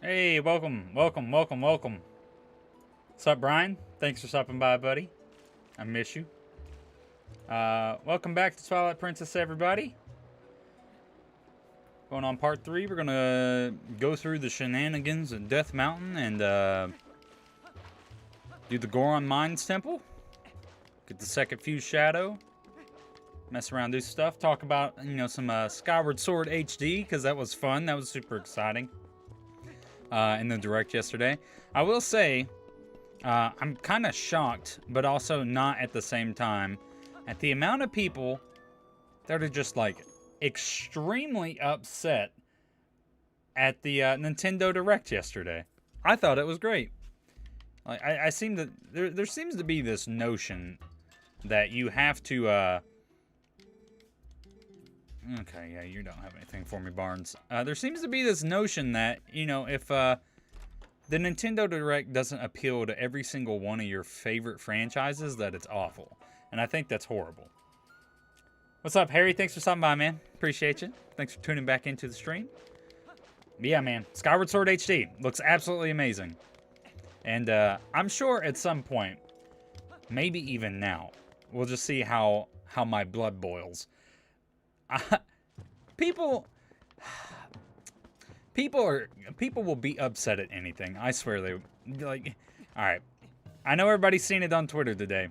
Hey, welcome. What's up, Brian? Thanks for stopping by, buddy. I miss you. Welcome back to Twilight Princess, everybody. Going on part 3, we're gonna go through the shenanigans of Death Mountain and do the Goron Mines Temple. Get the second Fuse Shadow. Mess around, do stuff. Talk about, some Skyward Sword HD, because that was fun. That was super exciting. In the direct yesterday. I will say, I'm kind of shocked, but also not at the same time, at the amount of people that are just like extremely upset at the Nintendo Direct yesterday. I thought it was great. Like I seem to there seems to be this notion that you have to okay, yeah, you don't have anything for me, Barnes. There seems to be this notion that, if the Nintendo Direct doesn't appeal to every single one of your favorite franchises, that it's awful. And I think that's horrible. What's up, Harry? Thanks for stopping by, man. Appreciate you. Thanks for tuning back into the stream. But yeah, man. Skyward Sword HD looks absolutely amazing. And I'm sure at some point, maybe even now, we'll just see how my blood boils. People will be upset at anything. I swear they like. All right, I know everybody's seen it on Twitter today.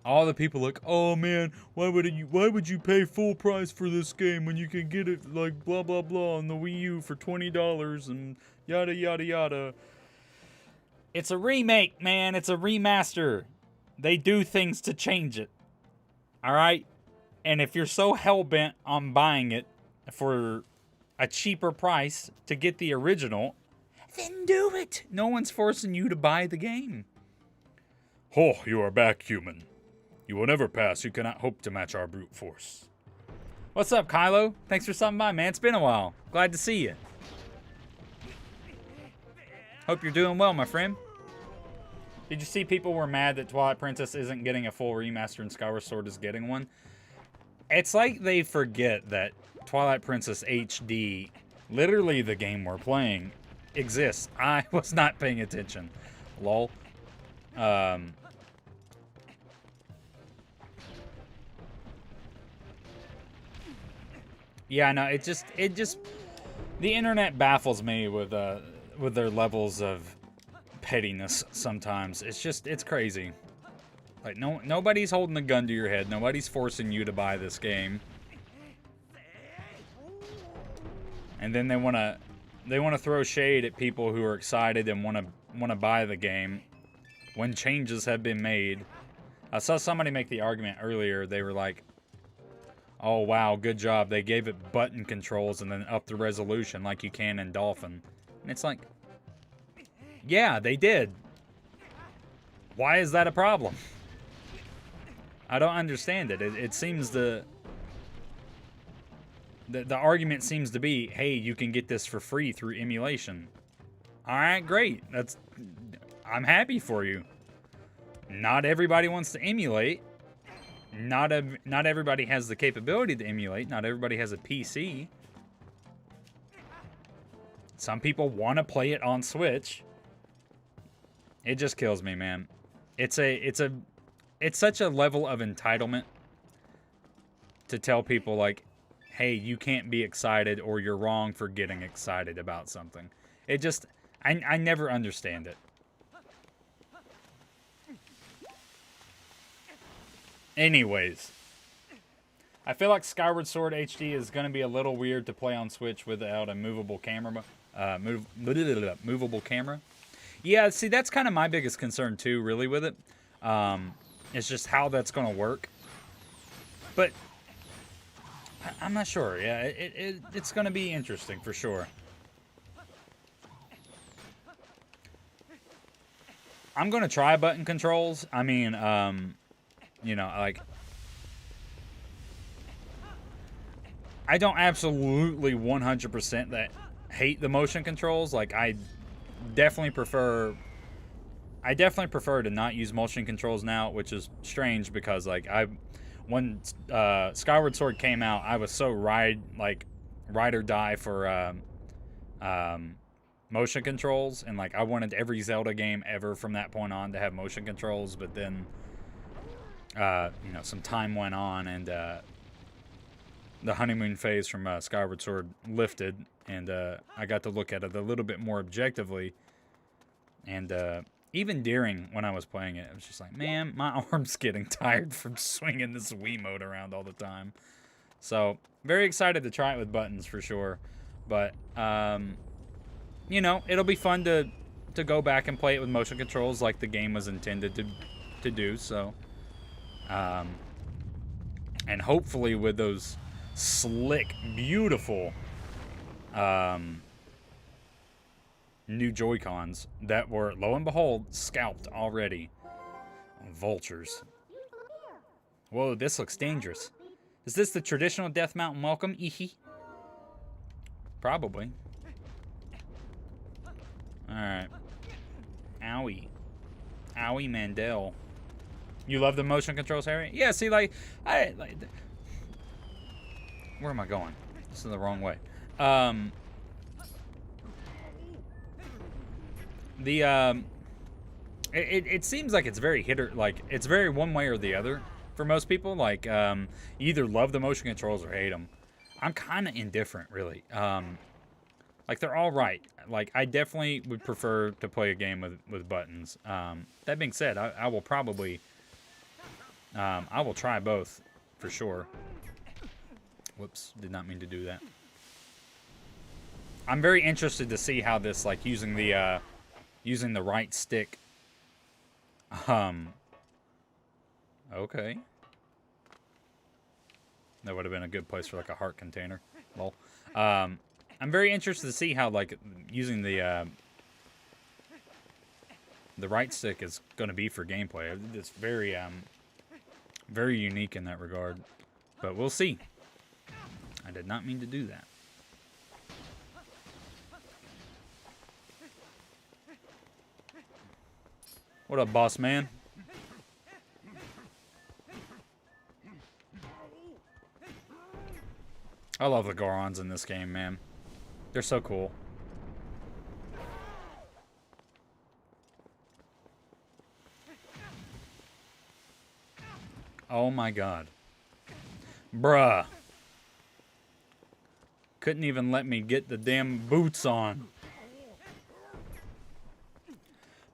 All the people like, oh man, why would you pay full price for this game when you can get it like blah blah blah on the Wii U for $20 and yada yada yada. It's a remake, man. It's a remaster. They do things to change it. All right. And if you're so hell-bent on buying it for a cheaper price to get the original, then do it. No one's forcing you to buy the game. Oh, you are back, human. You will never pass. You cannot hope to match our brute force. What's up, Kylo? Thanks for stopping by, man. It's been a while. Glad to see you. Hope you're doing well, my friend. Did you see people were mad that Twilight Princess isn't getting a full remaster and Skyward Sword is getting one? It's like they forget that Twilight Princess HD, literally the game we're playing, exists. I was not paying attention. Lol. Yeah, no, it just the internet baffles me with their levels of pettiness sometimes. It's crazy. Like, nobody's holding a gun to your head. Nobody's forcing you to buy this game. And then they want to throw shade at people who are excited and want to buy the game when changes have been made. I saw somebody make the argument earlier. They were like, "Oh wow, good job. They gave it button controls and then upped the resolution like you can in Dolphin." And it's like, yeah, they did. Why is that a problem? I don't understand it. It seems the argument seems to be, hey, you can get this for free through emulation. All right, great. I'm happy for you. Not everybody wants to emulate. Not everybody has the capability to emulate. Not everybody has a PC. Some people want to play it on Switch. It just kills me, man. It's such a level of entitlement to tell people, like, hey, you can't be excited or you're wrong for getting excited about something. It just, I never understand it. Anyways, I feel like Skyward Sword HD is going to be a little weird to play on Switch without a movable camera. Movable camera. Yeah, see, that's kind of my biggest concern too, really, with it. It's just how that's going to work. But I'm not sure. Yeah, it's going to be interesting for sure. I'm going to try button controls. I mean, like, I don't absolutely 100% that hate the motion controls. Like, I definitely prefer to not use motion controls now, which is strange because, like, when Skyward Sword came out, I was so ride or die for motion controls, and like I wanted every Zelda game ever from that point on to have motion controls, but then you know, some time went on, and the honeymoon phase from Skyward Sword lifted, and I got to look at it a little bit more objectively. And even during when I was playing it, I was just like, man, my arm's getting tired from swinging this Wiimote around all the time. So very excited to try it with buttons for sure. But you know, it'll be fun to go back and play it with motion controls like the game was intended to do. So and hopefully with those slick, beautiful new Joy-Cons that were, lo and behold, scalped already. Vultures. Whoa, this looks dangerous. Is this the traditional Death Mountain welcome? Eehee. Probably. Alright. Owie. Owie Mandel. You love the motion controls, Harry? Yeah, see, like, where am I going? This is the wrong way. It seems like it's very it's very one way or the other for most people. Like, you either love the motion controls or hate them. I'm kind of indifferent, really. Like, they're all right. Like, I definitely would prefer to play a game with buttons. That being said, I will probably, I will try both for sure. Whoops, did not mean to do that. I'm very interested to see how this, like, using the right stick. Okay. That would have been a good place for, like, a heart container. Lol. I'm very interested to see how, like, using the right stick is going to be for gameplay. It's very, very unique in that regard. But we'll see. I did not mean to do that. What up, boss man? I love the Gorons in this game, man. They're so cool. Oh my god. Bruh. Couldn't even let me get the damn boots on.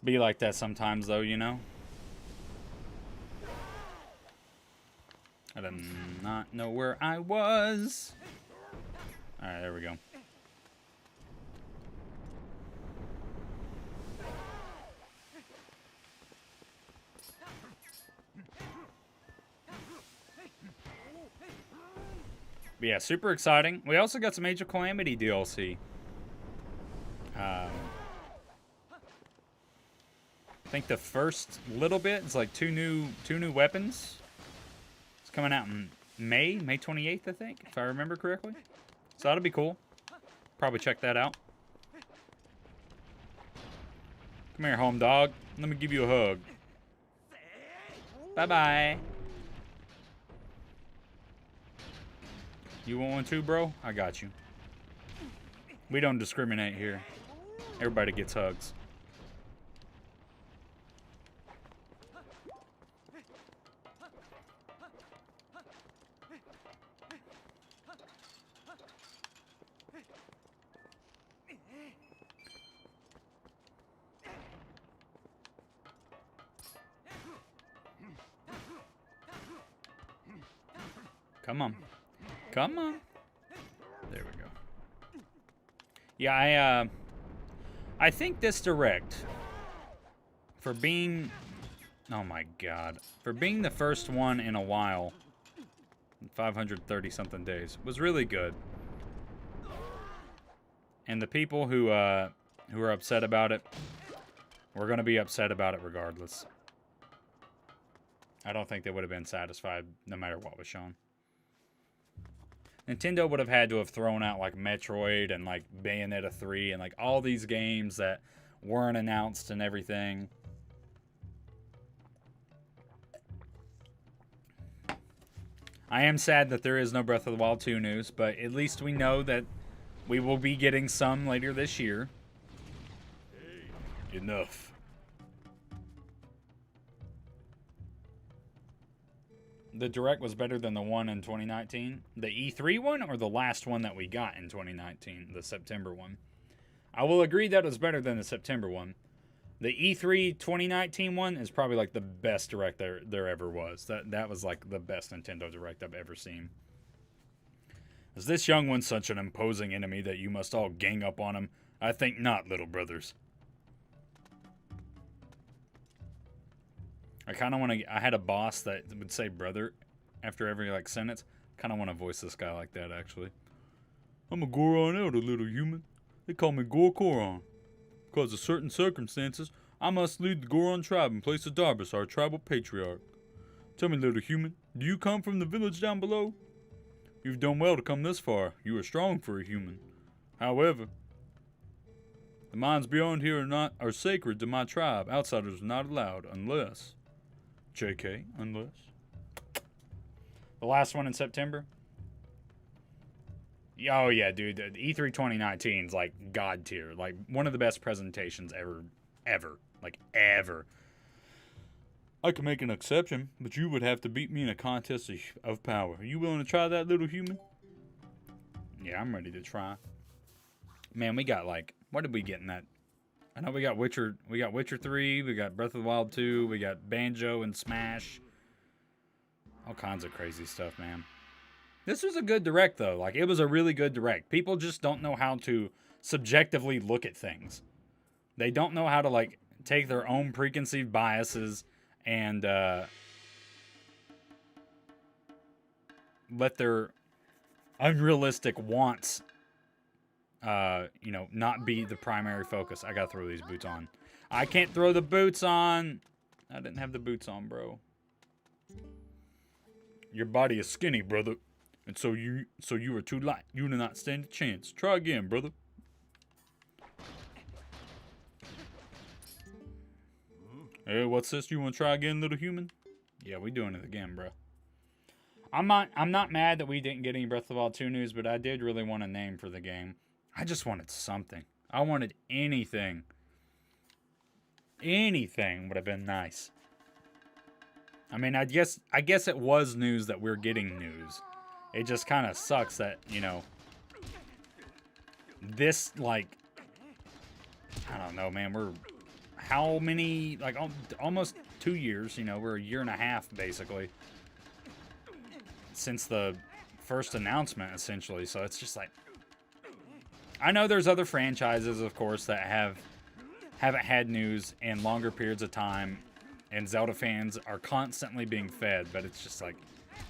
Be like that sometimes, though, you know? I did not know where I was. Alright, there we go. But yeah, super exciting. We also got some Age of Calamity DLC. I think the first little bit is like two new weapons. It's coming out in May 28th, I think, if I remember correctly. So that'll be cool. Probably check that out. Come here, home dog. Let me give you a hug. Bye-bye. You want one too, bro? I got you. We don't discriminate here. Everybody gets hugs. Come on. Come on. There we go. Yeah, I think this direct, for being, oh my god, for being the first one in a while, 530 something days, was really good. And the people who are upset about it, we're gonna be upset about it regardless. I don't think they would have been satisfied no matter what was shown. Nintendo would have had to have thrown out like Metroid and like Bayonetta 3 and like all these games that weren't announced and everything. I am sad that there is no Breath of the Wild 2 news, but at least we know that we will be getting some later this year. Enough. The Direct was better than the one in 2019? The E3 one or the last one that we got in 2019? The September one? I will agree that it was better than the September one. The E3 2019 one is probably like the best Direct there ever was. That was like the best Nintendo Direct I've ever seen. Is this young one such an imposing enemy that you must all gang up on him? I think not, little brothers. I kind of want to... I had a boss that would say brother after every like sentence. Kind of want to voice this guy like that, actually. I'm a Goron elder, little human. They call me Gorkoron. Because of certain circumstances, I must lead the Goron tribe in place of Darbus, our tribal patriarch. Tell me, little human, do you come from the village down below? You've done well to come this far. You are strong for a human. However, the mines beyond here are sacred to my tribe. Outsiders are not allowed unless... JK, unless... The last one in September? Oh yeah, dude. The E3 2019 is like god tier. Like one of the best presentations ever. Like ever. I could make an exception, but you would have to beat me in a contest of power. Are you willing to try that, little human? Yeah, I'm ready to try. Man, we got like... What did we get in that? I know we got Witcher 3, we got Breath of the Wild 2, we got Banjo and Smash. All kinds of crazy stuff, man. This was a good Direct, though. Like, it was a really good Direct. People just don't know how to subjectively look at things. They don't know how to, like, take their own preconceived biases and let their unrealistic wants, you know, not be the primary focus. I gotta throw these boots on. I can't throw the boots on. I didn't have the boots on, bro. Your body is skinny, brother. And so you are too light. You do not stand a chance. Try again, brother. Hey, what's this? You want to try again, little human? Yeah, we doing it again, bro. I'm not mad that we didn't get any Breath of the Wild 2 news, but I did really want a name for the game. I just wanted something. I wanted anything. Anything would have been nice. I mean, I guess it was news that we're getting news. It just kind of sucks that, you know, this, like, I don't know, man, we're, how many, like, almost 2 years, you know, we're a year and a half, basically, since the first announcement, essentially, so it's just like, I know there's other franchises, of course, that haven't had news in longer periods of time, and Zelda fans are constantly being fed, but it's just like,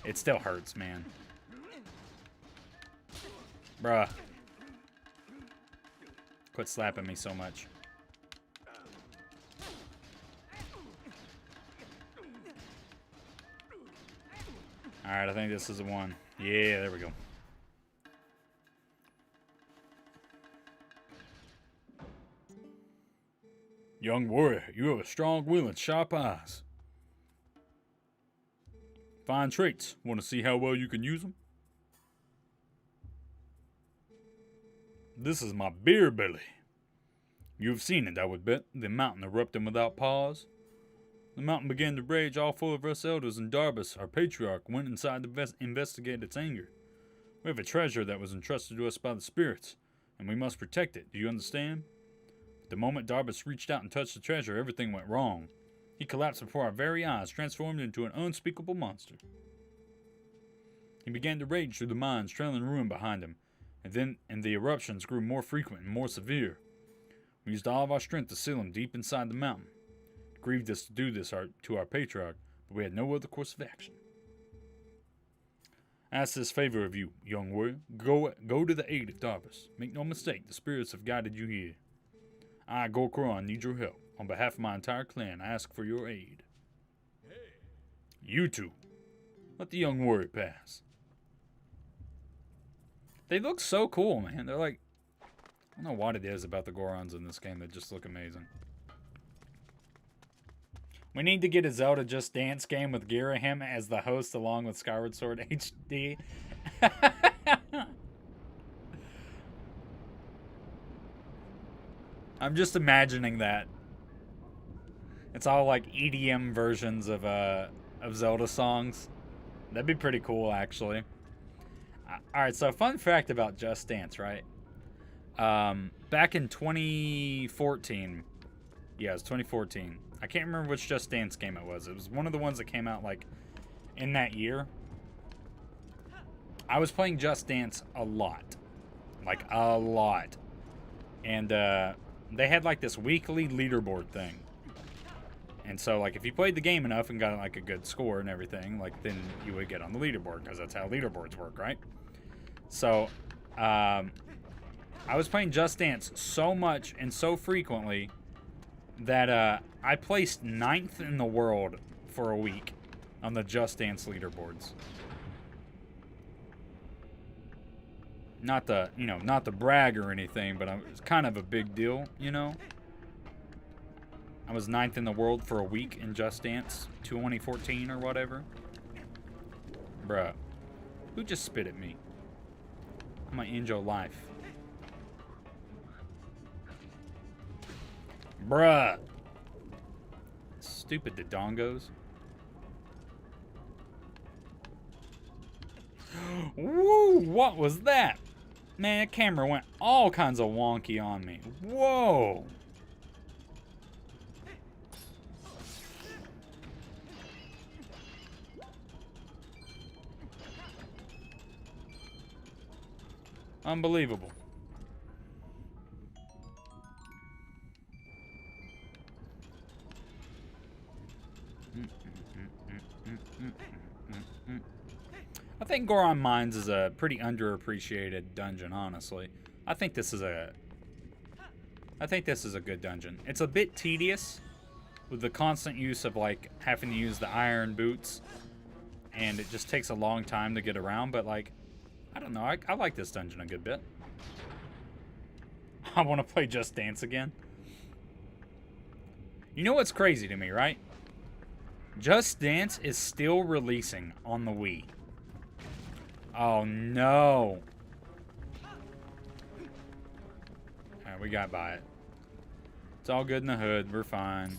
it still hurts, man. Bruh. Quit slapping me so much. Alright, I think this is the one. Yeah, there we go. Young warrior, you have a strong will and sharp eyes. Fine traits. Want to see how well you can use them? This is my beer belly. You've seen it, I would bet. The mountain erupting without pause. The mountain began to rage. All four of us elders and Darbus, our patriarch, went inside to investigate its anger. We have a treasure that was entrusted to us by the spirits, and we must protect it. Do you understand? The moment Darbus reached out and touched the treasure, everything went wrong. He collapsed before our very eyes, transformed into an unspeakable monster. He began to rage through the mines, trailing ruin behind him, and the eruptions grew more frequent and more severe. We used all of our strength to seal him deep inside the mountain. It grieved us to do this to our patriarch, but we had no other course of action. I ask this favor of you, young warrior. Go to the aid of Darbus. Make no mistake, the spirits have guided you here. I, Gorkoron, need your help. On behalf of my entire clan, I ask for your aid. Hey. You two. Let the young warrior pass. They look so cool, man. They're like... I don't know what it is about the Gorons in this game that just look amazing. We need to get a Zelda Just Dance game with Girahim as the host along with Skyward Sword HD. I'm just imagining that. It's all like EDM versions of Zelda songs. That'd be pretty cool, actually. All right, so fun fact about Just Dance, right? Back in 2014, yeah, it was 2014. I can't remember which Just Dance game it was. It was one of the ones that came out like in that year. I was playing Just Dance a lot, like a lot, and they had like this weekly leaderboard thing. And so, like, if you played the game enough and got, like, a good score and everything, like, then you would get on the leaderboard, because that's how leaderboards work, right? So, I was playing Just Dance so much and so frequently that I placed 9th in the world for a week on the Just Dance leaderboards. Not to, you know, not to brag or anything, but it's kind of a big deal, you know? I was 9th in the world for a week in Just Dance 2014 or whatever. Bruh. Who just spit at me? I'm gonna end your life. Bruh. Stupid dodongos. Woo! What was that? Man, that camera went all kinds of wonky on me. Whoa! Unbelievable. I think Goron Mines is a pretty underappreciated dungeon, honestly. I think this is a good dungeon. It's a bit tedious with the constant use of like having to use the iron boots, and it just takes a long time to get around, but like I don't know, I like this dungeon a good bit. I want to play Just Dance again. You know what's crazy to me, right? Just Dance is still releasing on the Wii. Oh no. Alright, we got by it. It's all good in the hood, we're fine.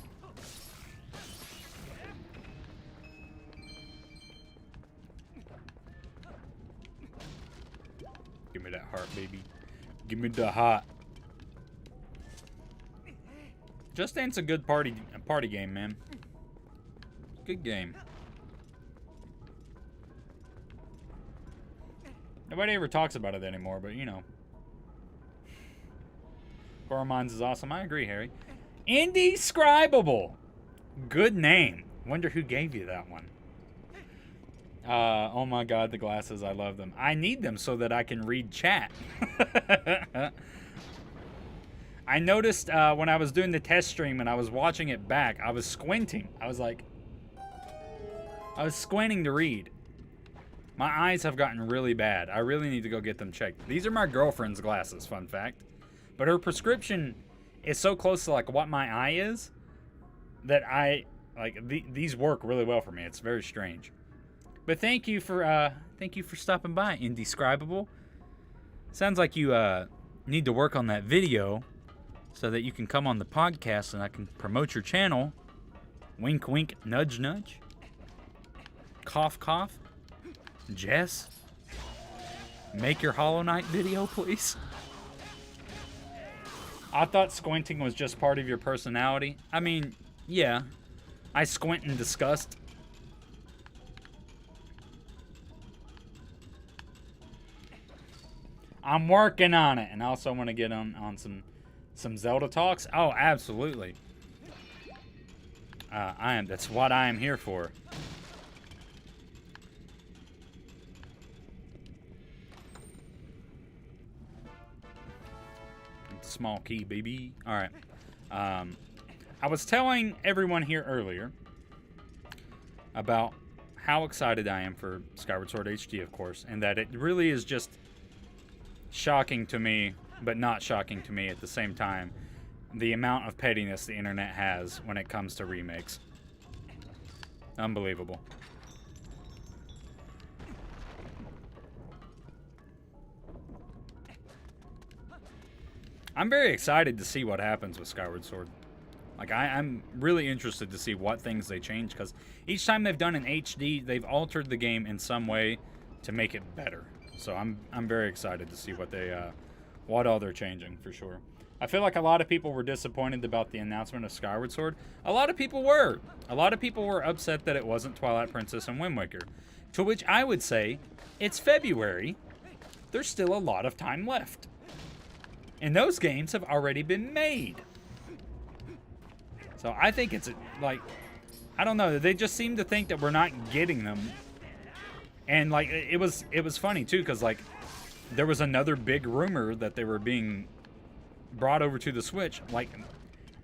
Give me that heart, baby. Give me the heart. Just Dance a good party game, man. Good game. Nobody ever talks about it anymore, but you know. Goron Mines is awesome. I agree, Harry. Indescribable. Good name. Wonder who gave you that one. Oh my god, the glasses. I love them. I need them so that I can read chat. I noticed when I was doing the test stream and I was watching it back, I was squinting. I was squinting to read. My eyes have gotten really bad. I really need to go get them checked. These are my girlfriend's glasses, fun fact. But her prescription is so close to like what my eye is that these work really well for me. It's very strange. But thank you for stopping by, Indescribable. Sounds like you need to work on that video so that you can come on the podcast and I can promote your channel. Wink, wink, nudge, nudge. Cough, cough. Jess, make your Hollow Knight video, please. I thought squinting was just part of your personality. I mean, yeah. I squint in disgust. I'm working on it. And I also want to get on some Zelda talks. Oh, absolutely. That's what I am here for. Small key, baby. All right. I was telling everyone here earlier about how excited I am for Skyward Sword HD, of course, and that it really is just shocking to me, but not shocking to me at the same time, the amount of pettiness the internet has when it comes to remakes. Unbelievable. I'm very excited to see what happens with Skyward Sword. Like, I'm really interested to see what things they change, because each time they've done an HD, they've altered the game in some way to make it better. So I'm very excited to see what all they're changing, for sure. I feel like a lot of people were disappointed about the announcement of Skyward Sword. A lot of people were. A lot of people were upset that it wasn't Twilight Princess and Wind Waker. To which I would say, it's February. There's still a lot of time left. And those games have already been made. So I think it's like, I don't know. They just seem to think that we're not getting them. And like, it was funny too, because like, there was another big rumor that they were being brought over to the Switch, like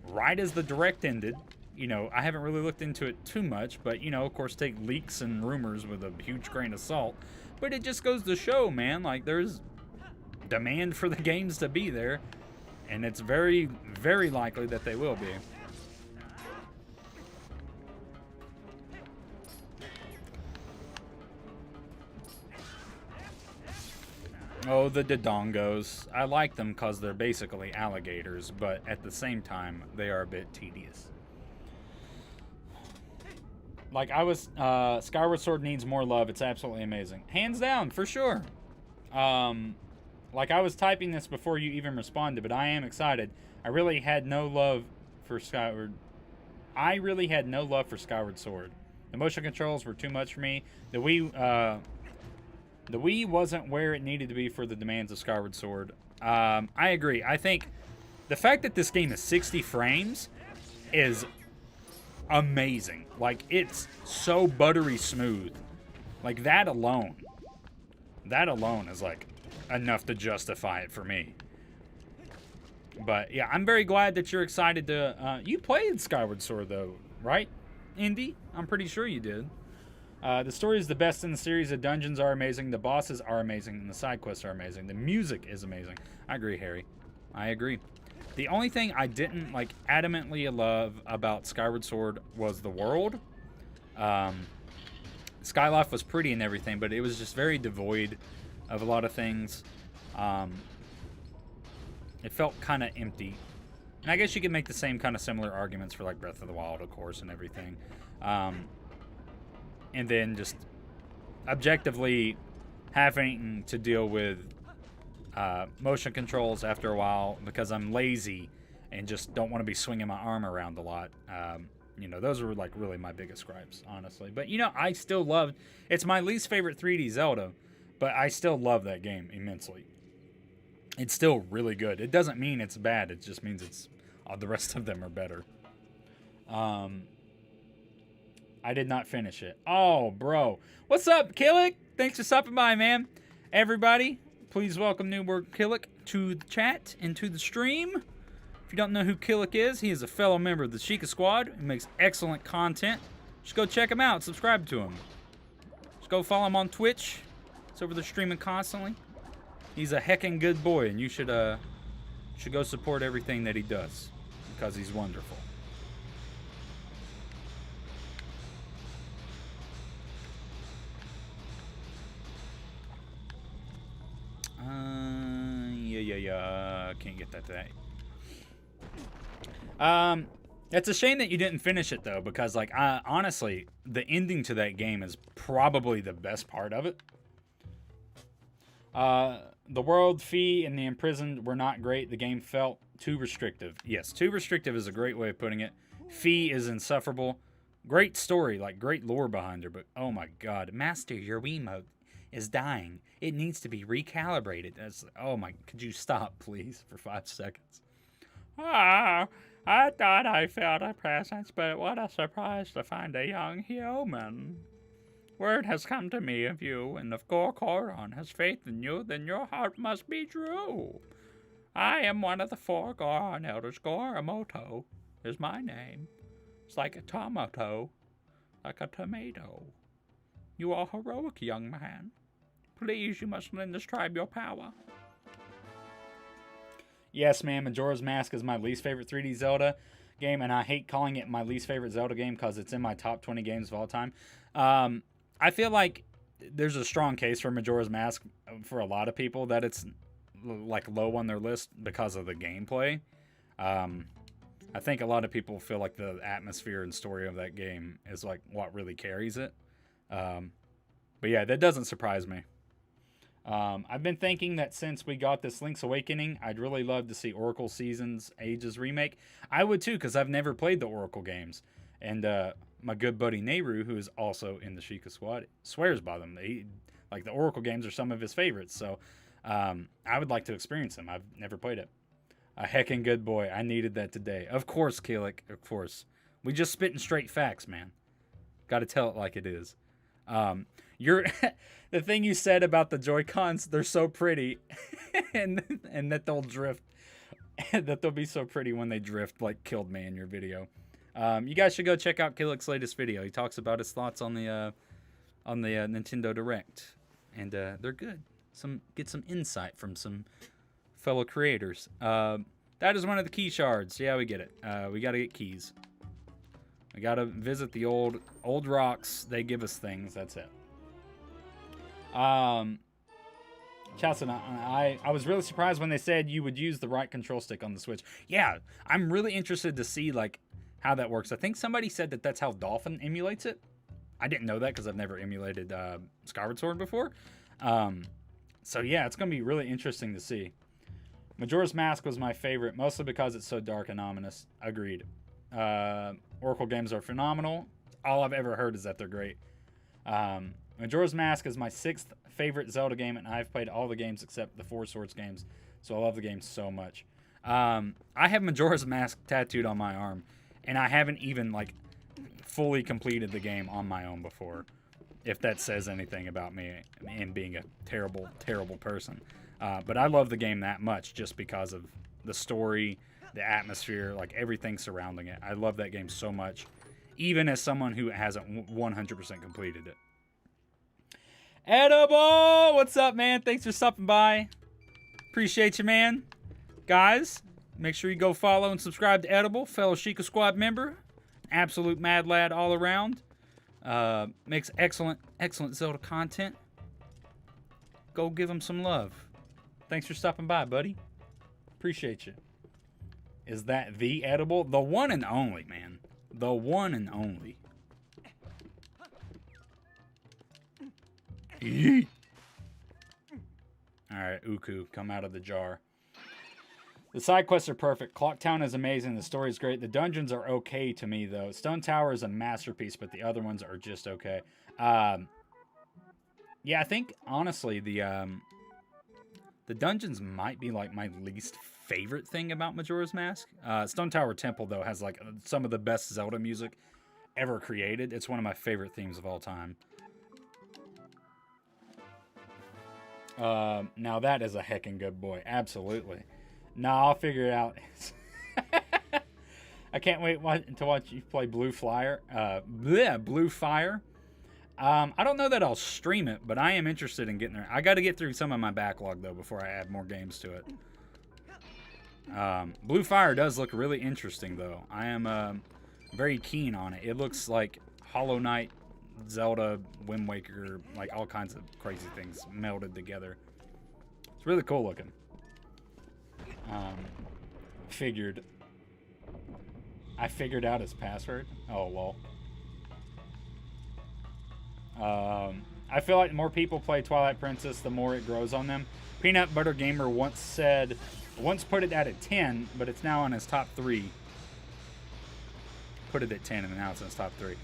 right as the Direct ended. You know, I haven't really looked into it too much, but you know, of course, take leaks and rumors with a huge grain of salt. But it just goes to show, man, like there's demand for the games to be there, and it's very, very likely that they will be. Oh, the Dodongos. I like them because they're basically alligators, but at the same time, they are a bit tedious. Like, Skyward Sword needs more love. It's absolutely amazing. Hands down, for sure. Like, I was typing this before you even responded, but I am excited. I really had no love for Skyward Sword. The motion controls were too much for me. The Wii wasn't where it needed to be for the demands of Skyward Sword. I agree. I think the fact that this game is 60 frames is amazing. Like, it's so buttery smooth. Like, that alone is, like, enough to justify it for me. But, yeah, I'm very glad that you're excited to... you played Skyward Sword, though, right, Indy? I'm pretty sure you did. The story is the best in the series. The dungeons are amazing. The bosses are amazing. And the side quests are amazing. The music is amazing. I agree, Harry. I agree. The only thing I didn't, like, adamantly love about Skyward Sword was the world. Skylife was pretty and everything, but it was just very devoid of a lot of things. It felt kind of empty. And I guess you could make the same kind of similar arguments for, like, Breath of the Wild, of course, and everything. And then just objectively having to deal with motion controls after a while because I'm lazy and just don't want to be swinging my arm around a lot. You know, those were like really my biggest gripes, honestly. But, you know, I still loved... It's my least favorite 3D Zelda, but I still love that game immensely. It's still really good. It doesn't mean it's bad. It just means it's... the rest of them are better. I did not finish it. Oh, bro. What's up, Killick? Thanks for stopping by, man. Everybody, please welcome Newborn Killick to the chat and to the stream. If you don't know who Killick is, he is a fellow member of the Sheikah Squad. He makes excellent content. Just go check him out. Subscribe to him. Just go follow him on Twitch. It's over there streaming constantly. He's a heckin' good boy, and you should go support everything that he does because he's wonderful. Yeah. Can't get that today. It's a shame that you didn't finish it, though, because, like, honestly, the ending to that game is probably the best part of it. The world, Fee, and the imprisoned were not great. The game felt too restrictive. Yes, too restrictive is a great way of putting it. Fee is insufferable. Great story, like, great lore behind her, but, oh my god. Master, your Wiimote is dying. It needs to be recalibrated. Oh my, could you stop, please, for 5 seconds? I thought I felt a presence, but what a surprise to find a young human. Word has come to me of you, and if Gorkoron has faith in you, then your heart must be true. I am one of the 4 Goron elders. Goramoto is my name. It's like a tomato, like a tomato. You are heroic, young man. Please, you must lend this tribe your power. Yes, man, Majora's Mask is my least favorite 3D Zelda game, and I hate calling it my least favorite Zelda game because it's in my top 20 games of all time. I feel like there's a strong case for Majora's Mask for a lot of people that it's like low on their list because of the gameplay. I think a lot of people feel like the atmosphere and story of that game is like what really carries it. But yeah, that doesn't surprise me. I've been thinking that since we got this Link's Awakening, I'd really love to see Oracle Seasons Ages remake. I would too, because I've never played the Oracle games. And my good buddy Nehru, who is also in the Sheikah Squad, swears by them. Like the Oracle games are some of his favorites. So I would like to experience them. I've never played it. A heckin' good boy. I needed that today. Of course, Keelik. Of course. We just spitting straight facts, man. Got to tell it like it is. You're the thing you said about the Joy-Cons, they're so pretty, and that they'll drift, that they'll be so pretty when they drift, like killed me in your video. You guys should go check out Keelik's latest video. He talks about his thoughts on the Nintendo Direct, and they're good. Get some insight from some fellow creators. That is one of the key shards. Yeah, we get it. We got to get keys. We got to visit the old rocks. They give us things. That's it. Chelsea, I was really surprised when they said you would use the right control stick on the Switch. Yeah, I'm really interested to see like how that works. I think somebody said that that's how Dolphin emulates it. I didn't know that because I've never emulated Skyward Sword before. So yeah, it's going to be really interesting to see. Majora's Mask was my favorite, mostly because it's so dark and ominous. Agreed. Oracle games are phenomenal. All I've ever heard is that they're great. Majora's Mask is my 6th favorite Zelda game, and I've played all the games except the Four Swords games, so I love the game so much. I have Majora's Mask tattooed on my arm, and I haven't even like fully completed the game on my own before, if that says anything about me and being a terrible, terrible person. But I love the game that much just because of the story, the atmosphere, like everything surrounding it. I love that game so much, even as someone who hasn't 100% completed it. Edible! What's up, man? Thanks for stopping by. Appreciate you, man. Guys, make sure you go follow and subscribe to Edible, fellow Sheikah Squad member. Absolute mad lad all around. Makes excellent Zelda content. Go give him some love. Thanks for stopping by, buddy. Appreciate you. Is that the Edible? The one and only, man. The one and only. Yeet. Alright, Uku, come out of the jar. The side quests are perfect. Clock Town is amazing. The story is great. The dungeons are okay to me, though. Stone Tower is a masterpiece, but the other ones are just okay. Yeah, I think, honestly, the dungeons might be, like, my least favorite thing about Majora's Mask. Stone Tower Temple, though, has, like, some of the best Zelda music ever created. It's one of my favorite themes of all time. Now that is a heckin' good boy. Absolutely. Nah, I'll figure it out. I can't wait to watch you play Blue Fire. Blue Fire. I don't know that I'll stream it, but I am interested in getting there. I got to get through some of my backlog, though, before I add more games to it. Blue Fire does look really interesting, though. I am very keen on it. It looks like Hollow Knight, Zelda, Wind Waker, like all kinds of crazy things melded together. It's really cool looking. I figured out his password. Oh, lol. I feel like the more people play Twilight Princess, the more it grows on them. Peanut Butter Gamer once put it at a 10, but it's now on his top 3. Put it at 10, and now it's in his top 3.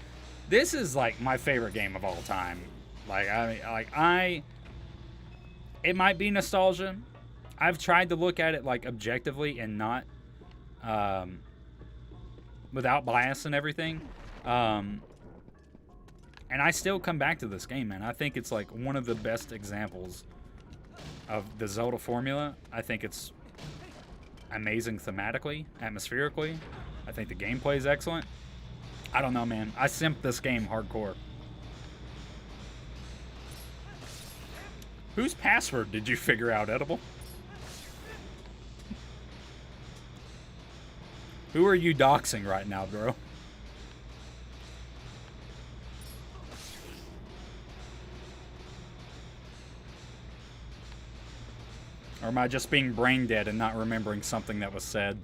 This is like my favorite game of all time. It might be nostalgia. I've tried to look at it like objectively and not without bias and everything. And I still come back to this game, man. I think it's like one of the best examples of the Zelda formula. I think it's amazing thematically, atmospherically. I think the gameplay is excellent. I don't know, man. I simped this game hardcore. Whose password did you figure out, Edible? Who are you doxing right now, bro? Or am I just being brain dead and not remembering something that was said?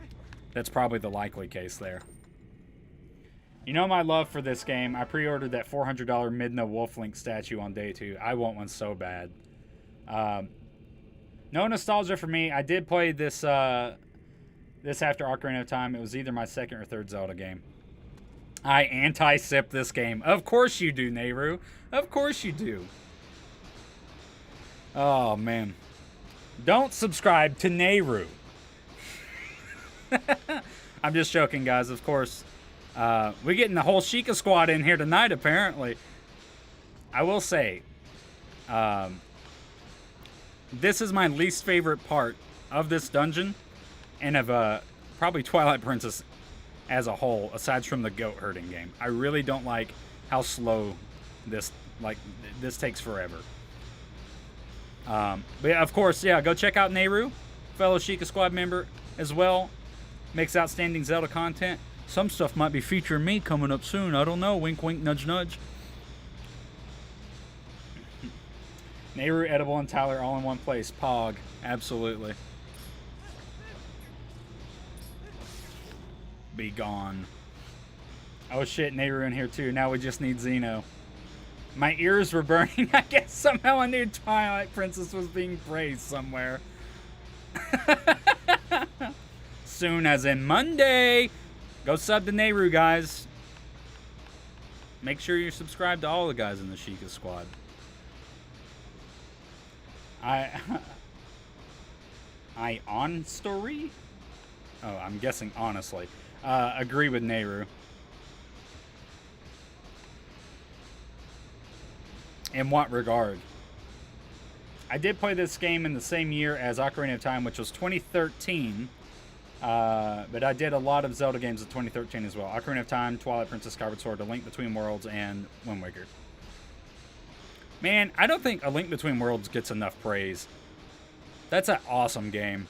That's probably the likely case there. You know my love for this game. I pre-ordered that $400 Midna Wolflink statue on day 2. I want one so bad. No nostalgia for me. I did play this this after Ocarina of Time. It was either my second or third Zelda game. I anti-sip this game. Of course you do, Nehru. Of course you do. Oh, man. Don't subscribe to Nehru. I'm just joking, guys. Of course. We're getting the whole Sheikah squad in here tonight, apparently. I will say, this is my least favorite part of this dungeon and of probably Twilight Princess as a whole, aside from the goat herding game. I really don't like how slow this takes forever. But yeah, of course, yeah, go check out Nehru, fellow Sheikah squad member as well. Makes outstanding Zelda content. Some stuff might be featuring me coming up soon. I don't know. Wink, wink, nudge, nudge. Nehru, Edible, and Tyler all in one place. Pog. Absolutely. Be gone. Oh shit, Nehru in here too. Now we just need Xeno. My ears were burning. I guess somehow I knew Twilight Princess was being praised somewhere. Soon as in Monday. Go sub to Nehru, guys. Make sure you're subscribed to all the guys in the Sheikah squad. I on story? Oh, I'm guessing honestly. Agree with Nehru. In what regard? I did play this game in the same year as Ocarina of Time, which was 2013. But I did a lot of Zelda games in 2013 as well. Ocarina of Time, Twilight Princess, Skyward Sword, A Link Between Worlds, and Wind Waker. Man, I don't think A Link Between Worlds gets enough praise. That's an awesome game.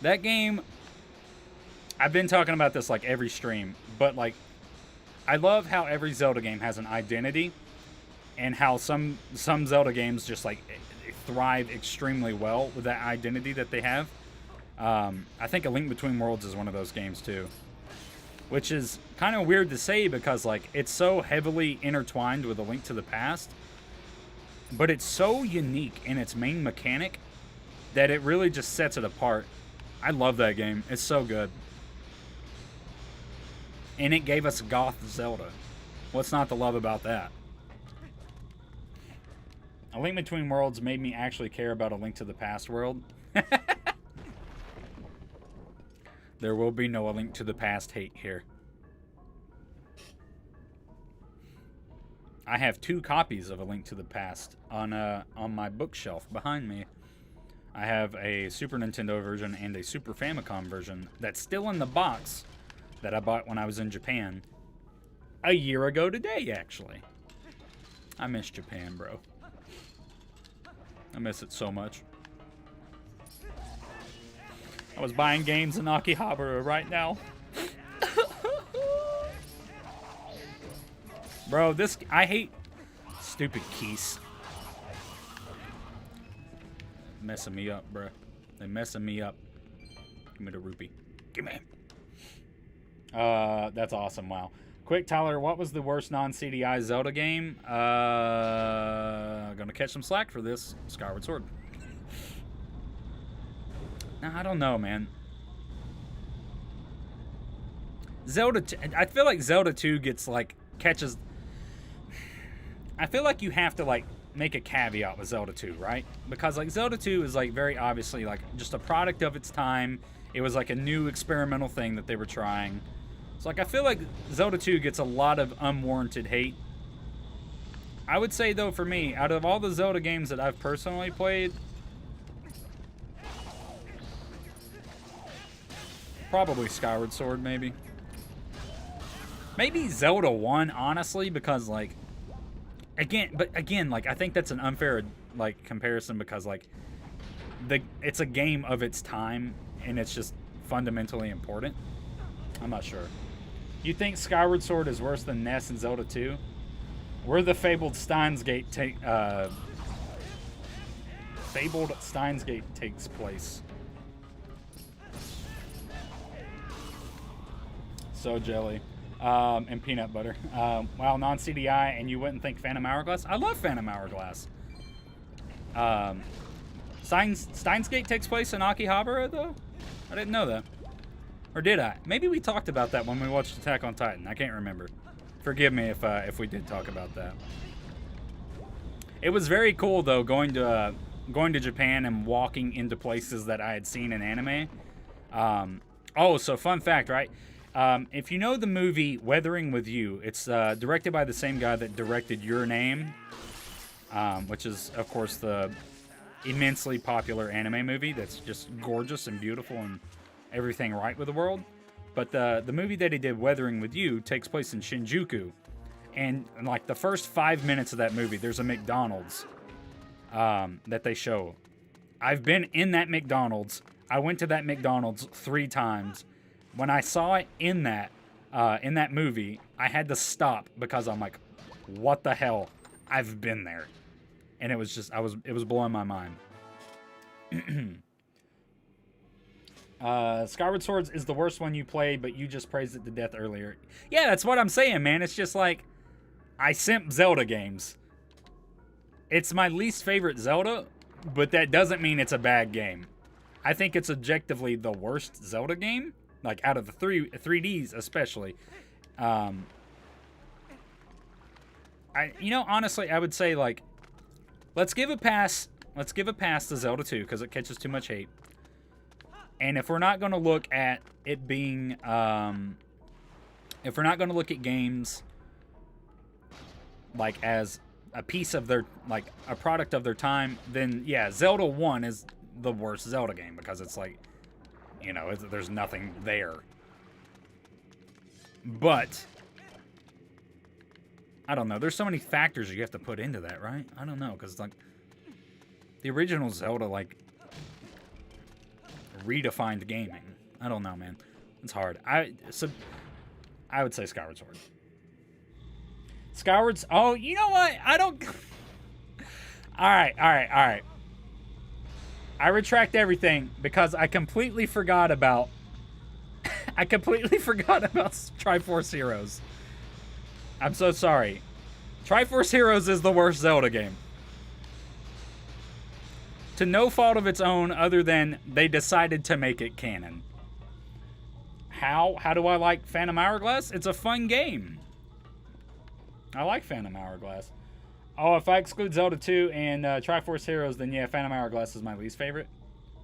That game, I've been talking about this like every stream, but like, I love how every Zelda game has an identity, and how some Zelda games just like thrive extremely well with that identity that they have. I think A Link Between Worlds is one of those games too, which is kind of weird to say because like it's so heavily intertwined with A Link to the Past, but it's so unique in its main mechanic that it really just sets it apart. I love that game. It's so good. And it gave us goth Zelda. What's not to love about that? A Link Between Worlds made me actually care about A Link to the Past world. There will be no A Link to the Past hate here. I have 2 copies of A Link to the Past on my bookshelf behind me. I have a Super Nintendo version and a Super Famicom version that's still in the box that I bought when I was in Japan a year ago today, actually. I miss Japan, bro. I miss it so much. I was buying games in Akihabara right now. Bro, I hate stupid keys. Messing me up, bro. They messing me up. Give me the rupee. Give me. That's awesome. Wow. Quick, Tyler, what was the worst non-CDI Zelda game? Gonna catch some slack for this. Skyward Sword. Nah, I don't know, man. Zelda, I feel like Zelda 2 gets, like, catches... I feel like you have to, like, make a caveat with Zelda 2, right? Because, like, Zelda 2 is, like, very obviously, like, just a product of its time. It was, like, a new experimental thing that they were trying. So, like, I feel like Zelda 2 gets a lot of unwarranted hate. I would say, though, for me, out of all the Zelda games that I've personally played, probably Skyward Sword, maybe. Maybe Zelda 1, honestly, because, like, again, like, I think that's an unfair, like, comparison because, like, it's a game of its time, and it's just fundamentally important. I'm not sure. You think Skyward Sword is worse than Ness and Zelda 2? Where the fabled Steins Gate takes place. So jelly. And peanut butter. Wow, non-CDI, and you wouldn't think Phantom Hourglass? I love Phantom Hourglass. Steins Gate takes place in Akihabara, though? I didn't know that. Or did I? Maybe we talked about that when we watched Attack on Titan. I can't remember. Forgive me if we did talk about that. It was very cool, though, going to Japan and walking into places that I had seen in anime. So fun fact, right? If you know the movie Weathering with You, it's directed by the same guy that directed Your Name, which is, of course, the immensely popular anime movie that's just gorgeous and beautiful and everything right with the world. But the movie that he did, Weathering with You, takes place in Shinjuku. And in like the first 5 minutes of that movie, there's a McDonald's that they show. I've been in that McDonald's. I went to that McDonald's 3 times. When I saw it in that movie, I had to stop because I'm like, what the hell? I've been there. And it was just, it was blowing my mind. Skyward Swords is the worst one you played, but you just praised it to death earlier. Yeah, that's what I'm saying, man. It's just like, I simp Zelda games. It's my least favorite Zelda, but that doesn't mean it's a bad game. I think it's objectively the worst Zelda game, like out of the 3Ds especially. Honestly, I would say, like, let's give a pass to Zelda 2 because it catches too much hate. And if we're not going to look at it being, if we're not going to look at games like as a piece of their, like a product of their time, then yeah, Zelda 1 is the worst Zelda game because it's like, you know, there's nothing there. But I don't know. There's so many factors you have to put into that, right? I don't know, because like the original Zelda, like, redefined gaming. I don't know, man. It's hard. I would say Skyward Sword. Skyward's. Oh, you know what? I don't. All right. I retract everything because I completely forgot about. Triforce Heroes. I'm so sorry. Triforce Heroes is the worst Zelda game. To no fault of its own other than they decided to make it canon. How do I like Phantom Hourglass? It's a fun game. I like Phantom Hourglass. Oh, if I exclude Zelda 2 and Triforce Heroes, then yeah, Phantom Hourglass is my least favorite.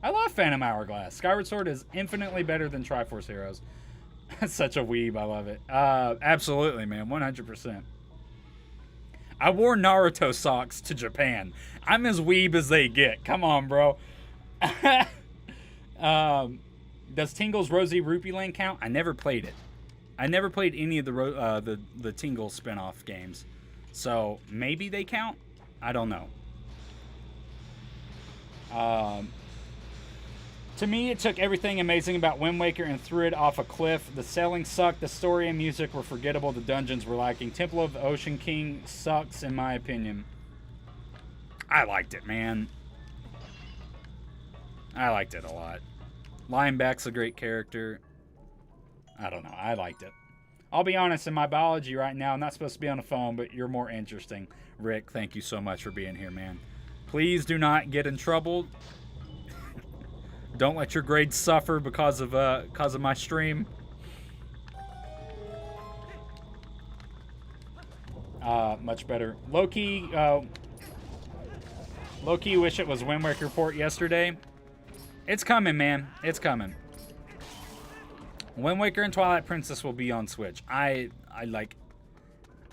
I love Phantom Hourglass. Skyward Sword is infinitely better than Triforce Heroes. That's such a weeb. I love it. Absolutely, man. 100%. I wore Naruto socks to Japan. I'm as weeb as they get. Come on, bro. Does Tingle's Rosy Rupee Land count? I never played it. I never played any of the Tingle spin-off games. So, maybe they count? I don't know. To me, it took everything amazing about Wind Waker and threw it off a cliff. The selling sucked. The story and music were forgettable. The dungeons were lacking. Temple of the Ocean King sucks, in my opinion. I liked it, man. I liked it a lot. Lineback's a great character. I don't know. I liked it. I'll be honest, in my biology right now, I'm not supposed to be on the phone, but you're more interesting. Rick, thank you so much for being here, man. Please do not get in trouble. Don't let your grades suffer because of my stream. Much better. Low-key wish it was Wind Waker Report yesterday. It's coming, man. It's coming. Wind Waker and Twilight Princess will be on Switch. I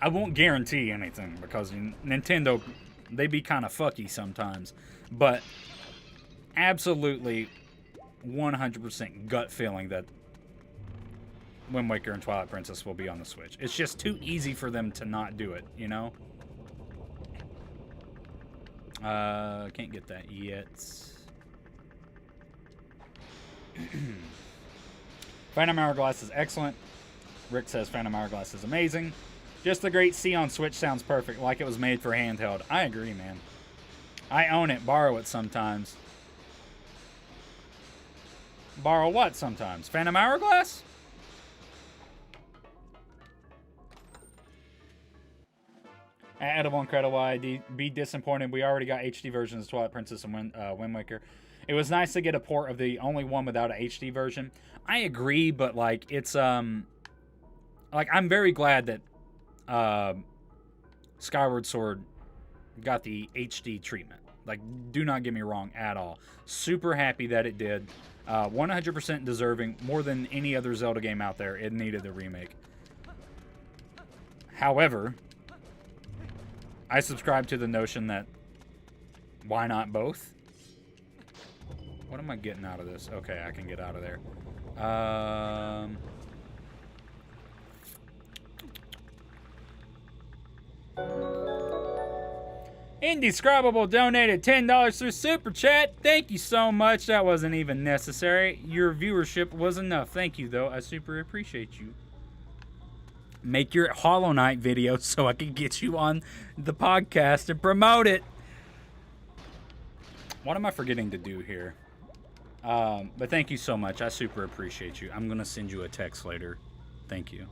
won't guarantee anything because Nintendo, they be kind of fucky sometimes. But absolutely 100% gut feeling that Wind Waker and Twilight Princess will be on the Switch. It's just too easy for them to not do it, you know? Can't get that yet. Phantom Hourglass is excellent. Rick says Phantom Hourglass is amazing. Just the Great Sea on Switch sounds perfect, like it was made for handheld. I agree, man. I own it, borrow it sometimes. Borrow what sometimes? Phantom Hourglass? Edible Incredible ID. Be disappointed. We already got HD versions of Twilight Princess and Wind Waker. It was nice to get a port of the only one without an HD version. I agree, but like it's like I'm very glad that Skyward Sword got the HD treatment. Like, do not get me wrong at all. Super happy that it did. 100% deserving. More than any other Zelda game out there, it needed a remake. However, I subscribe to the notion that why not both? What am I getting out of this? Okay, I can get out of there. Indescribable donated $10 through Super Chat. Thank you so much. That wasn't even necessary. Your viewership was enough. Thank you, though. I super appreciate you. Make your Hollow Knight video so I can get you on the podcast and promote it. What am I forgetting to do here? But thank you so much. I super appreciate you. I'm going to send you a text later. Thank you.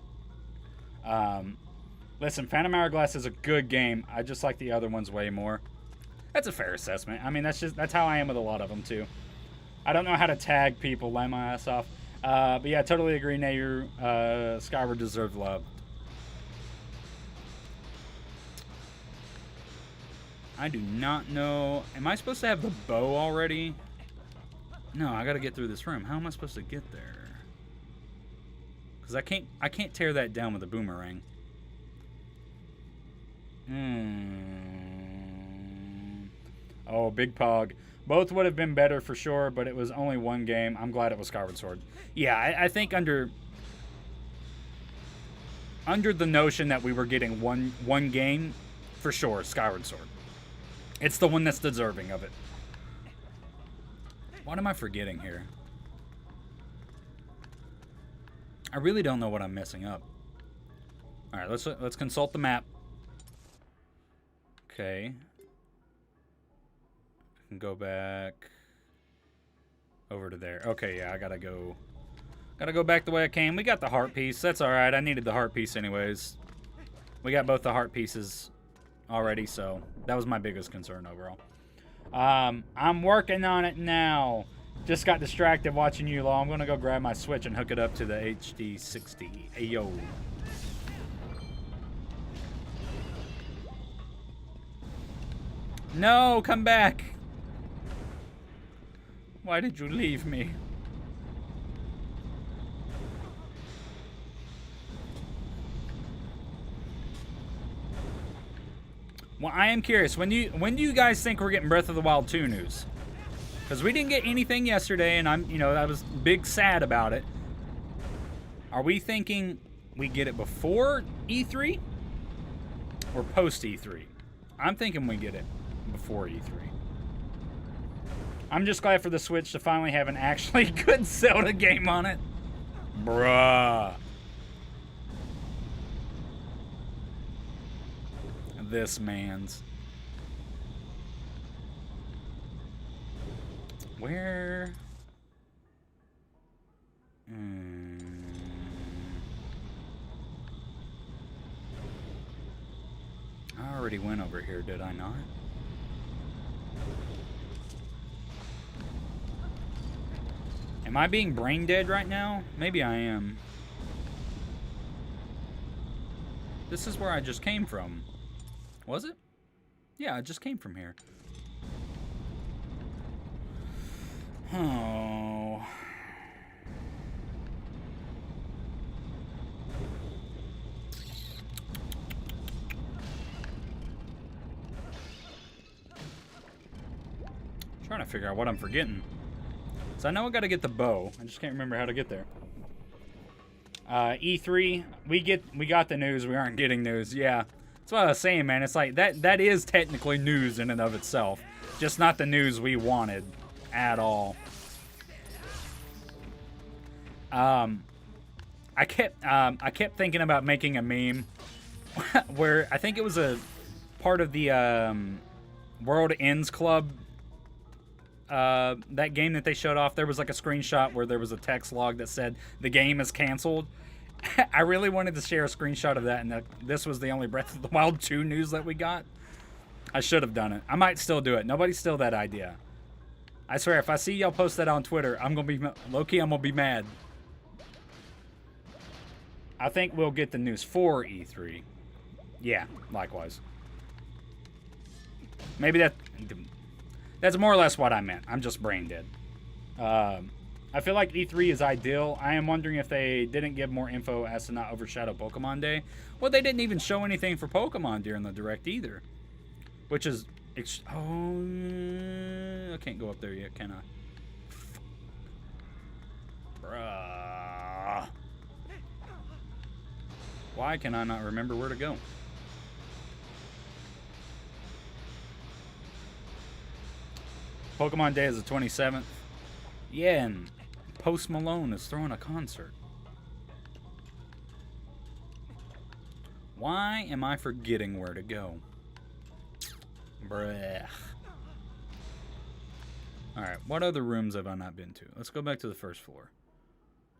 Listen, Phantom Hourglass is a good game. I just like the other ones way more. That's a fair assessment. I mean, that's how I am with a lot of them, too. I don't know how to tag people, lie my ass off. But yeah, totally agree, Nayu. Skyward deserved love. I do not know. Am I supposed to have the bow already? No, I gotta get through this room. How am I supposed to get there? Because I can't tear that down with a boomerang. Oh, Big Pog. Both would have been better for sure, but it was only one game. I'm glad it was Skyward Sword. Yeah, I think under the notion that we were getting one game, for sure, Skyward Sword. It's the one that's deserving of it. What am I forgetting here? I really don't know what I'm messing up. All right, let's consult the map. Okay. I can go back over to there. Okay, yeah, I gotta go back the way I came. We got the heart piece. That's all right. I needed the heart piece anyways. We got both the heart pieces already, so that was my biggest concern overall. I'm working on it now. Just got distracted watching you, Law. I'm gonna go grab my Switch and hook it up to the HD 60. Ayo. No, come back. Why did you leave me? Well, I am curious. When do you guys think we're getting Breath of the Wild 2 news? Because we didn't get anything yesterday, and I was big sad about it. Are we thinking we get it before E3 or post E3? I'm thinking we get it before E3. I'm just glad for the Switch to finally have an actually good Zelda game on it. Bruh. This man's. Where? I already went over here, did I not? Am I being brain dead right now? Maybe I am. This is where I just came from. Was it? Yeah, I just came from here. Oh. Trying to figure out what I'm forgetting. So I know I gotta get the bow. I just can't remember how to get there. E3, we got the news. We aren't getting news. Yeah. That's what I was saying, man. It's like that is technically news in and of itself. Just not the news we wanted at all. I kept thinking about making a meme where I think it was a part of the World Ends Club, that game that they showed off. There was like a screenshot where there was a text log that said the game is canceled. I really wanted to share a screenshot of that, and this was the only Breath of the Wild 2 news that we got. I should have done it. I might still do it. Nobody steal that idea. I swear, if I see y'all post that on Twitter, I'm going to be... Low-key, I'm going to be mad. I think we'll get the news for E3. Yeah, likewise. Maybe that's more or less what I meant. I'm just brain dead. I feel like E3 is ideal. I am wondering if they didn't give more info as to not overshadow Pokemon Day. Well, they didn't even show anything for Pokemon during the Direct either. Which is... Oh... I can't go up there yet, can I? Bruh. Why can I not remember where to go? Pokemon Day is the 27th. Yeah, and Post Malone is throwing a concert. Why am I forgetting where to go? Bruh. Alright, what other rooms have I not been to? Let's go back to the first floor.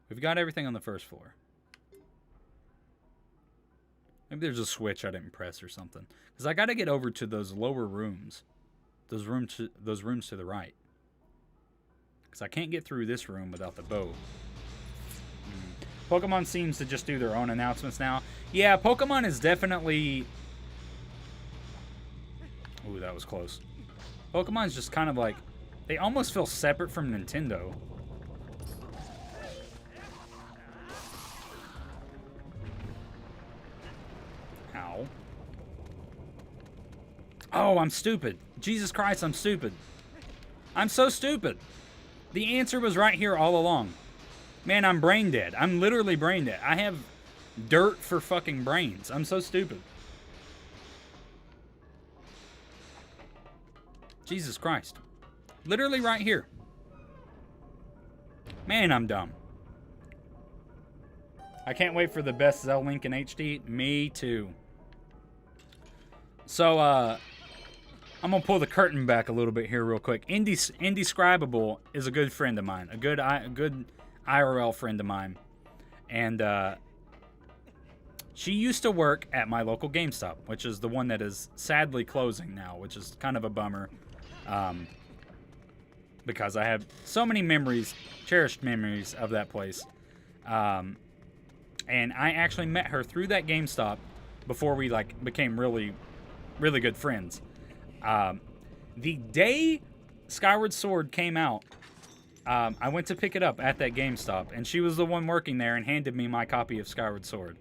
We've got everything on the first floor. Maybe there's a switch I didn't press or something. Because I got to get over to those lower rooms. Those rooms to the right. Because I can't get through this room without the bow. Pokemon seems to just do their own announcements now. Yeah, Pokemon is definitely... Ooh, that was close. Pokemon's just kind of like... They almost feel separate from Nintendo. Ow. Oh, I'm stupid. Jesus Christ, I'm stupid. I'm so stupid. The answer was right here all along. Man, I'm brain dead. I'm literally brain dead. I have dirt for fucking brains. I'm so stupid. Jesus Christ. Literally right here. Man, I'm dumb. I can't wait for the best Zelda Link in HD. Me too. So, I'm going to pull the curtain back a little bit here real quick. Indescribable is a good friend of mine. A good IRL friend of mine. And she used to work at my local GameStop, which is the one that is sadly closing now, which is kind of a bummer. Because I have so many memories, cherished memories of that place. And I actually met her through that GameStop before we became really, really good friends. The day Skyward Sword came out, I went to pick it up at that GameStop, and she was the one working there and handed me my copy of Skyward Sword.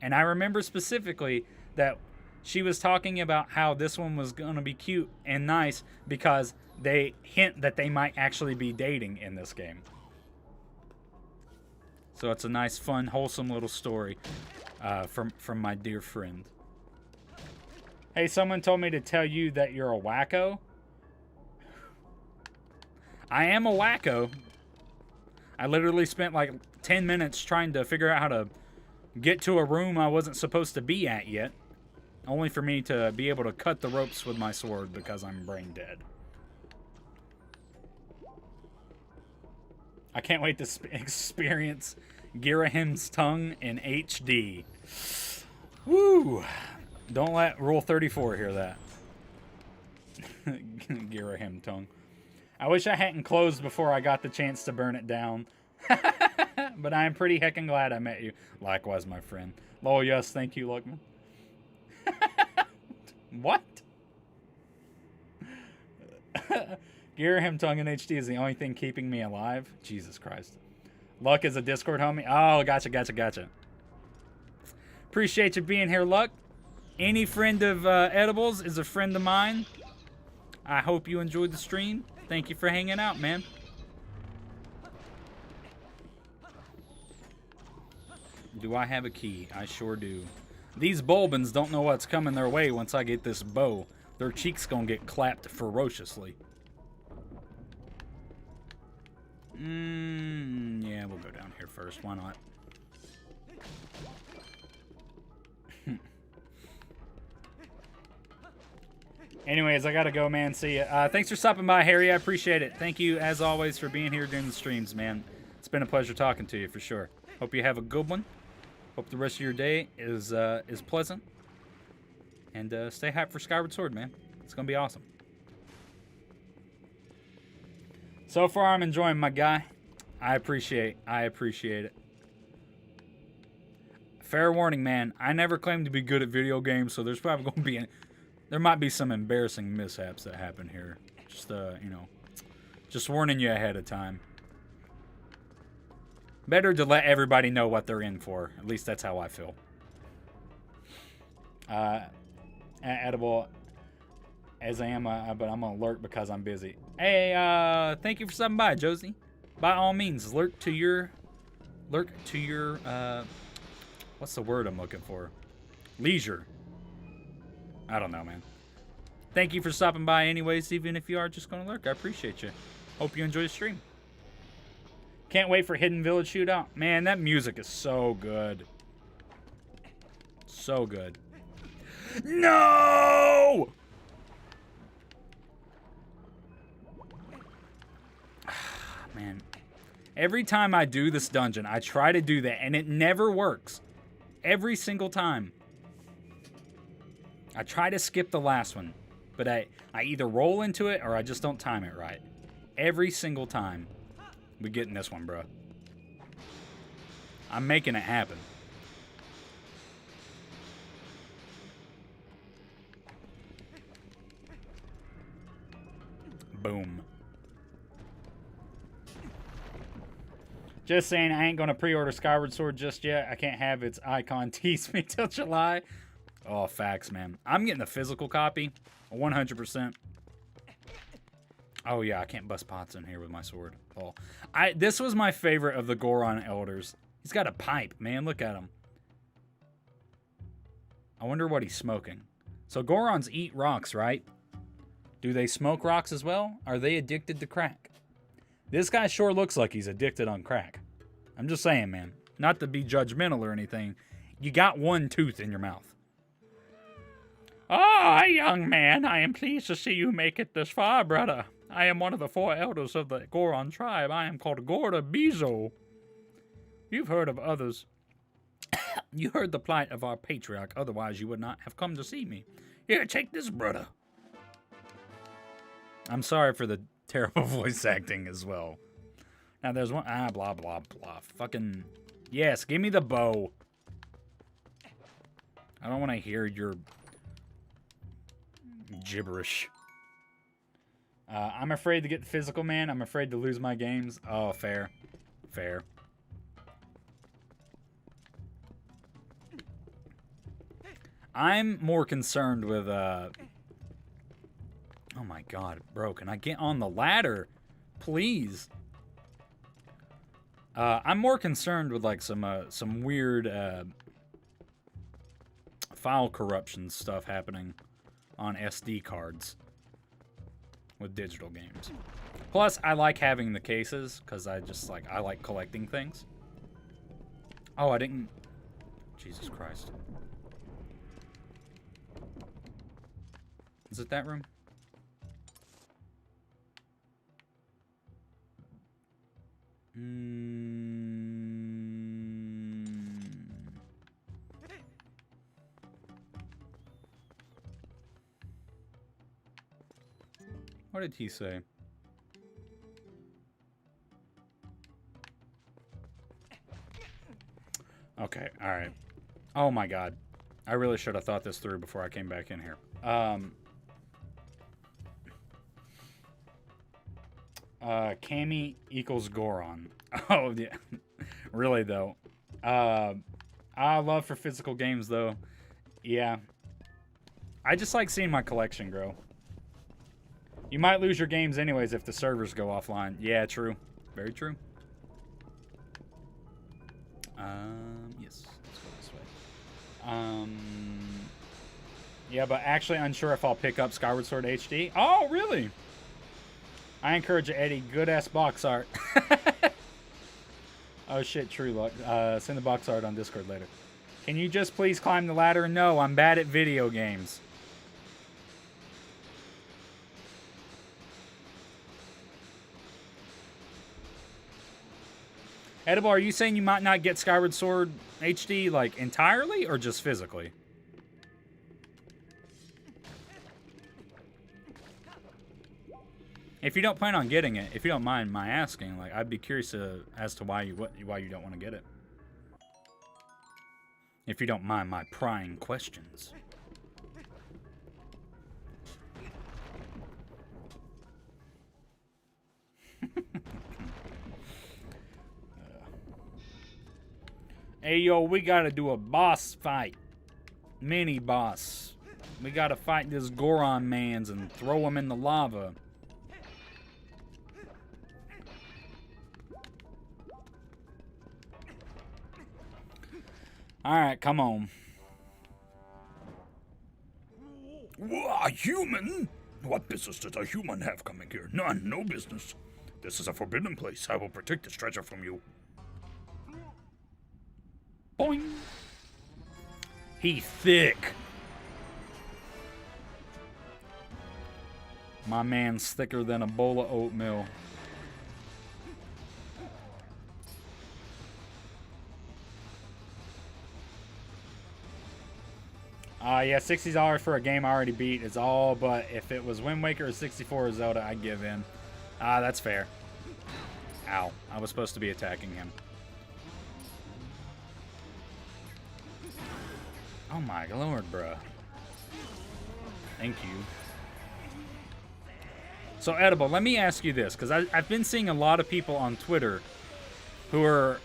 And I remember specifically that she was talking about how this one was going to be cute and nice because they hint that they might actually be dating in this game. So it's a nice, fun, wholesome little story from my dear friend. Hey, someone told me to tell you that you're a wacko. I am a wacko. I literally spent like 10 minutes trying to figure out how to get to a room I wasn't supposed to be at yet. Only for me to be able to cut the ropes with my sword because I'm brain dead. I can't wait to experience Girahim's tongue in HD. Woo! Don't let Rule 34 hear that. Girahim tongue. I wish I hadn't closed before I got the chance to burn it down. But I am pretty heckin' glad I met you. Likewise, my friend. Lol, yes, thank you, Luckman. What? Girahim tongue in HD is the only thing keeping me alive? Jesus Christ. Luck is a Discord homie? Oh, gotcha. Appreciate you being here, Luck. Any friend of Edibles is a friend of mine. I hope you enjoyed the stream. Thank you for hanging out, man. Do I have a key? I sure do. These Bulbins don't know what's coming their way once I get this bow. Their cheeks gonna get clapped ferociously. Yeah, we'll go down here first. Why not? Anyways, I gotta go, man. See ya. Thanks for stopping by, Harry. I appreciate it. Thank you, as always, for being here during the streams, man. It's been a pleasure talking to you, for sure. Hope you have a good one. Hope the rest of your day is pleasant. And stay hyped for Skyward Sword, man. It's going to be awesome. So far, I'm enjoying my guy. I appreciate it. Fair warning, man. I never claimed to be good at video games, so there's probably going to be... There might be some embarrassing mishaps that happen here. Just, you know... Just warning you ahead of time. Better to let everybody know what they're in for. At least that's how I feel. Edible as I am, but I'm gonna lurk because I'm busy. Hey, thank you for stopping by, Josie. By all means, lurk to your, what's the word I'm looking for? Leisure. I don't know, man. Thank you for stopping by anyways, even if you are just gonna lurk. I appreciate you. Hope you enjoy the stream. Can't wait for Hidden Village Shootout. Man, that music is so good. So good. No! Man. Every time I do this dungeon, I try to do that, and it never works. Every single time. I try to skip the last one, but I either roll into it or I just don't time it right. Every single time. We getting this one, bro. I'm making it happen. Boom. Just saying, I ain't gonna pre-order Skyward Sword just yet. I can't have its icon tease me till July. Oh, facts, man. I'm getting the physical copy, 100%. Oh yeah, I can't bust pots in here with my sword. Oh, this was my favorite of the Goron elders. He's got a pipe, man. Look at him. I wonder what he's smoking. So Gorons eat rocks, right? Do they smoke rocks as well? Are they addicted to crack? This guy sure looks like he's addicted on crack. I'm just saying, man. Not to be judgmental or anything. You got one tooth in your mouth. Ah, young man, I am pleased to see you make it this far, brother. I am one of the 4 elders of the Goron tribe. I am called Gorda Bezo. You've heard of others. You heard the plight of our patriarch. Otherwise, you would not have come to see me. Here, take this, brother. I'm sorry for the terrible voice acting as well. Now, there's one... blah, blah, blah. Fucking... Yes, give me the bow. I don't want to hear your... gibberish. I'm afraid to get the physical, man. I'm afraid to lose my games. Oh, fair. Fair. I'm more concerned with, oh my god, bro, can I get on the ladder? Please. I'm more concerned with, like, some weird, file corruption stuff happening on SD cards with digital games. Plus, I like having the cases, because I like collecting things. Oh, I didn't... Jesus Christ. Is it that room? What did he say? Okay, alright. Oh my god. I really should have thought this through before I came back in here. Cammy equals Goron. Oh, yeah. Really, though. I love for physical games, though. Yeah. I just like seeing my collection grow. You might lose your games anyways if the servers go offline. Yeah, true. Very true. Yes. Let's go this way. Yeah, but actually unsure if I'll pick up Skyward Sword HD. Oh, really? I encourage you, Eddie. Good-ass box art. Oh, shit. True luck. Send the box art on Discord later. Can you just please climb the ladder? No, I'm bad at video games. Edible, are you saying you might not get Skyward Sword HD, like, entirely or just physically? If you don't plan on getting it, if you don't mind my asking, like, I'd be curious as to why you don't want to get it. If you don't mind my prying questions. Hey, yo, we gotta do a boss fight. Mini boss. We gotta fight this Goron mans and throw him in the lava. Alright, come on. A human? What business does a human have coming here? None, no business. This is a forbidden place. I will protect this treasure from you. Boing. He thick. My man's thicker than a bowl of oatmeal. Yeah, $60 for a game I already beat is all, but if it was Wind Waker or 64 or Zelda, I'd give in. That's fair. Ow. I was supposed to be attacking him. Oh my lord, bruh. Thank you. So, Edible, let me ask you this, because I've been seeing a lot of people on Twitter who are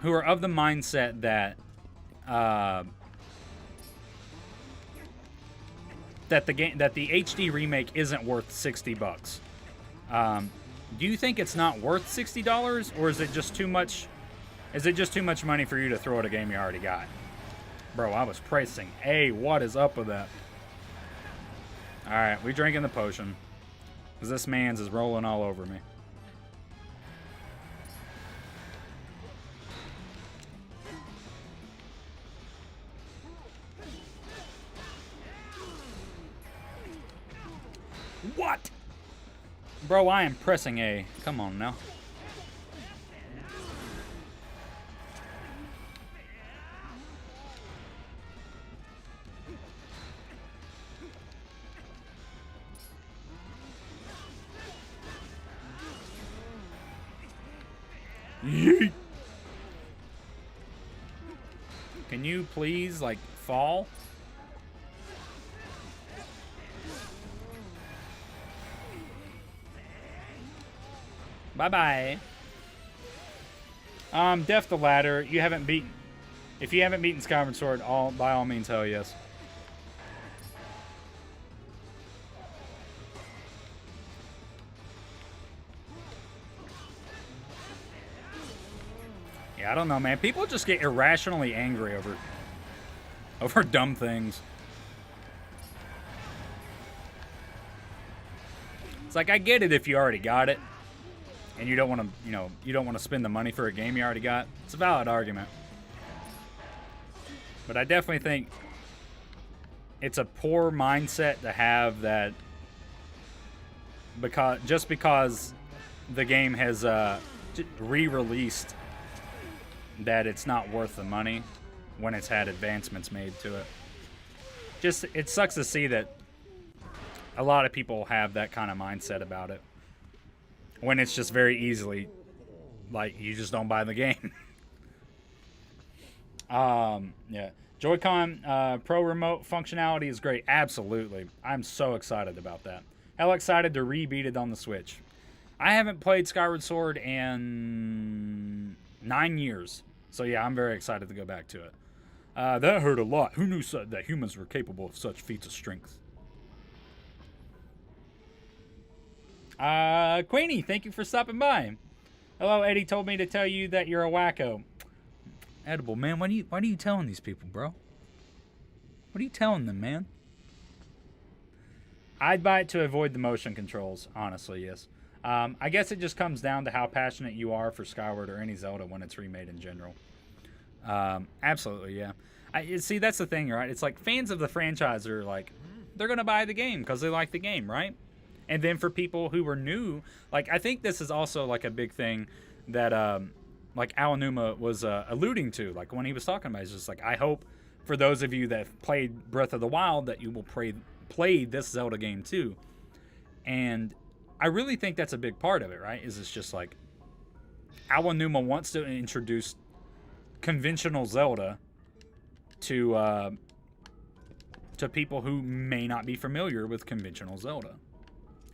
of the mindset that that the HD remake isn't worth $60. Do you think it's not worth $60, or is it just too much? Is it just too much money for you to throw at a game you already got? Bro, I was pricing. Hey, what is up with that? All right, we drinking the potion, because this man's is rolling all over me. What? Bro, I am pressing A. Come on now. Yeet. Can you please, like, fall? Bye-bye. Def the Ladder. You haven't beaten... If you haven't beaten Skyward Sword, by all means, hell yes. Yeah, I don't know, man. People just get irrationally angry over dumb things. It's like, I get it if you already got it. And you don't want to, you don't want to spend the money for a game you already got. It's a valid argument. But I definitely think it's a poor mindset to have that because the game has re-released that it's not worth the money when it's had advancements made to it. It sucks to see that a lot of people have that kind of mindset about it. When it's just very easily, like, you just don't buy the game. Yeah. Joy-Con Pro Remote functionality is great. Absolutely. I'm so excited about that. Hell excited to re-beat it on the Switch. I haven't played Skyward Sword in 9 years. So, yeah, I'm very excited to go back to it. That hurt a lot. Who knew that humans were capable of such feats of strength? Queenie, thank you for stopping by. Hello, Eddie told me to tell you that you're a wacko. Edible, man, why are you telling these people, bro? What are you telling them, man? I'd buy it to avoid the motion controls, honestly, yes. I guess it just comes down to how passionate you are for Skyward or any Zelda when it's remade in general. Absolutely, yeah. See, that's the thing, right? It's like fans of the franchise are like, they're going to buy the game because they like the game, right? And then for people who were new, like, I think this is also like a big thing that like Aonuma was alluding to, like when he was talking about it, it's just like, I hope for those of you that have played Breath of the Wild that you will play this Zelda game too. And I really think that's a big part of it, right? Is it's just like Aonuma wants to introduce conventional Zelda to people who may not be familiar with conventional Zelda.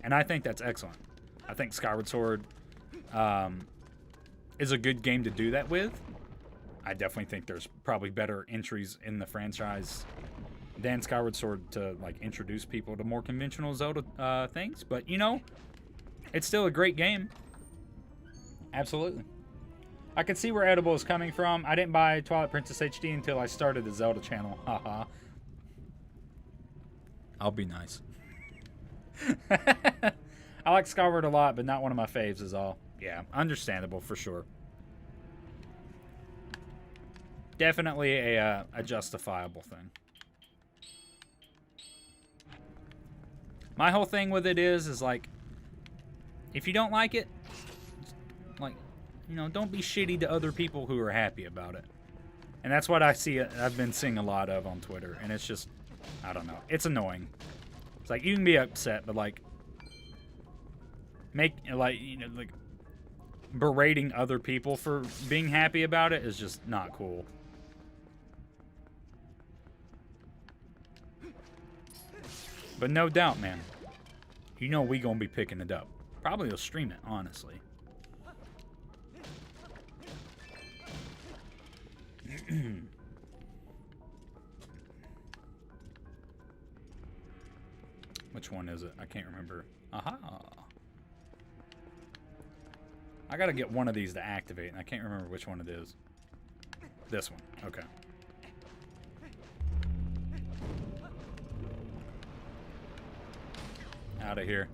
And I think that's excellent. I think Skyward Sword is a good game to do that with. I definitely think there's probably better entries in the franchise than Skyward Sword to like introduce people to more conventional Zelda things. But you know, it's still a great game. Absolutely. I can see where Edible is coming from. I didn't buy Twilight Princess HD until I started the Zelda channel. Haha. I'll be nice. I like Skyward a lot, but not one of my faves is all. Yeah, understandable for sure. Definitely a justifiable thing. My whole thing with it is like, if you don't like it, like, you know, don't be shitty to other people who are happy about it. And that's what I've been seeing a lot of on Twitter, and it's just, I don't know, it's annoying. It's like, you can be upset, but like, berating other people for being happy about it is just not cool. But no doubt, man, you know we gonna be picking it up. Probably will stream it, honestly. Which one is it? I can't remember. Aha. I gotta get one of these to activate, and I can't remember which one it is. This one. Okay. Out of here.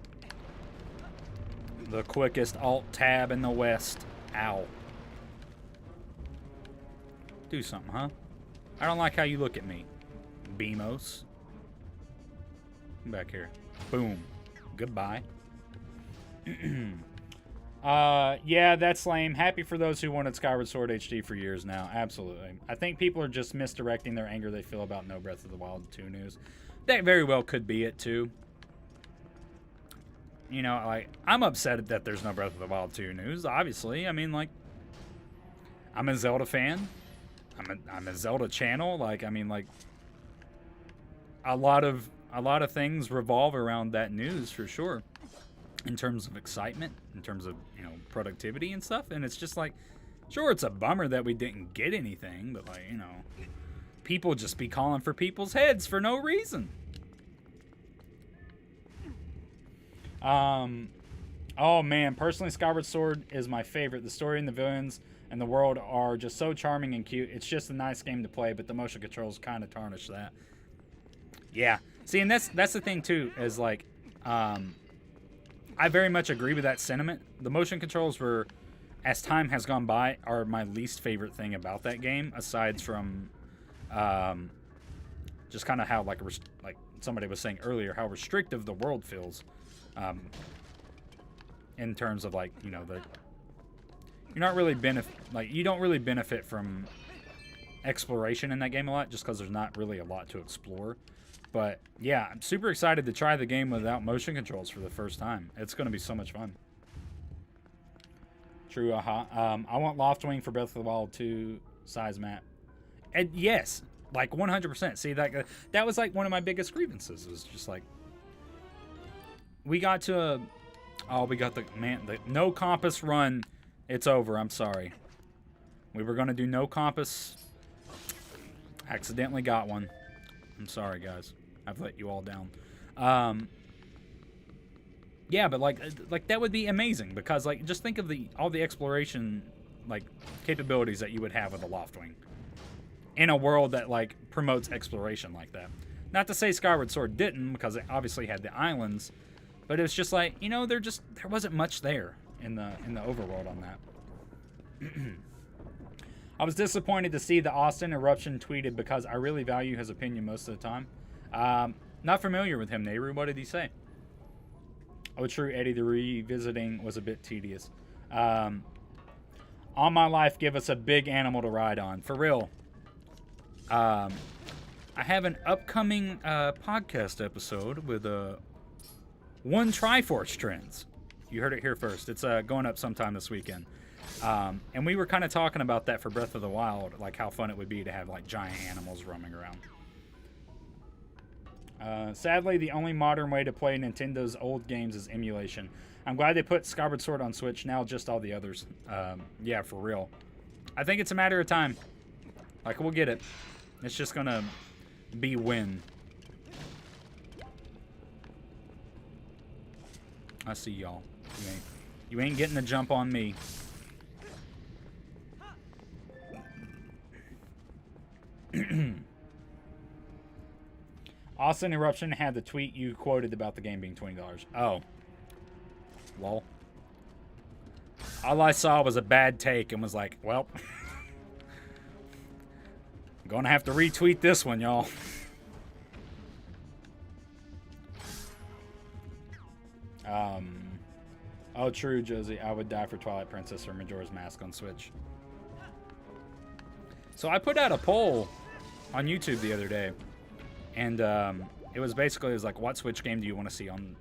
The quickest Alt-Tab in the West. Ow. Do something, huh? I don't like how you look at me. Beamos. Come back here. Boom. Goodbye. Yeah, that's lame. Happy for those who wanted Skyward Sword HD for years now. Absolutely. I think people are just misdirecting their anger they feel about no Breath of the Wild 2 news. That very well could be it, too. You know, like, I'm upset that there's no Breath of the Wild 2 news, obviously. I mean, like, I'm a Zelda fan. I'm a Zelda channel. Like, I mean, like, a lot of things revolve around that news for sure. In terms of excitement, in terms of, you know, productivity and stuff. And it's just like, sure, it's a bummer that we didn't get anything, but like, you know, people just be calling for people's heads for no reason. Oh man, personally, Skyward Sword is my favorite. The story and the villains and the world are just so charming and cute. It's just a nice game to play, but the motion controls kind of tarnish that. Yeah. See, and that's the thing too, is like, I very much agree with that sentiment. The motion controls were, as time has gone by, are my least favorite thing about that game, aside from just kind of how, like somebody was saying earlier, how restrictive the world feels. In terms of, like, you know, you don't really benefit from exploration in that game a lot, just because there's not really a lot to explore. But yeah, I'm super excited to try the game without motion controls for the first time. It's going to be so much fun. True, aha. I want Loftwing for Breath of the Wild 2 size map. And yes, like 100%. See, that was like one of my biggest grievances. It was just like, we got the no compass run. It's over. I'm sorry. We were going to do no compass. Accidentally got one. I'm sorry, guys. I've let you all down. Yeah, but like that would be amazing, because like, just think of all the exploration like capabilities that you would have with a Loftwing in a world that like promotes exploration like that. Not to say Skyward Sword didn't, because it obviously had the islands, but it's just like, you know, there wasn't much there in the overworld on that. I was disappointed to see the Austin eruption tweeted, because I really value his opinion most of the time. Not familiar with him, Nehru. What did he say? Oh, true, Eddie. The revisiting was a bit tedious. all my life, give us a big animal to ride on. For real. I have an upcoming podcast episode with one Triforce Trends. You heard it here first. It's going up sometime this weekend. And we were kind of talking about that for Breath of the Wild, like how fun it would be to have like giant animals roaming around. Sadly, the only modern way to play Nintendo's old games is emulation. I'm glad they put Skyward Sword on Switch, now just all the others. Yeah, for real. I think it's a matter of time. Like, we'll get it. It's just gonna be when. I see y'all. You ain't getting a jump on me. Austin Eruption had the tweet you quoted about the game being $20. Oh. Lol. All I saw was a bad take and was like, well, I'm gonna have to retweet this one, y'all. Oh, true, Josie. I would die for Twilight Princess or Majora's Mask on Switch. So I put out a poll on YouTube the other day, and it was like, what Switch game do you want to see on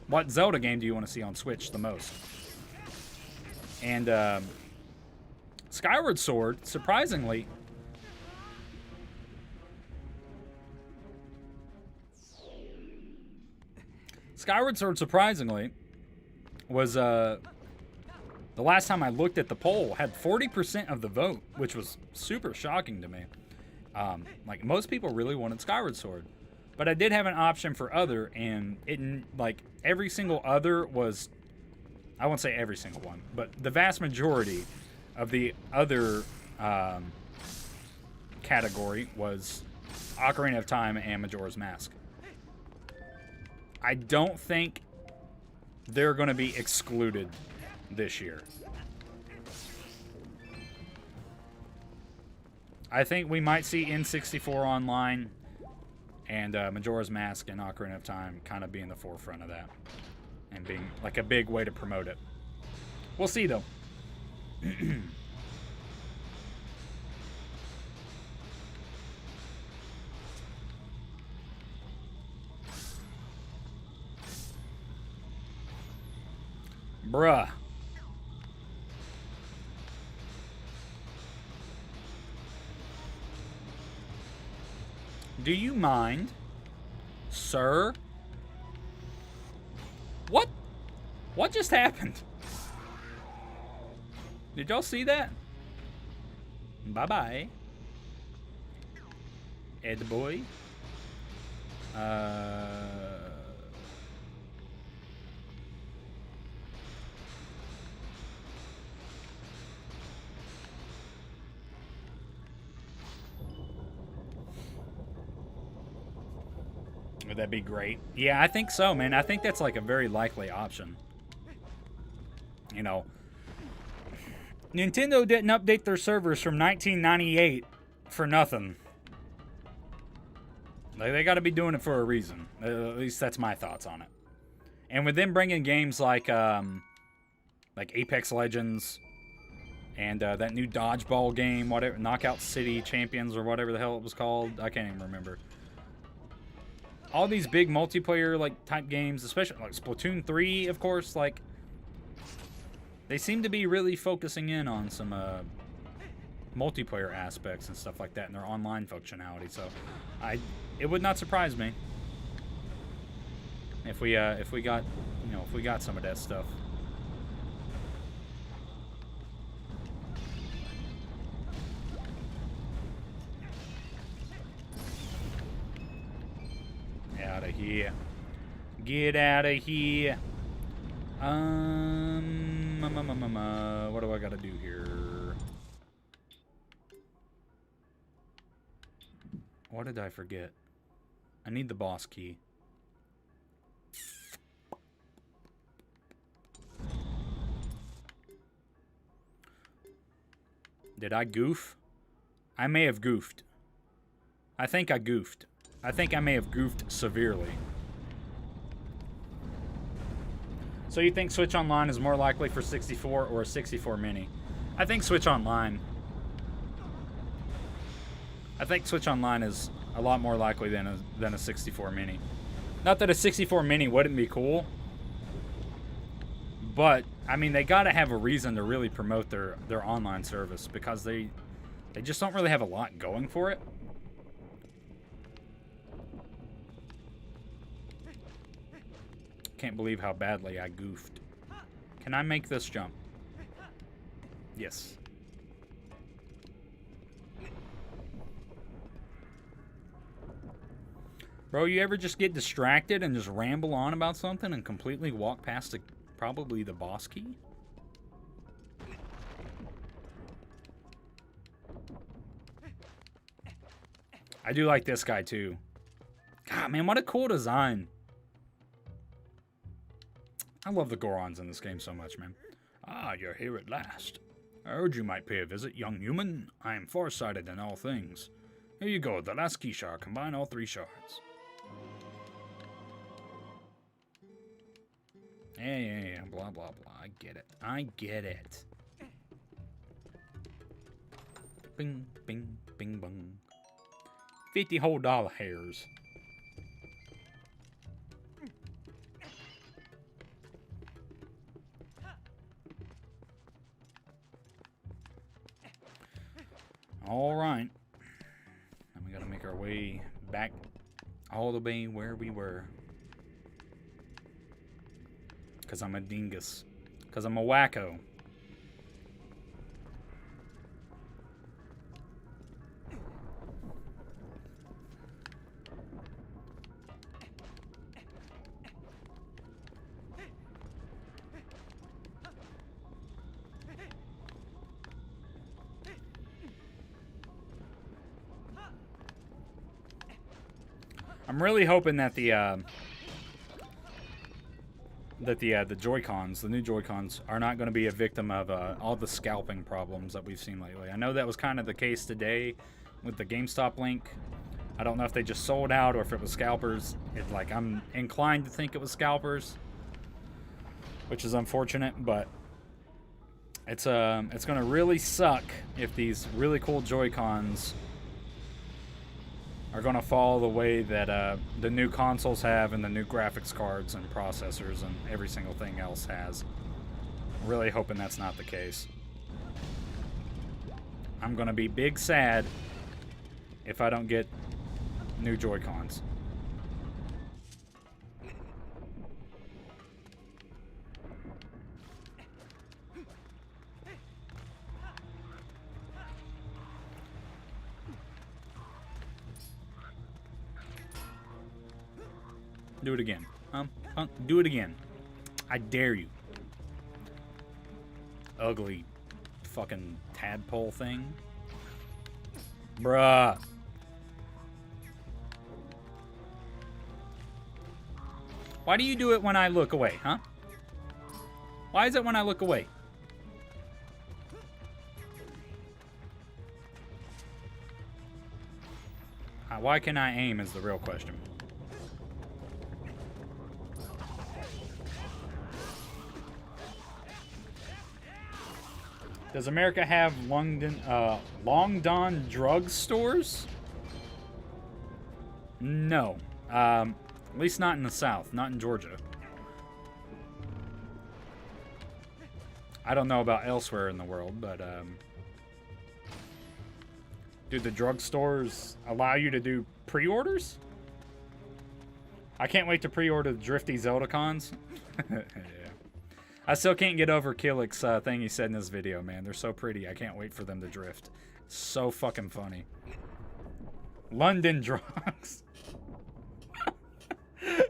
what Zelda game do you want to see on Switch the most? And Skyward Sword, surprisingly, was the last time I looked at the poll, had 40% of the vote, which was super shocking to me. Like, most people really wanted Skyward Sword. But I did have an option for other, and like, every single other was, I won't say every single one, but the vast majority of the other category was Ocarina of Time and Majora's Mask. I don't think they're going to be excluded this year. I think we might see N64 Online and Majora's Mask and Ocarina of Time kind of be in the forefront of that and being like a big way to promote it. We'll see, though. Bruh. Do you mind, sir? What? What just happened? Did y'all see that? Bye-bye. Ed boy. Would that be great? Yeah, I think so, man. I think that's like a very likely option. You know, Nintendo didn't update their servers from 1998 for nothing. Like, they got to be doing it for a reason. At least that's my thoughts on it. And with them bringing games like Apex Legends and that new dodgeball game, whatever, Knockout City Champions or whatever the hell it was called, I can't even remember. All these big multiplayer like type games, especially like Splatoon 3, of course, like they seem to be really focusing in on some multiplayer aspects and stuff like that in their online functionality. So it would not surprise me if we got some of that stuff. Out of here. Get out of here. What do I gotta do here? What did I forget? I need the boss key. Did I goof? I may have goofed. I think I goofed. I think I may have goofed severely. So you think Switch Online is more likely for 64 or a 64 Mini? I think Switch Online. I think Switch Online is a lot more likely than a 64 Mini. Not that a 64 Mini wouldn't be cool, but I mean they gotta have a reason to really promote their online service because they just don't really have a lot going for it. Can't believe how badly I goofed. Can I make this jump? Yes. Bro, you ever just get distracted and just ramble on about something and completely walk past probably the boss key? I do like this guy too. God, man, what a cool design. I love the Gorons in this game so much, man. Ah, you're here at last. I heard you might pay a visit, young human. I am farsighted in all things. Here you go, the last key shard. Combine all 3 shards. Yeah, blah, blah, blah. I get it. I get it. Bing, bing, bing, bong. 50 whole dollar hairs. All right. Now we gotta make our way back all the way where we were. Because I'm a dingus. Because I'm a wacko. I'm really hoping that the Joy-Cons, the new Joy-Cons, are not going to be a victim of all the scalping problems that we've seen lately. I know that was kind of the case today with the GameStop link. I don't know if they just sold out or if it was scalpers. I'm inclined to think it was scalpers, which is unfortunate, but it's going to really suck if these really cool Joy-Cons are going to follow the way that the new consoles have and the new graphics cards and processors and every single thing else has. I'm really hoping that's not the case. I'm going to be big sad if I don't get new Joy-Cons. Do it again. Do it again. I dare you. Ugly fucking tadpole thing. Bruh. Why do you do it when I look away, huh? Why is it when I look away? Why can I aim is the real question. Does America have long Don drug stores? No. At least not in the South, not in Georgia. I don't know about elsewhere in the world, but do the drug stores allow you to do pre-orders? I can't wait to pre-order the Drifty Zelda cons. Yeah. I still can't get over Killick's thing he said in this video, man. They're so pretty. I can't wait for them to drift. So fucking funny. London drugs. I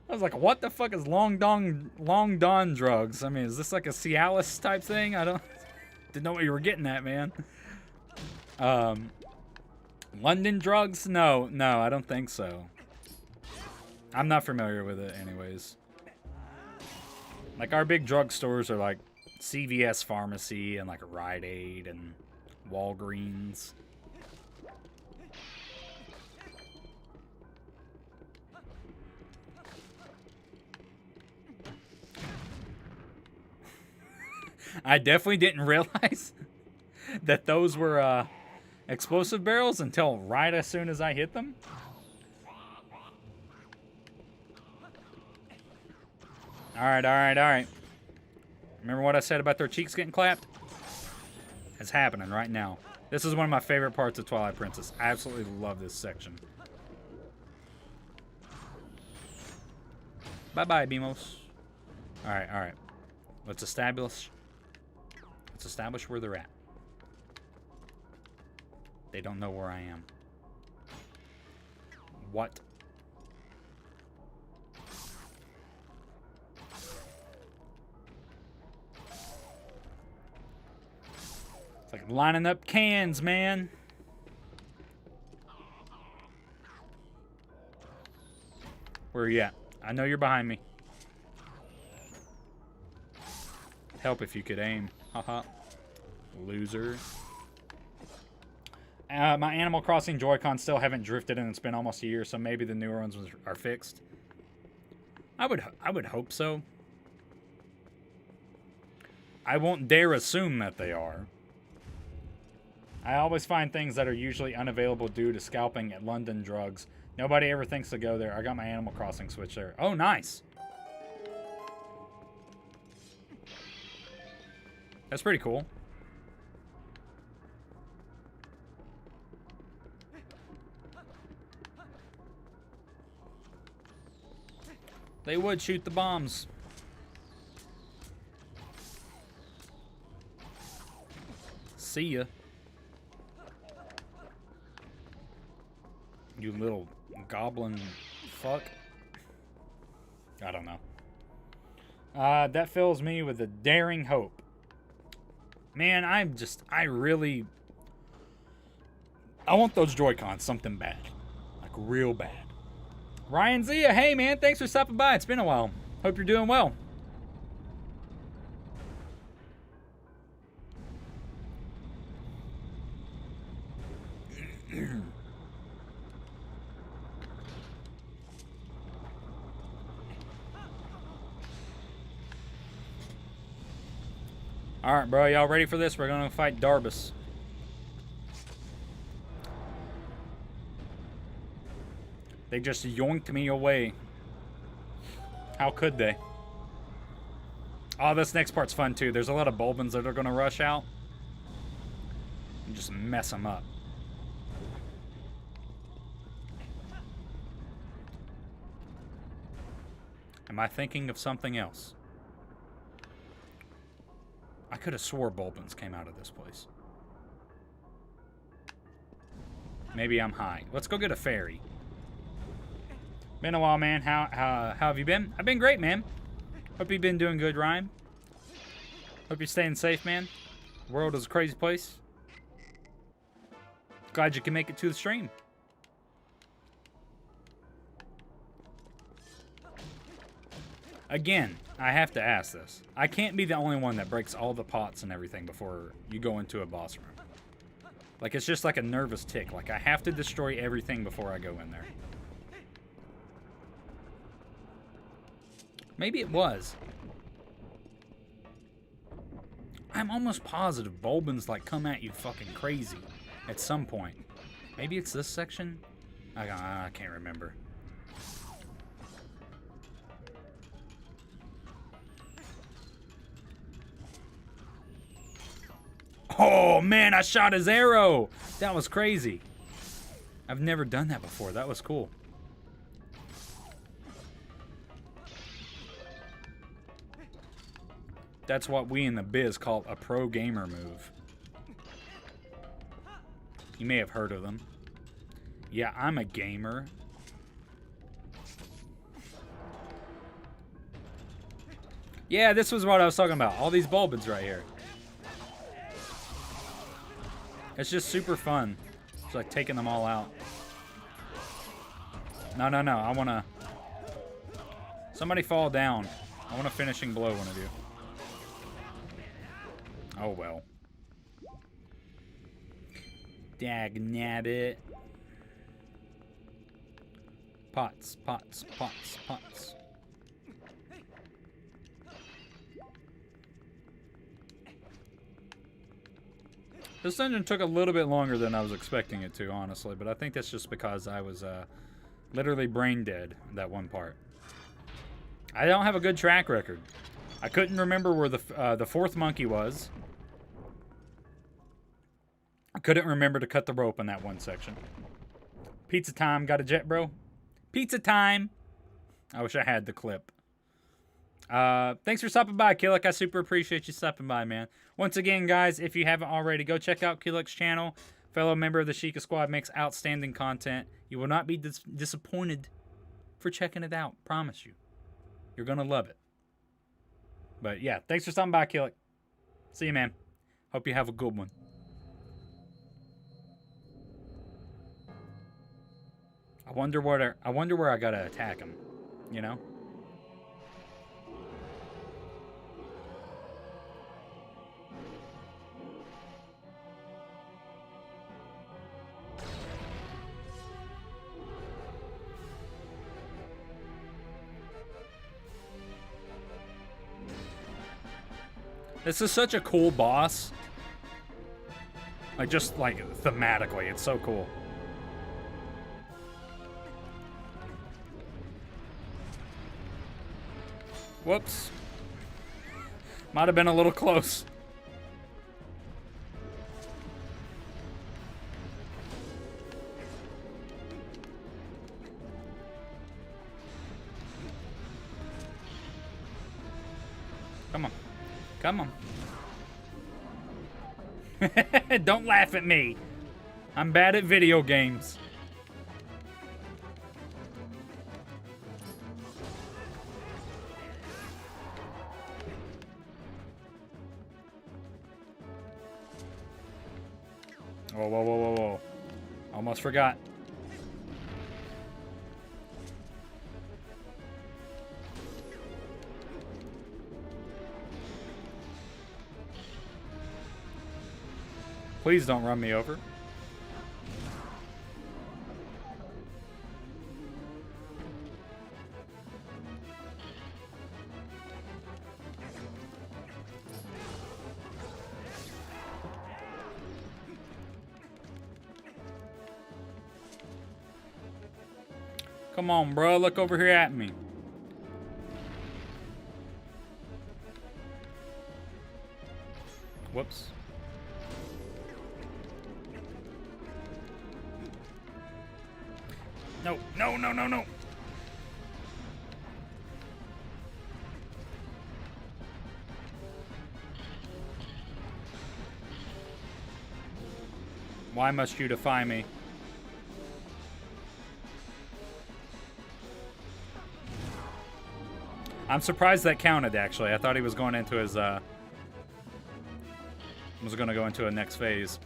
was like, what the fuck is Long Don drugs? I mean, is this like a Cialis type thing? Didn't know what you were getting at, man. London drugs? No, I don't think so. I'm not familiar with it anyways. Like, our big drugstores are like CVS Pharmacy and like Rite Aid and Walgreens. I definitely didn't realize that those were explosive barrels until right as soon as I hit them. Alright, alright, alright. Remember what I said about their cheeks getting clapped? It's happening right now. This is one of my favorite parts of Twilight Princess. I absolutely love this section. Bye-bye, Beamos. Alright, alright. Let's establish where they're at. They don't know where I am. What? It's like lining up cans, man. Where are you at? I know you're behind me. Help if you could aim. Haha. Loser. My Animal Crossing Joy-Con still haven't drifted and it's been almost a year, so maybe the newer ones are fixed. I would hope so. I won't dare assume that they are. I always find things that are usually unavailable due to scalping at London drugs. Nobody ever thinks to go there. I got my Animal Crossing Switch there. Oh, nice. That's pretty cool. They would shoot the bombs. See ya. You little goblin fuck. I don't know. That fills me with a daring hope. Man, I want those Joy-Cons something bad. Like real bad. Ryan Zia, hey man, thanks for stopping by. It's been a while. Hope you're doing well. Alright, bro, y'all ready for this? We're gonna fight Darbus. They just yoinked me away. How could they? Oh, this next part's fun too. There's a lot of Bulbins that are gonna rush out and just mess them up. Am I thinking of something else? I could have swore Bulbins came out of this place. Maybe I'm high. Let's go get a fairy. Been a while, man. How have you been? I've been great, man. Hope you've been doing good, Ryan. Hope you're staying safe, man. The world is a crazy place. Glad you can make it to the stream. Again, I have to ask this. I can't be the only one that breaks all the pots and everything before you go into a boss room. Like, it's just like a nervous tick. Like, I have to destroy everything before I go in there. Maybe it was. I'm almost positive Bulbins, like, come at you fucking crazy at some point. Maybe it's this section? I can't remember. Oh, man, I shot his arrow. That was crazy. I've never done that before. That was cool. That's what we in the biz call a pro gamer move. You may have heard of them. Yeah, I'm a gamer. Yeah, this was what I was talking about. All these Bulbins right here. It's just super fun. It's like taking them all out. No, no, no. I want to... Somebody fall down. I want a finishing blow, one of you. Oh, well. Dag-nabbit. Pots, pots, pots, pots. This dungeon took a little bit longer than I was expecting it to, honestly, but I think that's just because I was literally brain dead that one part. I don't have a good track record. I couldn't remember where the fourth monkey was. I couldn't remember to cut the rope in that one section. Pizza time. Got a jet, bro? Pizza time. I wish I had the clip. Thanks for stopping by, Killick. I super appreciate you stopping by, man. Once again, guys, if you haven't already, go check out Killick's channel. Fellow member of the Sheikah Squad, makes outstanding content. You will not be disappointed for checking it out. Promise you. You're going to love it. But yeah, thanks for stopping by, Killick. See you, man. Hope you have a good one. I wonder where I gotta attack him, you know? This is such a cool boss. Like, just like thematically, it's so cool. Whoops. Might have been a little close. Come on. Come on. Don't laugh at me. I'm bad at video games. Whoa, whoa, whoa, whoa, whoa. Almost forgot. Please don't run me over. Come on, bro. Look over here at me. Whoops. No, no, no, no, no. Why must you defy me? I'm surprised that counted, actually. I thought he was going into his, was going to go into a next phase.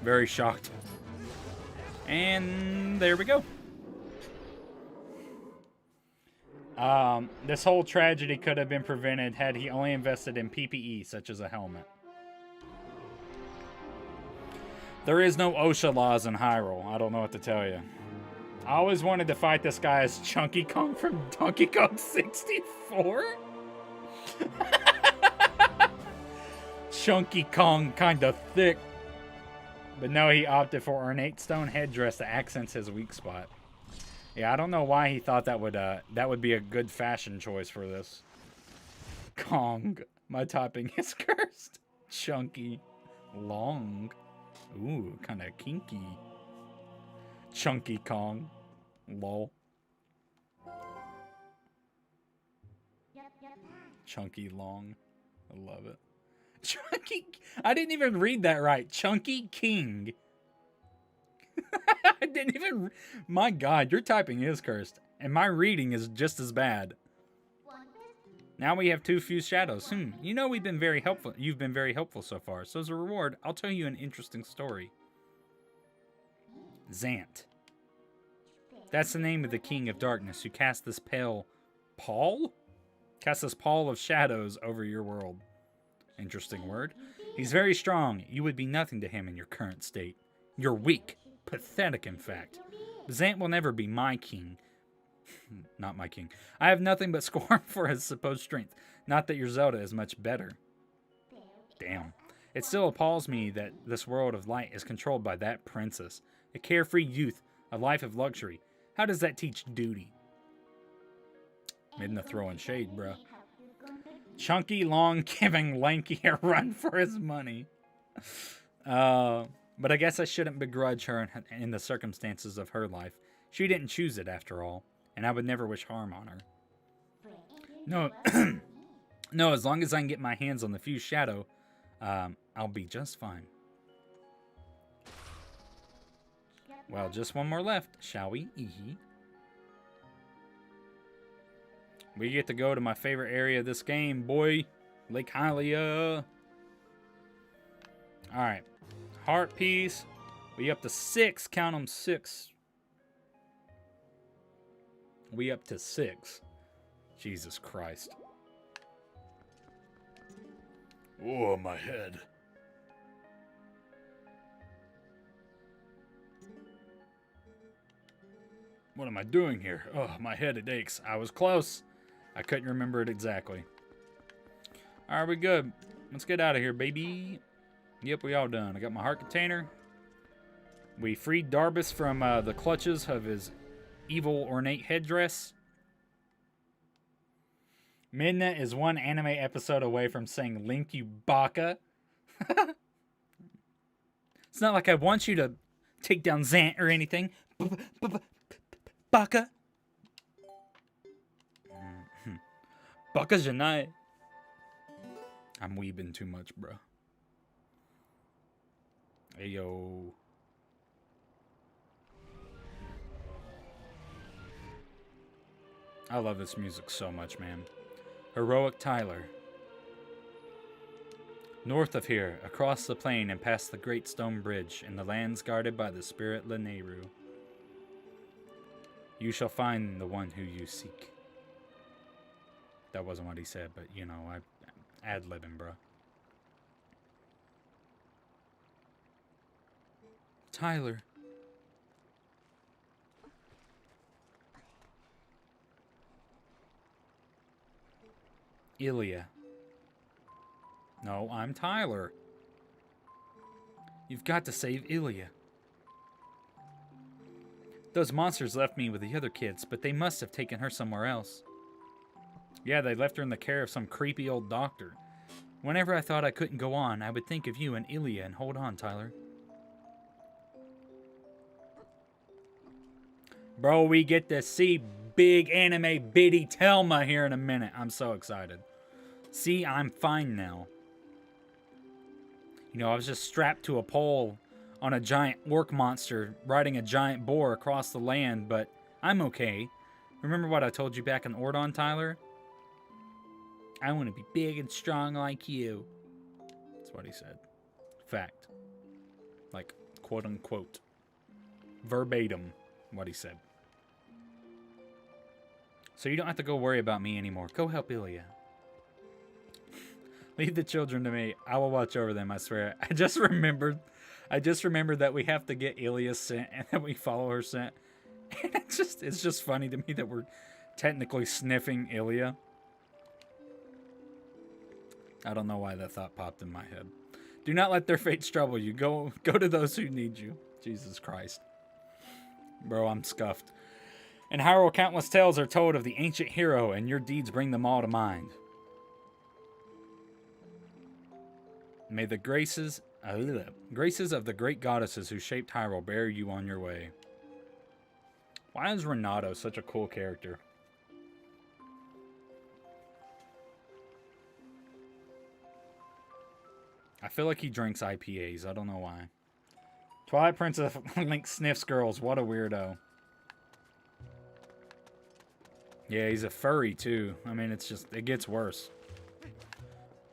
Very shocked. And there we go. This whole tragedy could have been prevented had he only invested in PPE, such as a helmet. There is no OSHA laws in Hyrule. I don't know what to tell you. I always wanted to fight this guy as Chunky Kong from Donkey Kong 64. Chunky Kong, kind of thick. But no, he opted for ornate stone headdress that accents his weak spot. Yeah, I don't know why he thought that would be a good fashion choice for this. Kong, my topping is cursed. Chunky, long. Ooh, kind of kinky. Chunky Kong. Lol. Chunky long. I love it. Chunky. I didn't even read that right. Chunky King. I didn't even. My God, your typing is cursed, and my reading is just as bad. Now we have too few shadows. You know we've been very helpful. You've been very helpful so far. So as a reward, I'll tell you an interesting story. Zant. That's the name of the King of Darkness who cast this pall? Cast this pall of shadows over your world. Interesting word. He's very strong. You would be nothing to him in your current state. You're weak. Pathetic, in fact. Zant will never be my king. Not my king. I have nothing but scorn for his supposed strength. Not that your Zelda is much better. Damn. It still appalls me that this world of light is controlled by that princess. A carefree youth, a life of luxury. How does that teach duty? Midna throwing shade, bruh. Chunky, long, giving Lanky a run for his money. But I guess I shouldn't begrudge her in the circumstances of her life. She didn't choose it, after all, and I would never wish harm on her. No, no, as long as I can get my hands on the Fused Shadow, I'll be just fine. Well, just one more left, shall we? We get to go to my favorite area of this game, boy. Lake Hylia. Alright. Heart piece. We up to 6. Count them, 6. We up to 6. Jesus Christ. Oh, my head. What am I doing here? Oh, my head, it aches. I was close. I couldn't remember it exactly. Alright, we good. Let's get out of here, baby. Yep, we all done. I got my heart container. We freed Darbus from the clutches of his evil ornate headdress. Midna is one anime episode away from saying Link, you baka. It's not like I want you to take down Zant or anything. Baka. Baka janai. I'm weebing too much, bro. Hey, yo. I love this music so much, man. Heroic Tyler. North of here, across the plain and past the great stone bridge, in the lands guarded by the spirit Lanayru, you shall find the one who you seek. That wasn't what he said, but, you know, I ad-libbing, bro. Tyler. Ilya. No, I'm Tyler. You've got to save Ilya. Those monsters left me with the other kids, but they must have taken her somewhere else. Yeah, they left her in the care of some creepy old doctor. Whenever I thought I couldn't go on, I would think of you and Ilya and hold on, Tyler. Bro, we get to see big anime Biddy Telma here in a minute. I'm so excited. See, I'm fine now. You know, I was just strapped to a pole on a giant orc monster riding a giant boar across the land, but I'm okay. Remember what I told you back in Ordon, Tyler? I want to be big and strong like you. That's what he said. Fact. Like, quote unquote. Verbatim, what he said. So you don't have to go worry about me anymore. Go help Ilya. Leave the children to me. I will watch over them, I swear. I just remembered that we have to get Ilya sent and that we follow her scent. And it's just funny to me that we're technically sniffing Ilya. I don't know why that thought popped in my head. Do not let their fates trouble you. Go to those who need you. Jesus Christ. Bro, I'm scuffed. In Hyrule, countless tales are told of the ancient hero, and your deeds bring them all to mind. May the graces of the great goddesses who shaped Hyrule bear you on your way. Why is Renato such a cool character? I feel like he drinks IPAs. I don't know why. Twilight Princess Link sniffs girls. What a weirdo. Yeah, he's a furry too. I mean, it gets worse.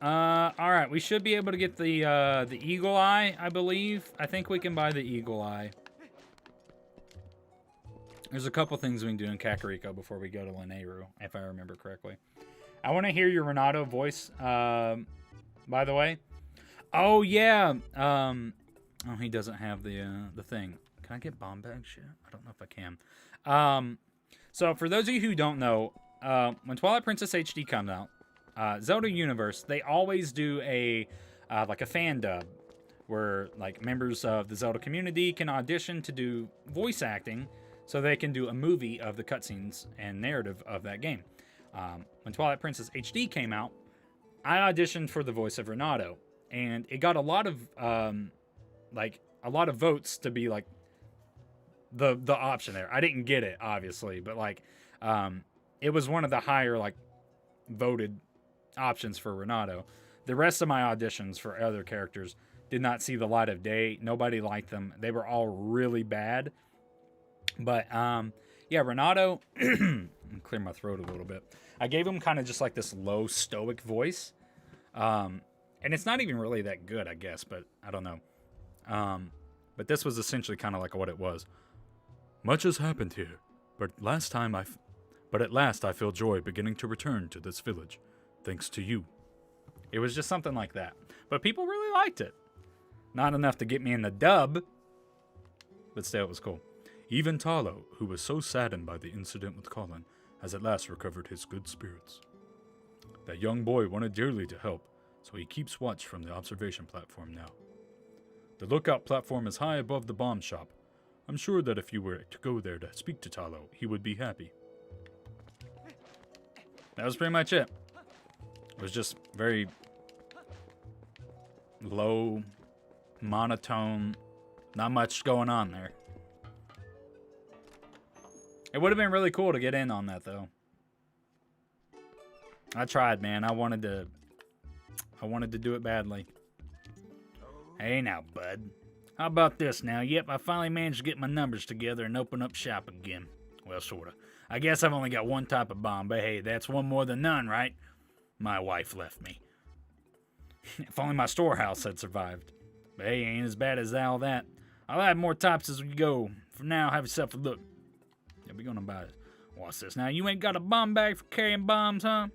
Alright, we should be able to get the Eagle Eye, I believe. I think we can buy the Eagle Eye. There's a couple things we can do in Kakariko before we go to Lanayru, if I remember correctly. I want to hear your Renato voice, by the way. Oh, yeah. Oh, he doesn't have the thing. Can I get bomb bag shit? I don't know if I can. So, for those of you who don't know, when Twilight Princess HD comes out, Zelda Universe, they always do a like a fan dub, where like members of the Zelda community can audition to do voice acting, so they can do a movie of the cutscenes and narrative of that game. When Twilight Princess HD came out, I auditioned for the voice of Renato, and it got a lot of votes to be like the option there. I didn't get it, obviously, but like it was one of the higher like voted options for Renato. The rest of my auditions for other characters did not see the light of day. Nobody liked them. They were all really bad. But yeah, Renato, clear my throat a little bit. I gave him kind of just like this low stoic voice. And it's not even really that good, I guess, but I don't know. But this was essentially kind of like what it was. Much has happened here, but at last I feel joy beginning to return to this village, thanks to you. It was just something like that. But people really liked it. Not enough to get me in the dub, but still, it was cool. Even Talo, who was so saddened by the incident with Colin, has at last recovered his good spirits. That young boy wanted dearly to help, so he keeps watch from the observation platform now. The lookout platform is high above the bomb shop. I'm sure that if you were to go there to speak to Talo, he would be happy. That was pretty much it. It was just very low, monotone, not much going on there. It would have been really cool to get in on that, though. I tried, man. I wanted to do it badly. Hey now, bud. How about this now? Yep, I finally managed to get my numbers together and open up shop again. Well, sorta. I guess I've only got one type of bomb, but hey, that's one more than none, right? My wife left me. If only my storehouse had survived. But hey, ain't as bad as all that. I'll add more types as we go. For now, have yourself a look. Yeah, we gonna buy it. What's this now? You ain't got a bomb bag for carrying bombs, huh?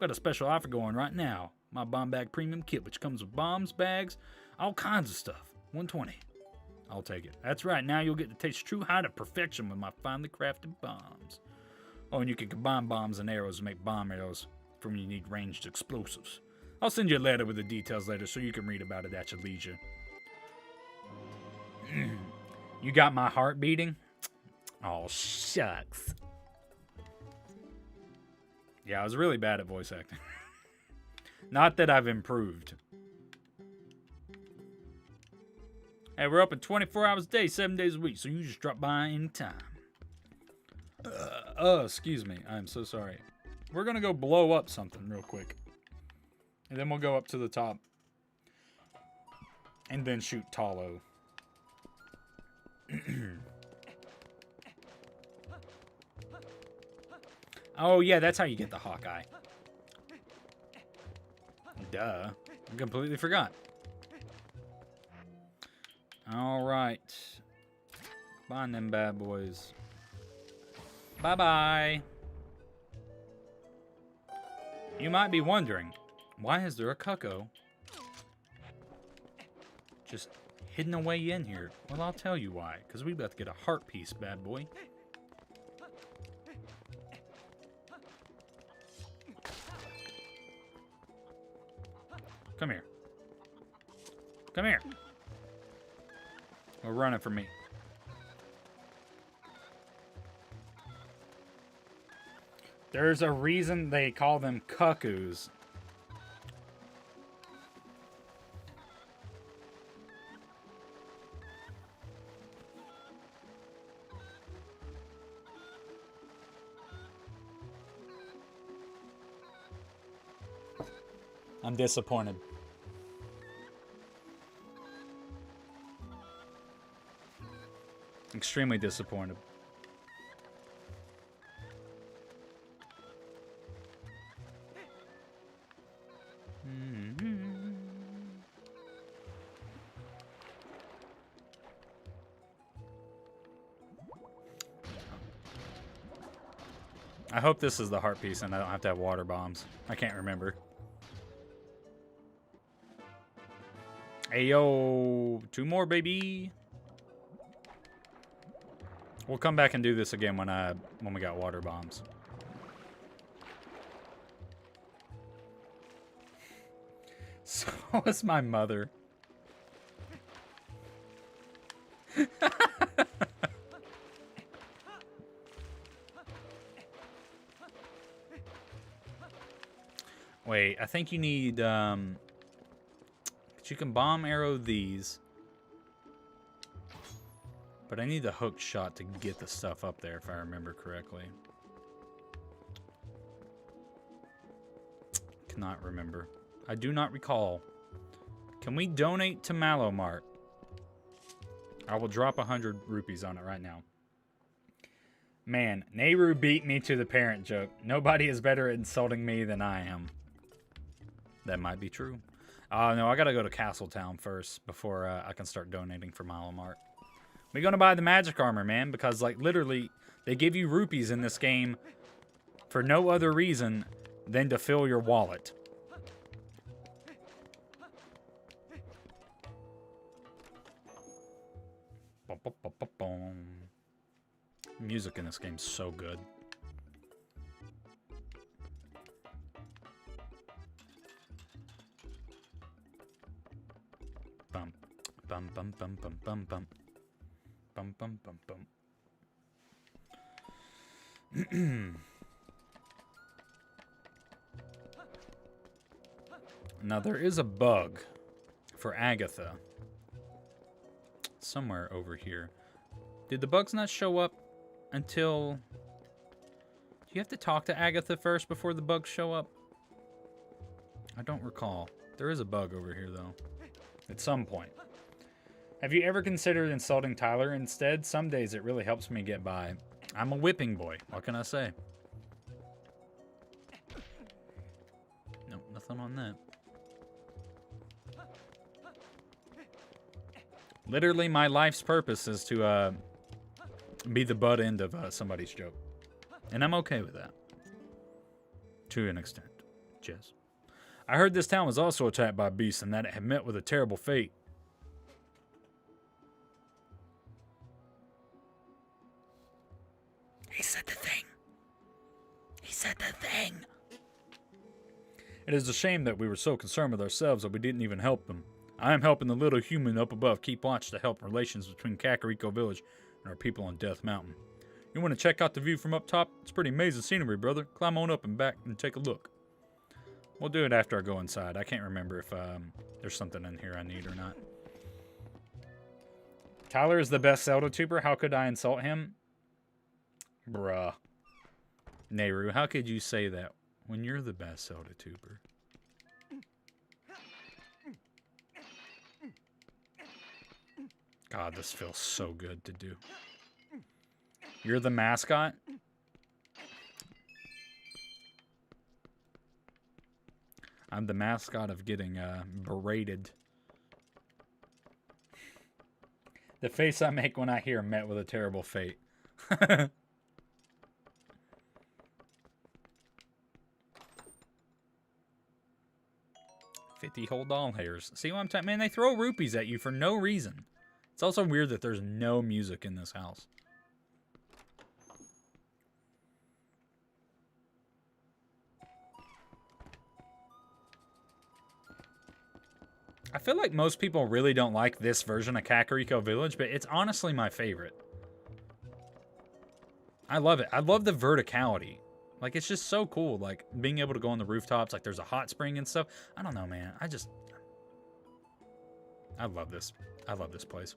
Got a special offer going right now. My bomb bag premium kit, which comes with bombs, bags, all kinds of stuff. $120. I'll take it. That's right. Now you'll get to taste true height of perfection with my finely crafted bombs. Oh, and you can combine bombs and arrows to make bomb arrows from when you need ranged explosives. I'll send you a letter with the details later so you can read about it at your leisure. You got my heart beating? Oh, shucks. Yeah, I was really bad at voice acting. Not that I've improved. Hey, we're open 24 hours a day, 7 days a week, so you just drop by anytime. Excuse me. I'm so sorry. We're going to go blow up something real quick. And then we'll go up to the top. And then shoot Talo. Oh, yeah, that's how you get the Hawkeye. Duh. I completely forgot. Alright. Combine them bad boys. Bye-bye. You might be wondering, why is there a cucko just hidden away in here? Well, I'll tell you why. Because we're about to get a heart piece, bad boy. Come here. Come here. We're running from me. There's a reason they call them cuckoos. I'm disappointed. Extremely disappointed. I hope this is the heart piece and I don't have to have water bombs. I can't remember. Hey, yo. 2 more, baby. We'll come back and do this again when we got water bombs. So is my mother. Wait, I think you need, you can bomb arrow these. But I need the hook shot to get the stuff up there, if I remember correctly. Cannot remember. I do not recall. Can we donate to Mallow Mart? I will drop 100 rupees on it right now. Man, Nehru beat me to the parent joke. Nobody is better at insulting me than I am. That might be true. No, I gotta go to Castletown first before I can start donating for Mallow Mart. We're gonna buy the magic armor, man, because, like, literally, they give you rupees in this game for no other reason than to fill your wallet. Music in this game's so good. Bum, bum, bum, bum, bum, bum, bum. Bum, bum, bum, bum. Now, there is a bug for Agatha somewhere over here. Did the bugs not show up until... Do you have to talk to Agatha first before the bugs show up? I don't recall. There is a bug over here, though. At some point. Have you ever considered insulting Tyler instead? Some days it really helps me get by. I'm a whipping boy. What can I say? Nope, nothing on that. Literally, my life's purpose is to be the butt end of somebody's joke. And I'm okay with that. To an extent. Jess. I heard this town was also attacked by beasts and that it had met with a terrible fate. He said the thing. He said the thing. It is a shame that we were so concerned with ourselves that we didn't even help them. I am helping the little human up above keep watch to help relations between Kakariko Village and our people on Death Mountain. You want to check out the view from up top? It's pretty amazing scenery, brother. Climb on up and back and take a look. We'll do it after I go inside. I can't remember if there's something in here I need or not. Tyler is the best Zelda tuber. How could I insult him? Bruh. Nehru, how could you say that when you're the best Zelda tuber? God, this feels so good to do. You're the mascot? I'm the mascot of getting berated. The face I make when I hear met with a terrible fate. 50 whole doll hairs. See what I'm talking? Man, they throw rupees at you for no reason. It's also weird that there's no music in this house. I feel like most people really don't like this version of Kakariko Village, but it's honestly my favorite. I love it. I love the verticality. Like, it's just so cool. Like, being able to go on the rooftops. Like, there's a hot spring and stuff. I don't know, man. I love this. I love this place.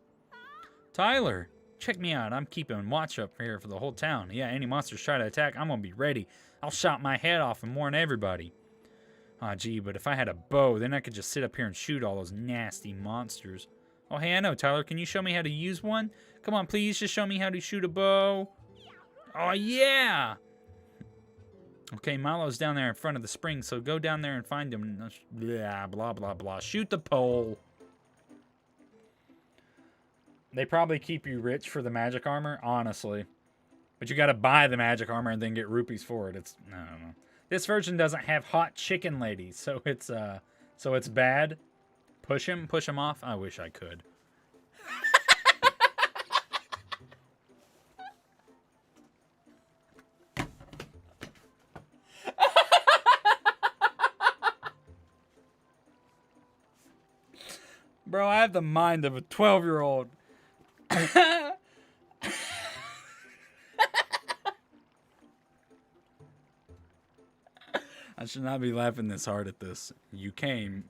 Tyler, check me out. I'm keeping watch up here for the whole town. Yeah, any monsters try to attack, I'm going to be ready. I'll shot my head off and warn everybody. Aw, gee, but if I had a bow, then I could just sit up here and shoot all those nasty monsters. Oh, hey, I know, Tyler. Can you show me how to use one? Come on, please, just show me how to shoot a bow. Oh, yeah! Okay, Milo's down there in front of the spring, so go down there and find him. Blah, blah, blah, blah. Shoot the pole. They probably keep you rich for the magic armor, honestly. But you gotta buy the magic armor and then get rupees for it. I don't know. This version doesn't have hot chicken ladies, so it's bad. Push him off. I wish I could. Bro, I have the mind of a 12-year-old. I should not be laughing this hard at this. You came.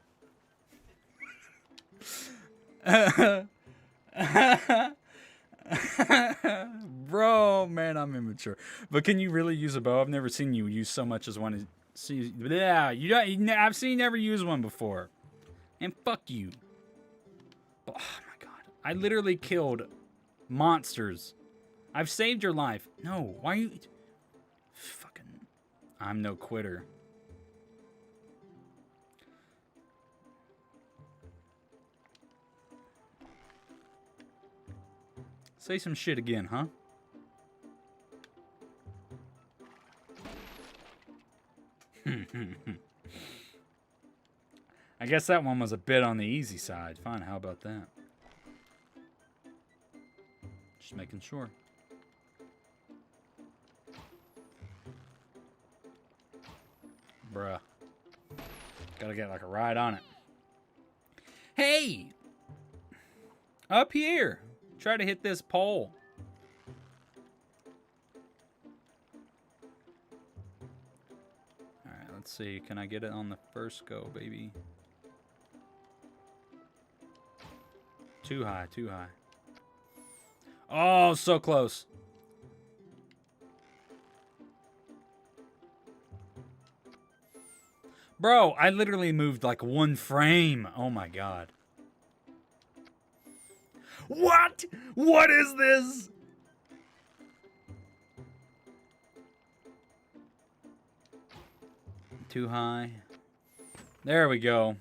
Bro, man, I'm immature. But can you really use a bow? I've never seen you use so much as one. See, yeah, I've seen you never use one before. And fuck you. Oh my god. I literally killed monsters. I've saved your life. No, why are you... Fucking... I'm no quitter. Say some shit again, huh? I guess that one was a bit on the easy side. Fine, how about that? Just making sure. Bruh. Gotta get like a ride on it. Hey! Up here! Try to hit this pole. Alright, let's see. Can I get it on the first go, baby? Too high, too high. Oh, so close. Bro, I literally moved like one frame. Oh my god. What? What is this? Too high. There we go.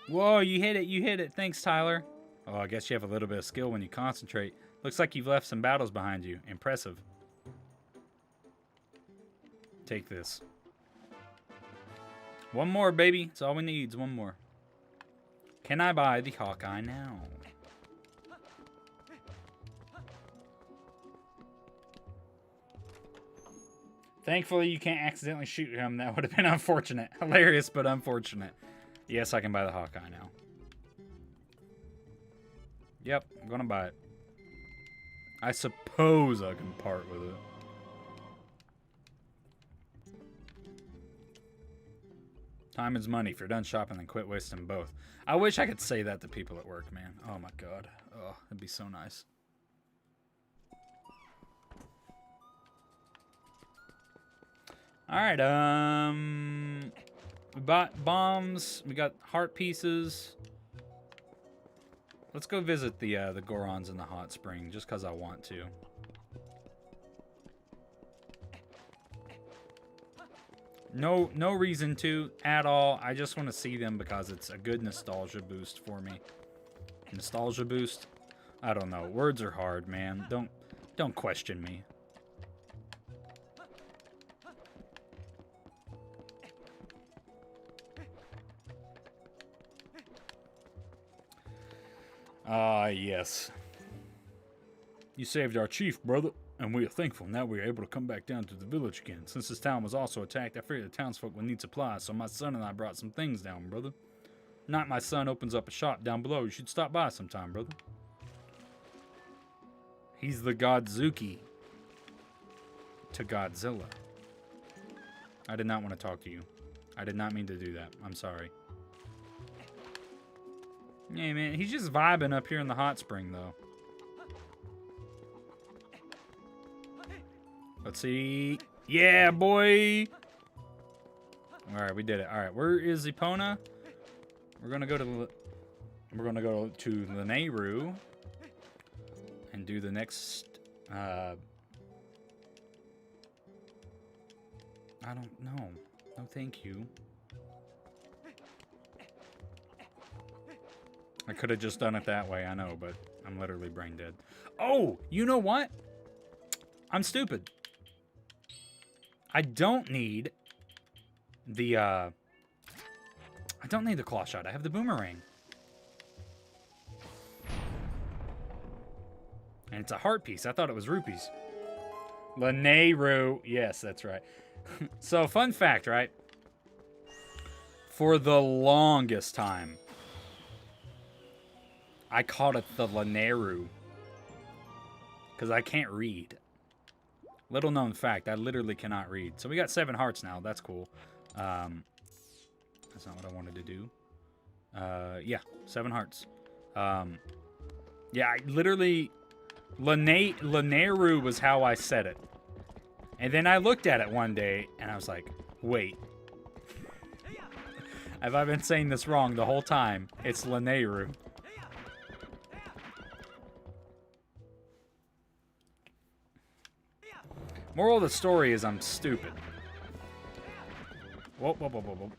Whoa, you hit it, you hit it. Thanks, Tyler. Oh, I guess you have a little bit of skill when you concentrate. Looks like you've left some battles behind you. Impressive. Take this. One more, baby. That's all we need is one more. Can I buy the Hawkeye now? Thankfully, you can't accidentally shoot him. That would have been unfortunate. Hilarious, but unfortunate. Yes, I can buy the Hawkeye now. Yep, I'm gonna buy it. I suppose I can part with it. Time is money. If you're done shopping, then quit wasting both. I wish I could say that to people at work, man. Oh my god. Oh, that'd be so nice. Alright, we bought bombs, we got heart pieces. Let's go visit the Gorons in the hot spring, just because I want to. No reason to at all. I just want to see them because it's a good nostalgia boost for me. Nostalgia boost? I don't know. Words are hard, man. Don't question me. Ah, yes. You saved our chief, brother, and we are thankful. Now we are able to come back down to the village again. Since this town was also attacked, I figured the townsfolk would need supplies, so my son and I brought some things down, brother. Night my son opens up a shop down below. You should stop by sometime, brother. He's the Godzuki to Godzilla. I did not want to talk to you. I did not mean to do that. I'm sorry. Yeah, man, he's just vibing up here in the hot spring, though. Let's see. Yeah, boy! Alright, we did it. Alright, where is Epona? We're gonna go to the Nehru and do the next I don't know. No, thank you. I could have just done it that way, I know, but I'm literally brain dead. Oh, you know what? I'm stupid. I don't need the claw shot. I have the boomerang. And it's a heart piece. I thought it was rupees. Lanayru. Yes, that's right. So, fun fact, right? For the longest time, I called it the Laneru. Because I can't read. Little known fact, I literally cannot read. So we got 7 hearts now. That's cool. That's not what I wanted to do. Yeah, 7 hearts. Yeah, I literally... Laneru was how I said it. And then I looked at it one day, and I was like, wait. Have I been saying this wrong the whole time? It's Laneru. Moral of the story is I'm stupid. Whoa, whoa, whoa, whoa, whoa.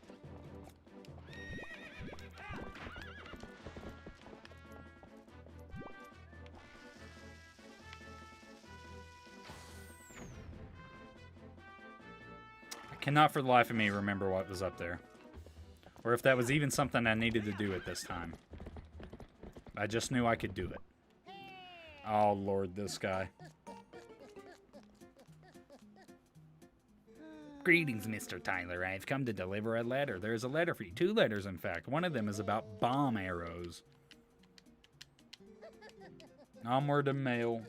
I cannot for the life of me remember what was up there. Or if that was even something I needed to do at this time. I just knew I could do it. Oh, Lord, this guy. Greetings, Mr. Tyler. I've come to deliver a letter. There's a letter for you. 2 letters, in fact. One of them is about bomb arrows. Onward to mail.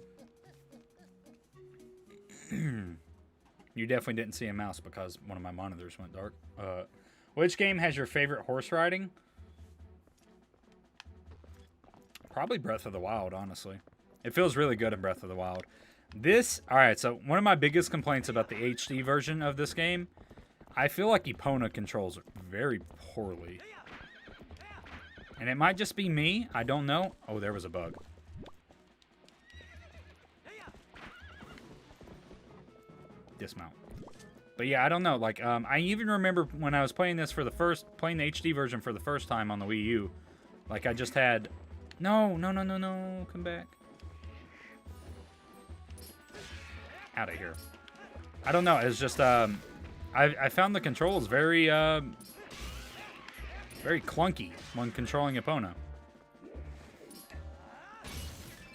You definitely didn't see a mouse because one of my monitors went dark. Which game has your favorite horse riding? Probably Breath of the Wild, honestly. It feels really good in Breath of the Wild. Alright, so one of my biggest complaints about the HD version of this game, I feel like Epona controls very poorly. And it might just be me, I don't know. Oh, there was a bug. Dismount. But yeah, I don't know. Like, I even remember when I was playing this for the HD version for the first time on the Wii U. Like, I just had... No, come back. Out of here. I don't know. It's just I found the controls very very clunky when controlling Epona.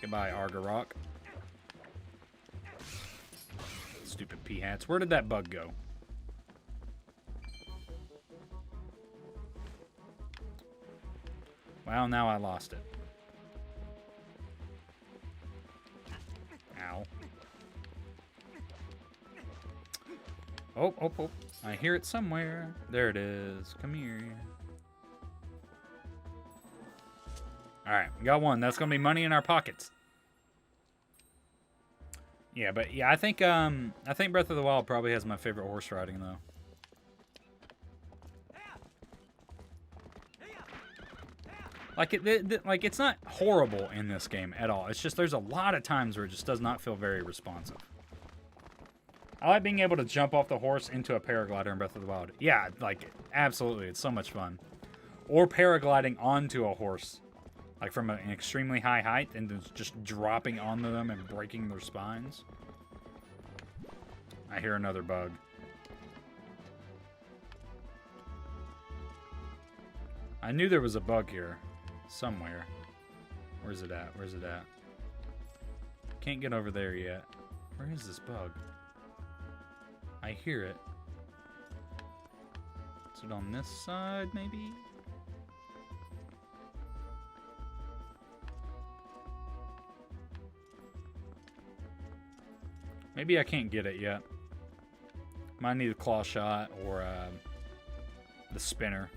Goodbye, Argarok. Stupid pea hats. Where did that bug go? Well, now I lost it. Ow. Oh, oh, oh. I hear it somewhere. There it is. Come here. Alright, we got one. That's gonna be money in our pockets. Yeah, but yeah, I think Breath of the Wild probably has my favorite horse riding though. Like it's not horrible in this game at all. It's just there's a lot of times where it just does not feel very responsive. I like being able to jump off the horse into a paraglider in Breath of the Wild. Yeah, like, absolutely. It's so much fun. Or paragliding onto a horse. Like, from an extremely high height and then just dropping onto them and breaking their spines. I hear another bug. I knew there was a bug here. Somewhere. Where's it at? Where's it at? Can't get over there yet. Where is this bug? I hear it. Is it on this side, maybe? Maybe I can't get it yet. Might need a claw shot or the spinner.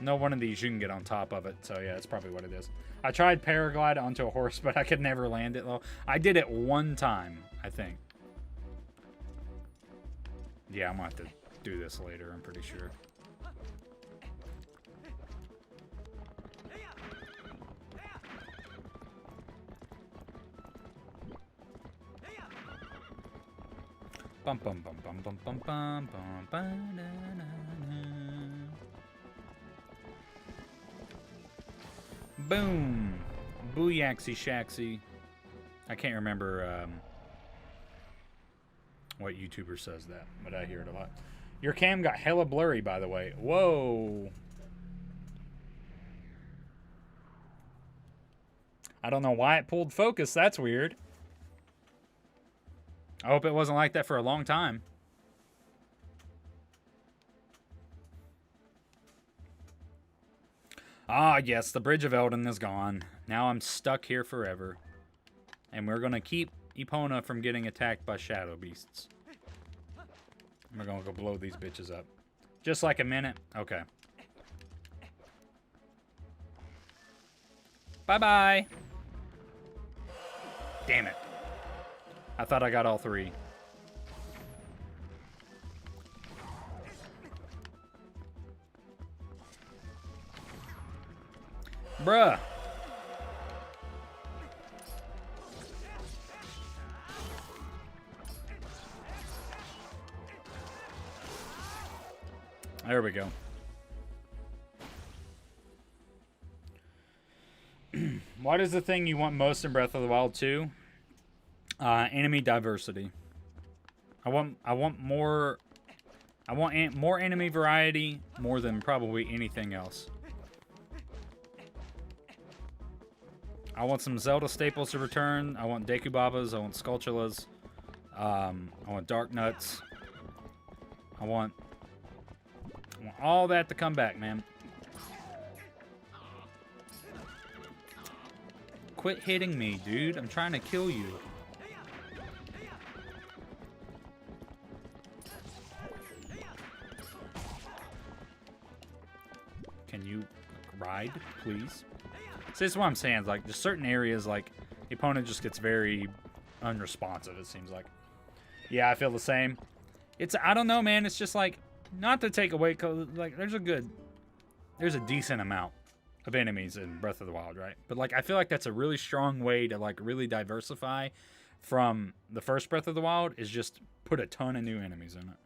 I know one of these you can get on top of it, so yeah, that's probably what it is. I tried paraglide onto a horse, but I could never land it, though. I did it one time, I think. Yeah, I'm gonna have to do this later, I'm pretty sure. Bum bum bum bum bum bum bum bum ba na na na. Boom! Booyaxy shaxy. I can't remember what YouTuber says that, but I hear it a lot. Your cam got hella blurry, by the way. Whoa! I don't know why it pulled focus. That's weird. I hope it wasn't like that for a long time. Ah, yes, the Bridge of Eldon is gone. Now I'm stuck here forever. And we're going to keep Epona from getting attacked by shadow beasts. We're going to go blow these bitches up. Just like a minute? Okay. Bye-bye. Damn it. I thought I got all three. Bruh. There we go. What is the thing you want most in Breath of the Wild 2? Enemy diversity. I want more more enemy variety more than probably anything else. I want some Zelda staples to return. I want Deku Babas. I want Skulltulas. I want Dark Nuts. I want all that to come back, man. Quit hitting me, dude. I'm trying to kill you. Can you ride, please? See, this is what I'm saying. Like, there's certain areas, like, the opponent just gets very unresponsive, it seems like. Yeah, I feel the same. I don't know, man. It's just like, not to take away, like, there's a decent amount of enemies in Breath of the Wild, right? But, like, I feel like that's a really strong way to, like, really diversify from the first Breath of the Wild, is just put a ton of new enemies in it.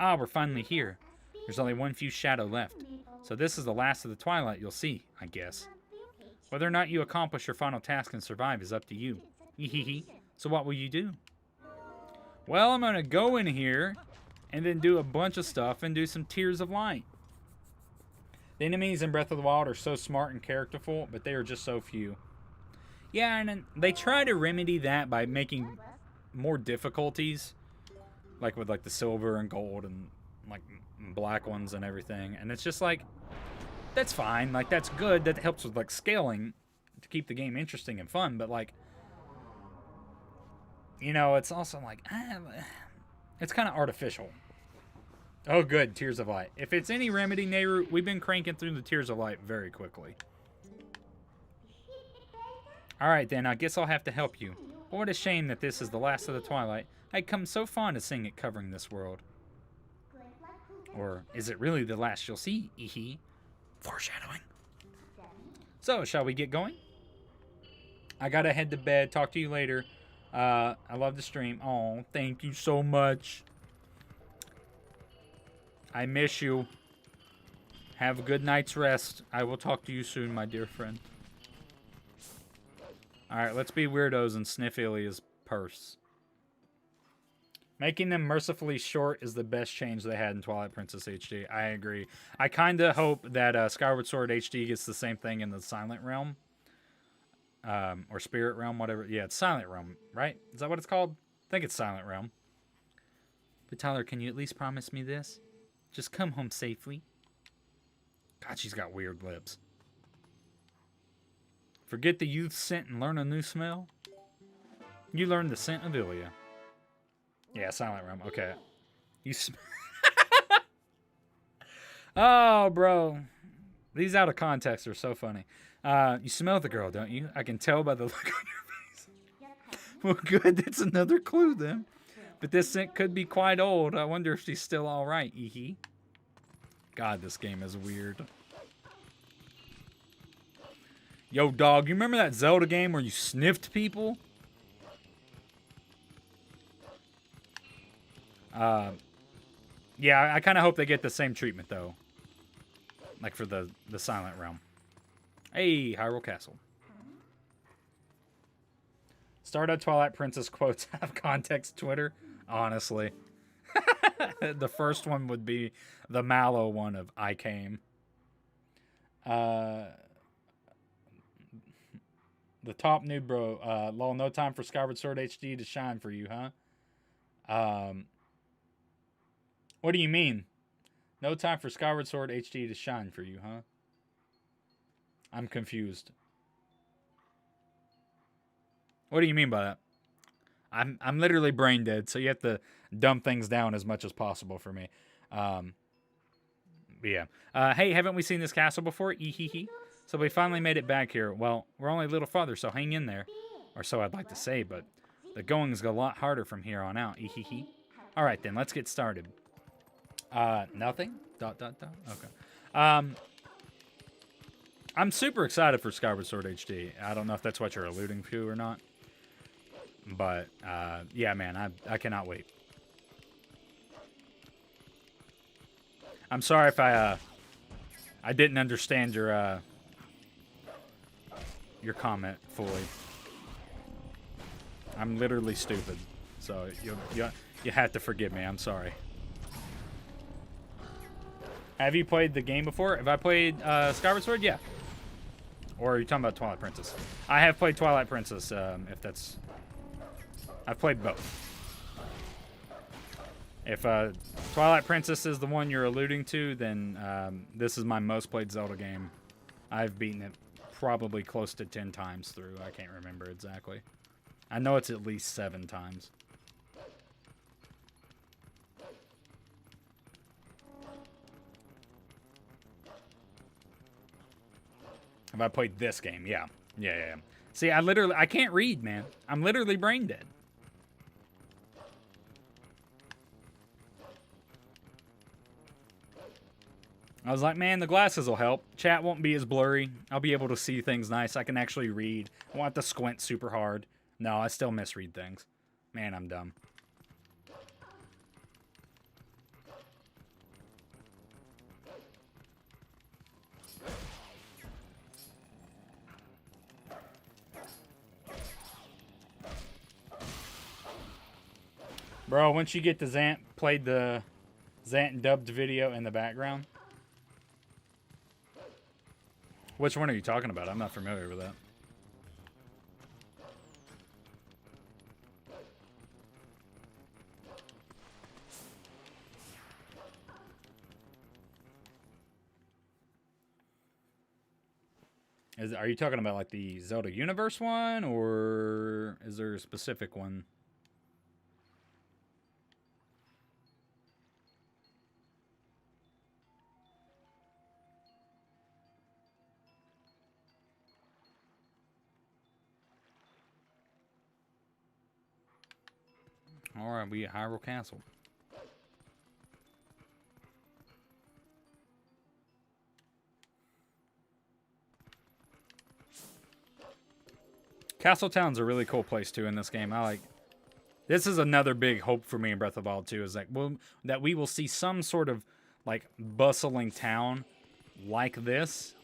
Ah, we're finally here. There's only one few shadow left. So this is the last of the Twilight you'll see, I guess. Whether or not you accomplish your final task and survive is up to you. Hehehe. So what will you do? Well, I'm going to go in here and then do a bunch of stuff and do some Tears of Light. The enemies in Breath of the Wild are so smart and characterful, but they are just so few. Yeah, and then they try to remedy that by making more difficulties, like with like the silver and gold and like black ones and everything. And it's just like, that's fine. Like, that's good. That helps with like scaling to keep the game interesting and fun. But like, you know, it's also like, it's kind of artificial. Oh, good. Tears of Light. If it's any remedy, Nehru, we've been cranking through the Tears of Light very quickly. Alright, then. I guess I'll have to help you. But what a shame that this is the last of the Twilight. I'd come so fond to sing it covering this world. Or is it really the last you'll see? Eehee. Foreshadowing. So, shall we get going? I gotta head to bed. Talk to you later. I love the stream. Oh, thank you so much. I miss you. Have a good night's rest. I will talk to you soon, my dear friend. Alright, let's be weirdos and sniff Ilia's purse. Making them mercifully short is the best change they had in Twilight Princess HD. I agree. I kind of hope that Skyward Sword HD gets the same thing in the Silent Realm. Or Spirit Realm, whatever. Yeah, it's Silent Realm, right? Is that what it's called? I think it's Silent Realm. But Tyler, can you at least promise me this? Just come home safely. God, she's got weird lips. Forget the youth scent and learn a new smell? You learned the scent of Ilia. Yeah, Silent Realm. Okay. You Oh, bro. These out of context are so funny. You smell the girl, don't you? I can tell by the look on your face. Well, good. That's another clue, then. But this scent could be quite old. I wonder if she's still all right. Eehee. God, this game is weird. Yo, dog, you remember that Zelda game where you sniffed people? Yeah, I kind of hope they get the same treatment, though. Like for the Silent Realm. Hey, Hyrule Castle. Started Twilight Princess quotes out of context Twitter. Honestly. The first one would be the Mallow one of I Came. The top noob bro. Lol, no time for Skyward Sword HD to shine for you, huh? What do you mean? No time for Skyward Sword HD to shine for you, huh? I'm confused. What do you mean by that? I'm literally brain dead, so you have to dumb things down as much as possible for me. But yeah. Hey, haven't we seen this castle before? Ehehe. So we finally made it back here. Well, we're only a little farther, so hang in there. Or so I'd like to say, but the going's a lot harder from here on out. Ehehe. All right, then, let's get started. Nothing? ... Okay. I'm super excited for Skyward Sword HD. I don't know if that's what you're alluding to or not. But, yeah, man, I cannot wait. I'm sorry if I didn't understand your comment fully. I'm literally stupid. So, you have to forgive me. I'm sorry. Have you played the game before? Have I played Skyward Sword? Yeah. Or are you talking about Twilight Princess? I have played Twilight Princess, if that's... I've played both. If Twilight Princess is the one you're alluding to, then this is my most played Zelda game. I've beaten it probably close to 10 times through. I can't remember exactly. I know it's at least 7 times. Have I played this game? Yeah. Yeah. See, I can't read, man. I'm literally brain dead. I was like, man, the glasses will help. Chat won't be as blurry. I'll be able to see things nice. I can actually read. I won't have to squint super hard. No, I still misread things. Man, I'm dumb. Bro, once you get the Zant, played the Zant dubbed video in the background. Which one are you talking about? I'm not familiar with that. Are you talking about like the Zelda Universe one, or is there a specific one? Alright, we at Hyrule Castle. Castle Town's a really cool place too in this game. This is another big hope for me in Breath of the Wild 2 is that we will see some sort of like bustling town like this.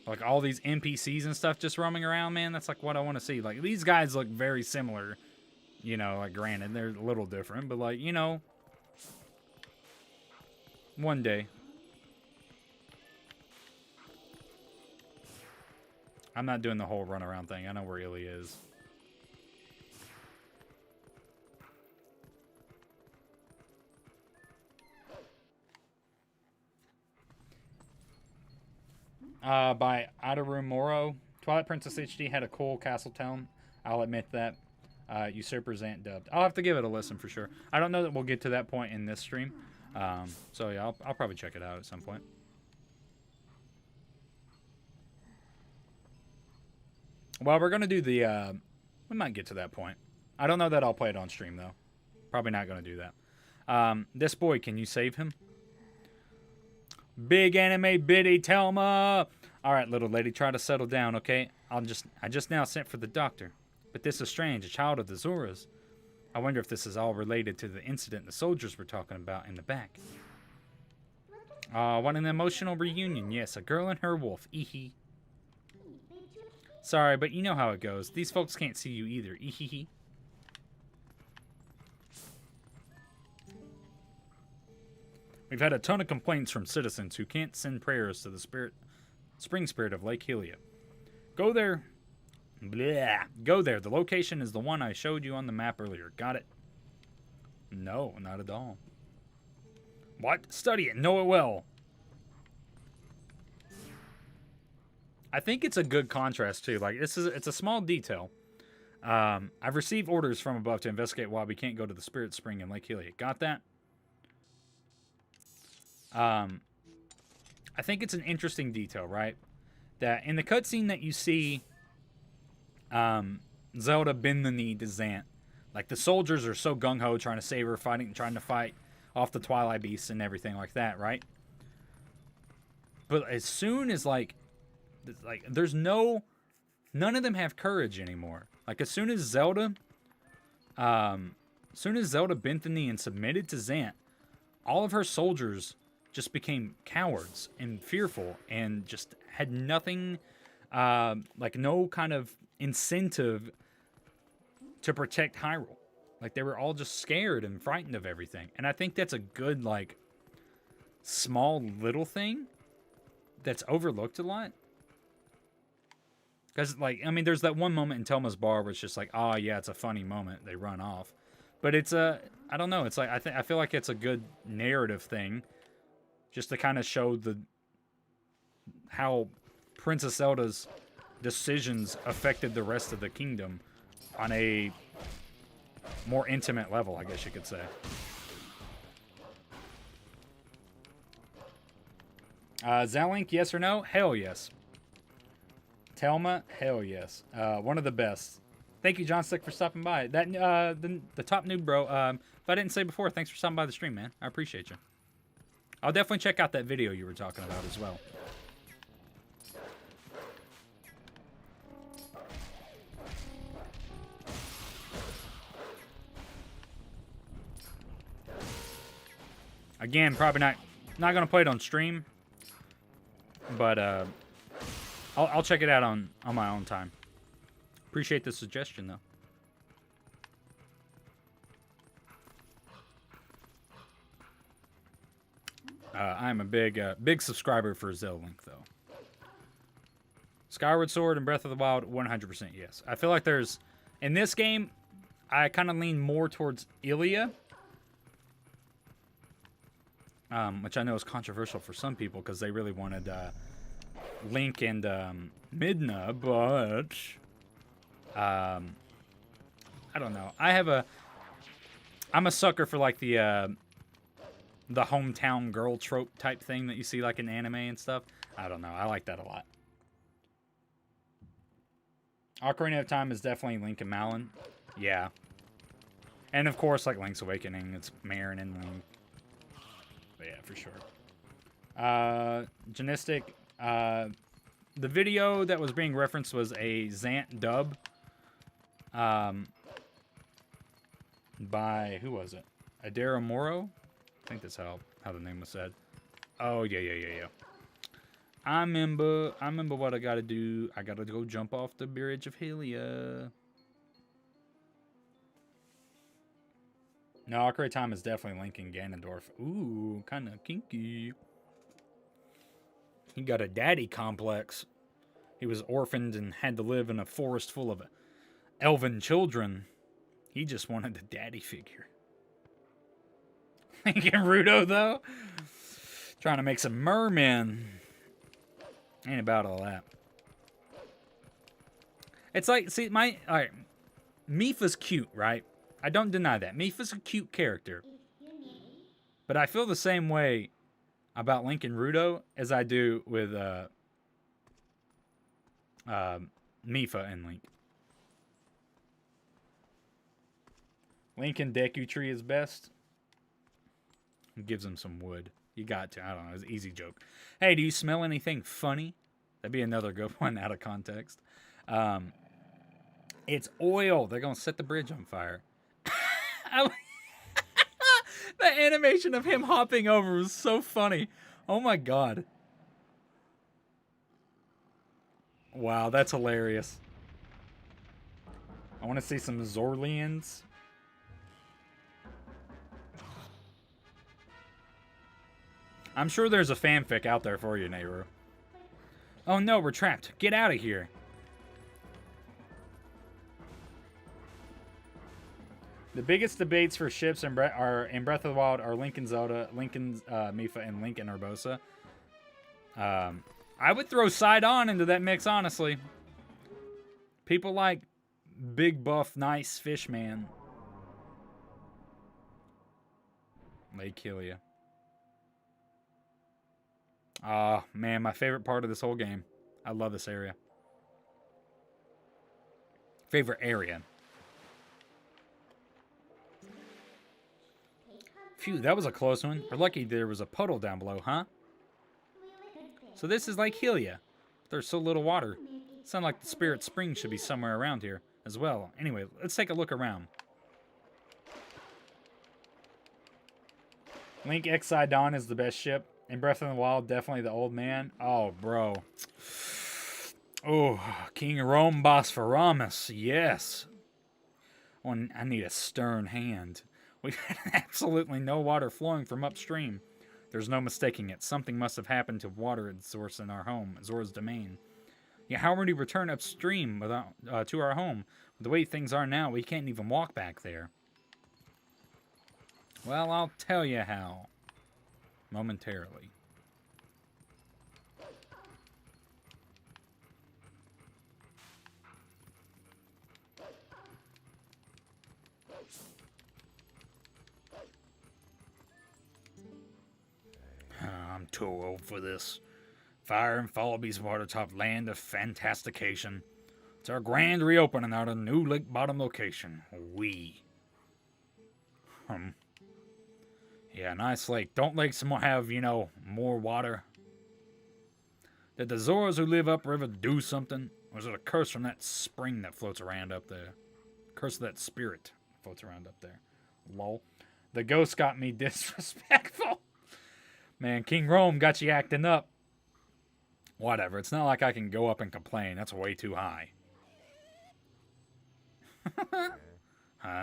Like all these NPCs and stuff just roaming around, man. That's like what I want to see. Like these guys look very similar. You know, like granted, they're a little different, but like, you know, one day. I'm not doing the whole runaround thing. I know where Illy is. By Adaru Moro. Twilight Princess HD had a cool castle town. I'll admit that. Usurper's Ant dubbed. I'll have to give it a listen for sure. I don't know that we'll get to that point in this stream. So yeah, I'll probably check it out at some point. Well, we're going to do the... we might get to that point. I don't know that I'll play it on stream, though. Probably not going to do that. This boy, can you save him? Big anime biddy Telma! Alright, little lady, try to settle down, okay? I just now sent for the doctor. But this is strange, a child of the Zoras. I wonder if this is all related to the incident the soldiers were talking about in the back. What an emotional reunion. Yes, a girl and her wolf. Eehee. Sorry, but you know how it goes. These folks can't see you either. Eehee. We've had a ton of complaints from citizens who can't send prayers to the spring spirit of Lake Hylia. Go there. Blah. Go there. The location is the one I showed you on the map earlier. Got it? No, not at all. What? Study it. Know it well. I think it's a good contrast too. Like it's a small detail. I've received orders from above to investigate why we can't go to the Spirit Spring in Lake Hylia. Got that? I think it's an interesting detail, right? That in the cutscene that you see, Zelda bend the knee to Zant. Like the soldiers are so gung ho trying to save her, trying to fight off the Twilight Beasts and everything like that, right? But as soon as like there's none of them have courage anymore. Like as soon as Zelda bent the knee and submitted to Zant, all of her soldiers just became cowards and fearful and just had nothing, like no kind of incentive to protect Hyrule. Like they were all just scared and frightened of everything. And I think that's a good, like, small little thing that's overlooked a lot. Because, like, I mean, there's that one moment in Telma's bar where it's just like, oh, yeah, it's a funny moment. They run off. But it's I don't know. It's like, I feel like it's a good narrative thing. Just to kind of show how Princess Zelda's decisions affected the rest of the kingdom on a more intimate level, I guess you could say. Zalink, yes or no? Hell yes. Telma, hell yes. One of the best. Thank you, John Stick, for stopping by. That the top noob, bro. If I didn't say before, thanks for stopping by the stream, man. I appreciate you. I'll definitely check out that video you were talking about as well. Again, probably not gonna play it on stream, but I'll check it out on my own time. Appreciate the suggestion though. I'm a big subscriber for Zelda though. Skyward Sword and Breath of the Wild, 100% yes. I feel like there's in this game, I kind of lean more towards Hylia. Which I know is controversial for some people because they really wanted Link and Midna, but I don't know. I'm a sucker for like the hometown girl trope type thing that you see like in anime and stuff. I don't know. I like that a lot. Ocarina of Time is definitely Link and Malon. Yeah. And of course, like Link's Awakening, it's Marin and Link. But yeah, for sure. Genistic. The video that was being referenced was a Zant dub. By, who was it? Adara Moro? I think that's how the name was said. Oh, yeah. I remember what I gotta do. I gotta go jump off the bridge of Hylia. No, Ocarina of Time is definitely Link and Ganondorf. Ooh, kind of kinky. He got a daddy complex. He was orphaned and had to live in a forest full of elven children. He just wanted a daddy figure. Link and Rudo, though? Trying to make some mermen. Ain't about all that. It's like, see, alright. Mipha's cute, right? I don't deny that. Mipha's a cute character. But I feel the same way about Link and Rudo as I do with Mipha and Link. Link and Deku Tree is best. It gives him some wood. You got to. I don't know. It's an easy joke. Hey, do you smell anything funny? That'd be another good one out of context. It's oil. They're going to set the bridge on fire. The animation of him hopping over was so funny. Oh my god. Wow, that's hilarious. I want to see some Zorlians. I'm sure there's a fanfic out there for you, Nehru. Oh no, we're trapped. Get out of here. The biggest debates for ships in Breath of the Wild are Link and Zelda, Link and Mipha, and Link and Urbosa. I would throw Sidon into that mix, honestly. People like big, buff, nice fish man. Lake Hylia. Ah, man, my favorite part of this whole game. I love this area. Favorite area. Phew, that was a close one. We're lucky there was a puddle down below, huh? So this is Lake Hylia. There's so little water. Sounds like the Spirit Spring should be somewhere around here as well. Anyway, let's take a look around. Link X Sidon is the best ship. In Breath of the Wild, definitely the old man. Oh, bro. Oh, King Rome Bosphoramus. Yes. Oh, I need a stern hand. We've had absolutely no water flowing from upstream. There's no mistaking it. Something must have happened to water source in our home, Zora's domain. Yeah, how would we return upstream without to our home? With the way things are now, we can't even walk back there. Well, I'll tell you how. Momentarily. I'm too old for this. Fire and Fallaby's watertop land of fantastication. It's our grand reopening out of new lake bottom location. Yeah, nice lake. Don't lakes have, you know, more water? Did the Zoras who live upriver do something? Or is it a curse from that spring that floats around up there? Curse of that spirit floats around up there. Lol. The ghost got me disrespectful. Man, King Rome got you acting up. Whatever. It's not like I can go up and complain. That's way too high.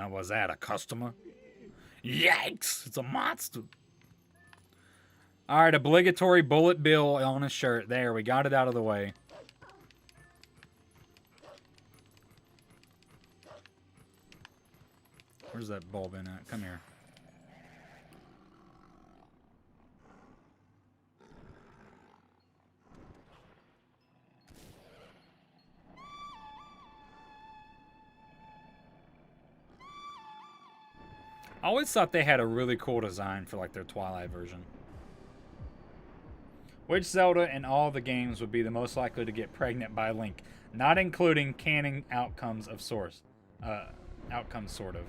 Was that a customer? Yikes! It's a monster. Alright, obligatory bullet bill on a shirt. There, we got it out of the way. Where's that bulb in at? Come here. I always thought they had a really cool design for like their Twilight version. Which Zelda in all the games would be the most likely to get pregnant by Link? Not including canon outcomes of source. Outcomes, sort of.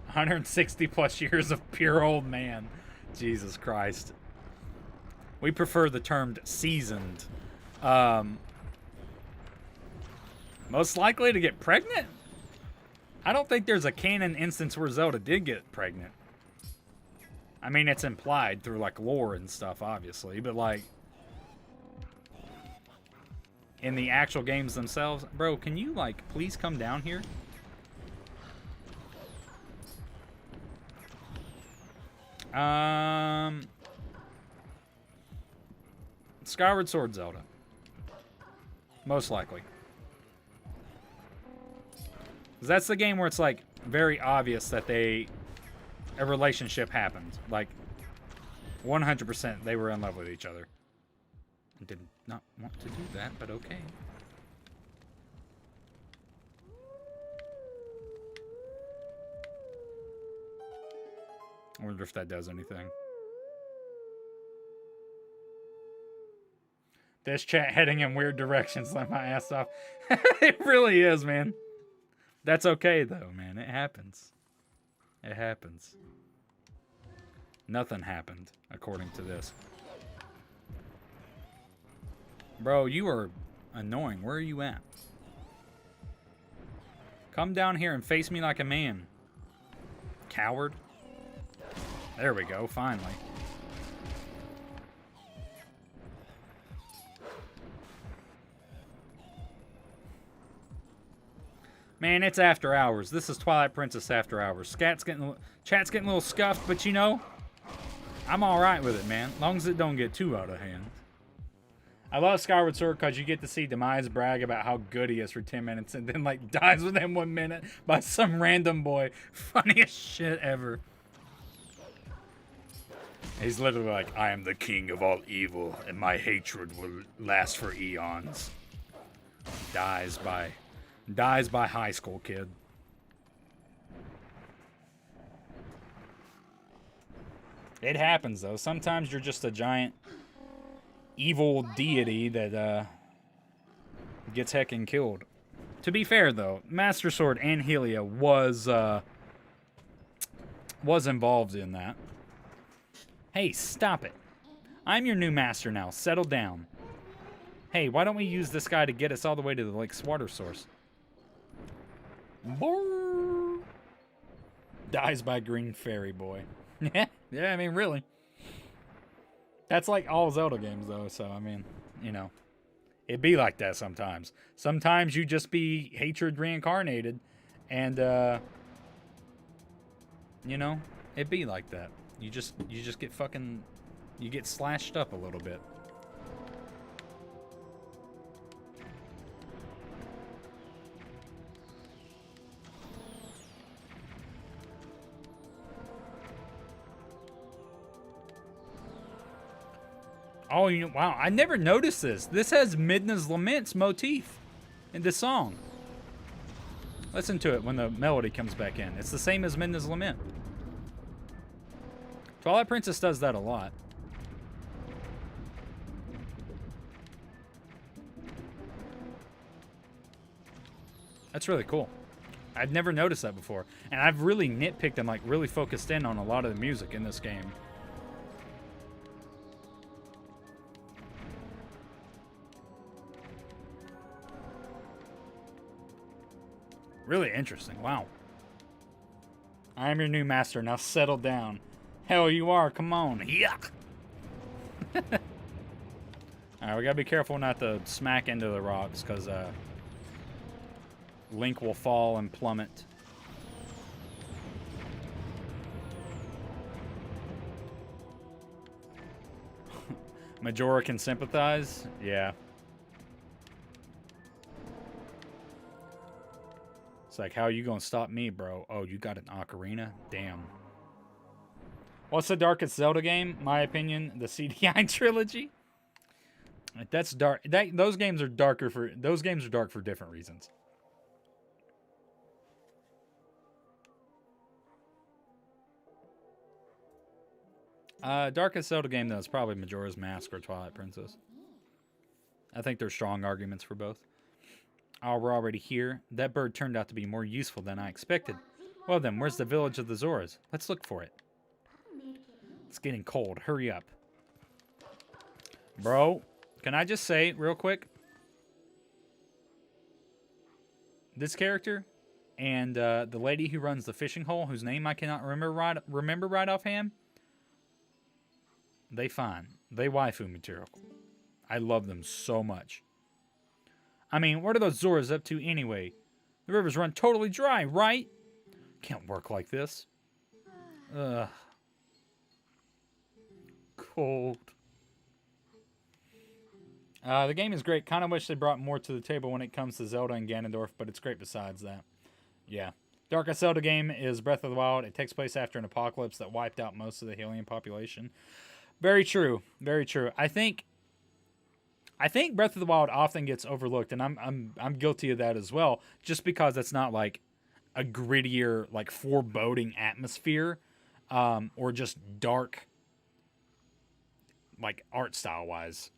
160 plus years of pure old man. Jesus Christ. We prefer the term seasoned. Most likely to get pregnant? I don't think there's a canon instance where Zelda did get pregnant. I mean, it's implied through, like, lore and stuff, obviously. But, like, in the actual games themselves... Bro, can you, like, please come down here? Skyward Sword Zelda. Most likely. That's the game where it's, like, very obvious that a relationship happened. Like, 100% they were in love with each other. I did not want to do that, but okay. I wonder if that does anything. This chat heading in weird directions, let my ass off. It really is, man. That's okay, though, man. It happens. It happens. Nothing happened, according to this. Bro, you are annoying. Where are you at? Come down here and face me like a man. Coward. There we go, finally. Man, it's after hours. This is Twilight Princess after hours. Chat's getting a little scuffed, but you know, I'm alright with it, man. As long as it don't get too out of hand. I love Skyward Sword because you get to see Demise brag about how good he is for 10 minutes and then, like, dies within 1 minute by some random boy. Funniest shit ever. He's literally like, I am the king of all evil, and my hatred will last for eons. Dies by high school kid. It happens, though. Sometimes you're just a giant evil deity that gets heckin' killed. To be fair, though, Master Sword and Helia was involved in that. Hey, stop it. I'm your new master now. Settle down. Hey, why don't we use this guy to get us all the way to the lake's water source? Brrr. Dies by green fairy boy. Yeah, I mean, really. That's like all Zelda games, though, so, I mean, you know. It be like that sometimes. Sometimes you just be hatred reincarnated, and, you know, it be like that. You just get fucking, you get slashed up a little bit. Oh, you know, wow, I never noticed this. This has Midna's Lament's motif in this song. Listen to it when the melody comes back in. It's the same as Midna's Lament. Twilight Princess does that a lot. That's really cool. I'd never noticed that before. And I've really nitpicked and like really focused in on a lot of the music in this game. Really interesting. Wow. I am your new master. Now settle down. Hell, you are. Come on. Yuck. Alright, we gotta be careful not to smack into the rocks, because Link will fall and plummet. Majora can sympathize? Yeah. It's like, how are you gonna stop me, bro? Oh, you got an Ocarina? Damn. What's the darkest Zelda game? My opinion, the CDI trilogy. That's dark. Those games are darker for. Those games are dark for different reasons. Darkest Zelda game, though, is probably Majora's Mask or Twilight Princess. I think there's strong arguments for both. Oh, we're already here. That bird turned out to be more useful than I expected. Well then, where's the village of the Zoras? Let's look for it. It's getting cold. Hurry up. Bro, can I just say real quick? This character and the lady who runs the fishing hole, whose name I cannot remember right offhand, they fine. They waifu material. I love them so much. I mean, what are those Zoras up to anyway? The rivers run totally dry, right? Can't work like this. Ugh. Cold. The game is great. Kind of wish they brought more to the table when it comes to Zelda and Ganondorf, but it's great besides that. Yeah. Darkest Zelda game is Breath of the Wild. It takes place after an apocalypse that wiped out most of the Hylian population. Very true. Very true. I think Breath of the Wild often gets overlooked, and I'm guilty of that as well, just because it's not like a grittier, like foreboding atmosphere, or just dark, like art style wise.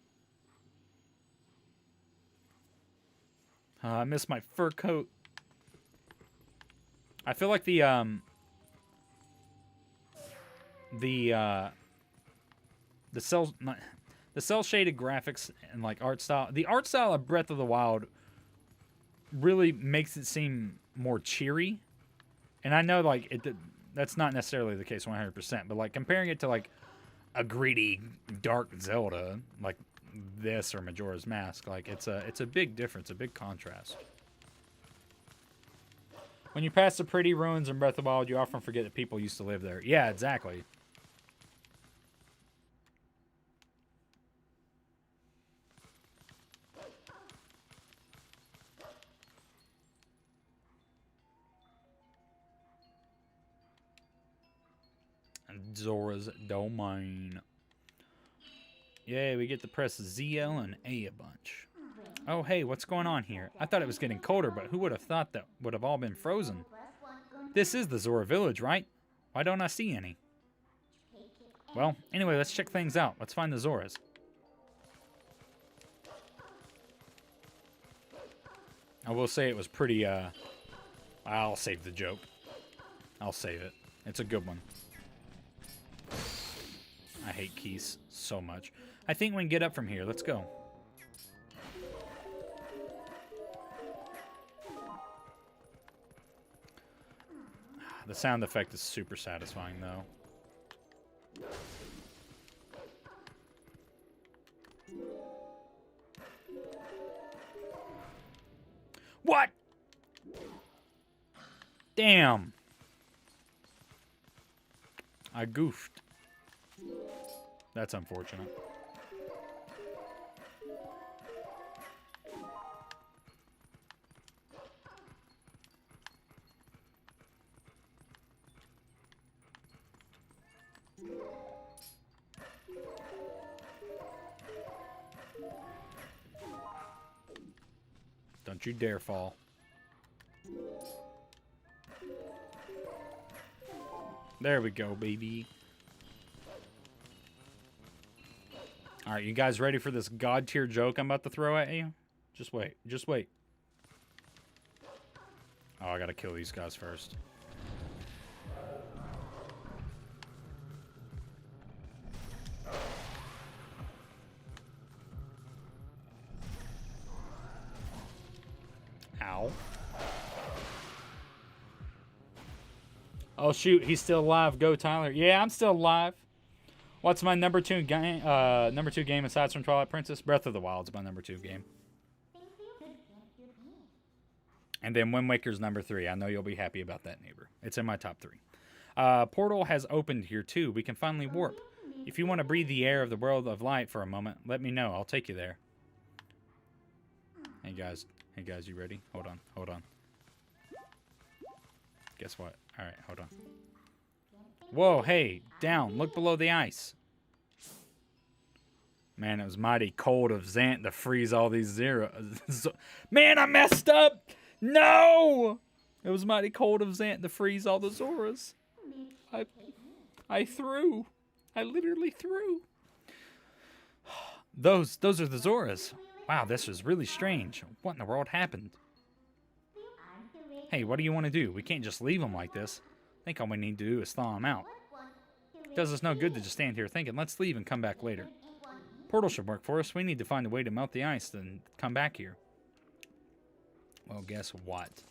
I miss my fur coat. I feel like the cell shaded graphics and like art style. The art style of Breath of the Wild really makes it seem more cheery. And I know like that's not necessarily the case 100%, but like comparing it to like a gritty dark Zelda like this or Majora's Mask, like it's a big difference, a big contrast. When you pass the pretty ruins in Breath of the Wild, you often forget that people used to live there. Yeah, exactly. Zora's Domain. Yay, we get to press ZL and A a bunch. Oh, hey, what's going on here? I thought it was getting colder, but who would have thought that would have all been frozen? This is the Zora Village, right? Why don't I see any? Well, anyway, let's check things out. Let's find the Zoras. I will say it was pretty, I'll save the joke. I'll save it. It's a good one. I hate keys so much. I think we can get up from here. Let's go. The sound effect is super satisfying, though. What? Damn. I goofed. That's unfortunate. Don't you dare fall. There we go, baby. Alright, you guys ready for this god tier joke I'm about to throw at you? Just wait. Just wait. Oh, I gotta kill these guys first. Ow. Oh shoot, he's still alive. Go Tyler. Yeah, I'm still alive. What's my number two game? Number two game aside from Twilight Princess? Breath of the Wild's my number two game. And then Wind Waker's number three. I know you'll be happy about that, neighbor. It's in my top three. Portal has opened here too. We can finally warp. If you want to breathe the air of the world of light for a moment, let me know. I'll take you there. Hey guys, you ready? Hold on. Guess what? All right, hold on. Whoa, hey, down. Look below the ice. Man, it was mighty cold of Zant to freeze all these zeros. Man, I messed up. No! It was mighty cold of Zant to freeze all the Zoras. I threw. I literally threw. Those are the Zoras. Wow, this is really strange. What in the world happened? Hey, what do you want to do? We can't just leave them like this. I think all we need to do is thaw them out. It does us no good to just stand here thinking, let's leave and come back later. Portal should work for us. We need to find a way to melt the ice and come back here. Well, guess what?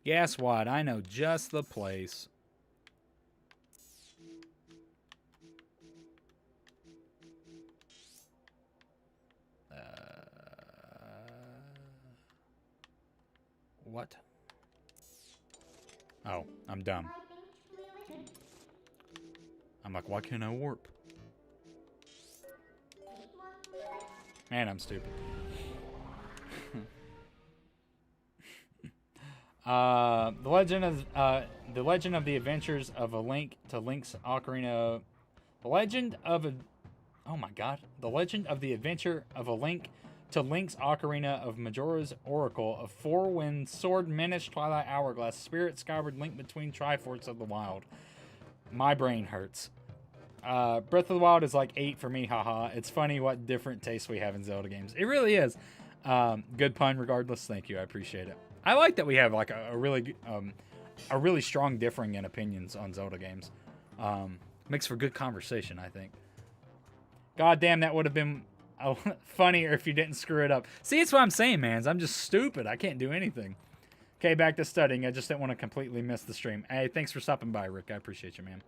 Guess what? I know just the place. What? Oh, I'm dumb. I'm like, why can't I warp? Man, I'm stupid. The Legend of the Adventures of a Link to Link's Ocarina. The Legend of the Adventure of a Link to Link's Ocarina of Majora's Oracle of Four Winds Sword Menace Twilight Hourglass Spirit Skyward Link Between Triforce of the Wild. My brain hurts. Breath of the Wild is like 8 for me, haha. It's funny what different tastes we have in Zelda games. It really is. Good pun regardless. Thank you. I appreciate it. I like that we have like a really strong differing in opinions on Zelda games. Makes for good conversation, I think. God damn, that would have been funnier if you didn't screw it up. See, it's what I'm saying, man. I'm just stupid. I can't do anything. Okay, back to studying. I just didn't want to completely miss the stream. Hey, thanks for stopping by, Rick. I appreciate you, man.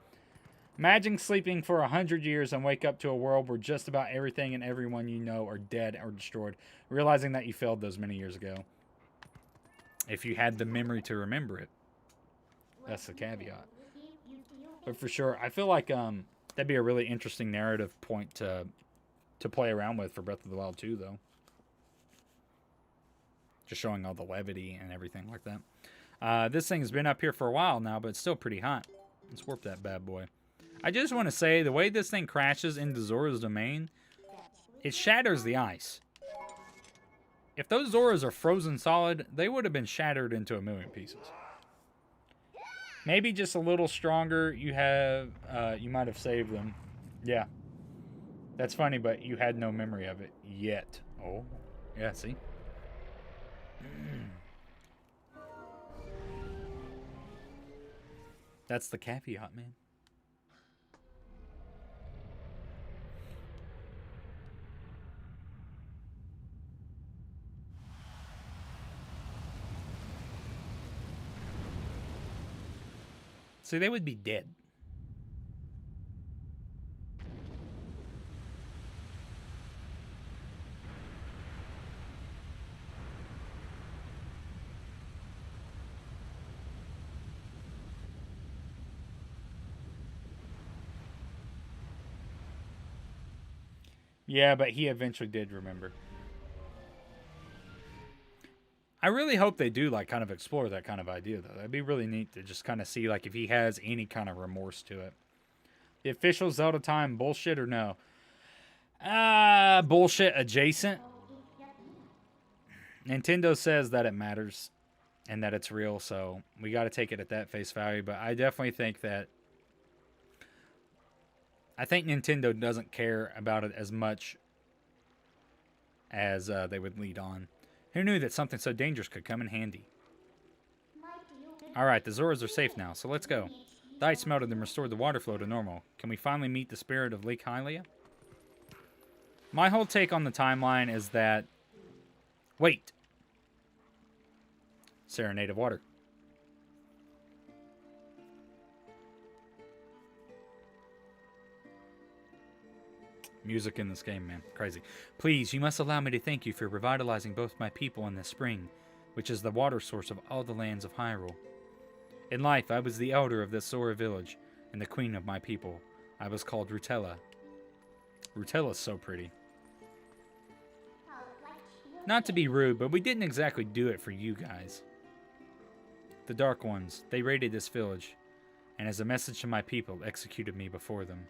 Imagine sleeping for 100 years and wake up to a world where just about everything and everyone you know are dead or destroyed, realizing that you failed those many years ago. If you had the memory to remember it. That's the caveat. But for sure, I feel like that'd be a really interesting narrative point to play around with for Breath of the Wild 2, though. Just showing all the levity and everything like that. This thing's been up here for a while now, but it's still pretty hot. Let's warp that bad boy. I just want to say, the way this thing crashes into Zora's domain, it shatters the ice. If those Zoras are frozen solid, they would have been shattered into a million pieces. Maybe just a little stronger. You might have saved them. Yeah. That's funny, but you had no memory of it yet. Oh, yeah, see? That's the caveat, man. See, they would be dead. Yeah, but he eventually did remember. I really hope they do like kind of explore that kind of idea though. That'd be really neat to just kind of see like if he has any kind of remorse to it. The official Zelda time bullshit or no? Bullshit adjacent. Nintendo says that it matters and that it's real, so we got to take it at that face value, but I definitely think that Nintendo doesn't care about it as much as they would lead on. Who knew that something so dangerous could come in handy? Alright, the Zoras are safe now, so let's go. The ice melted and restored the water flow to normal. Can we finally meet the spirit of Lake Hylia? My whole take on the timeline is that... Wait! Serenade of Water. Music in this game, man. Crazy. Please, you must allow me to thank you for revitalizing both my people and this spring, which is the water source of all the lands of Hyrule. In life, I was the elder of this Zora Village, and the queen of my people. I was called Rutella. Rutella's so pretty. Not to be rude, but we didn't exactly do it for you guys. The Dark Ones, they raided this village, and as a message to my people, executed me before them.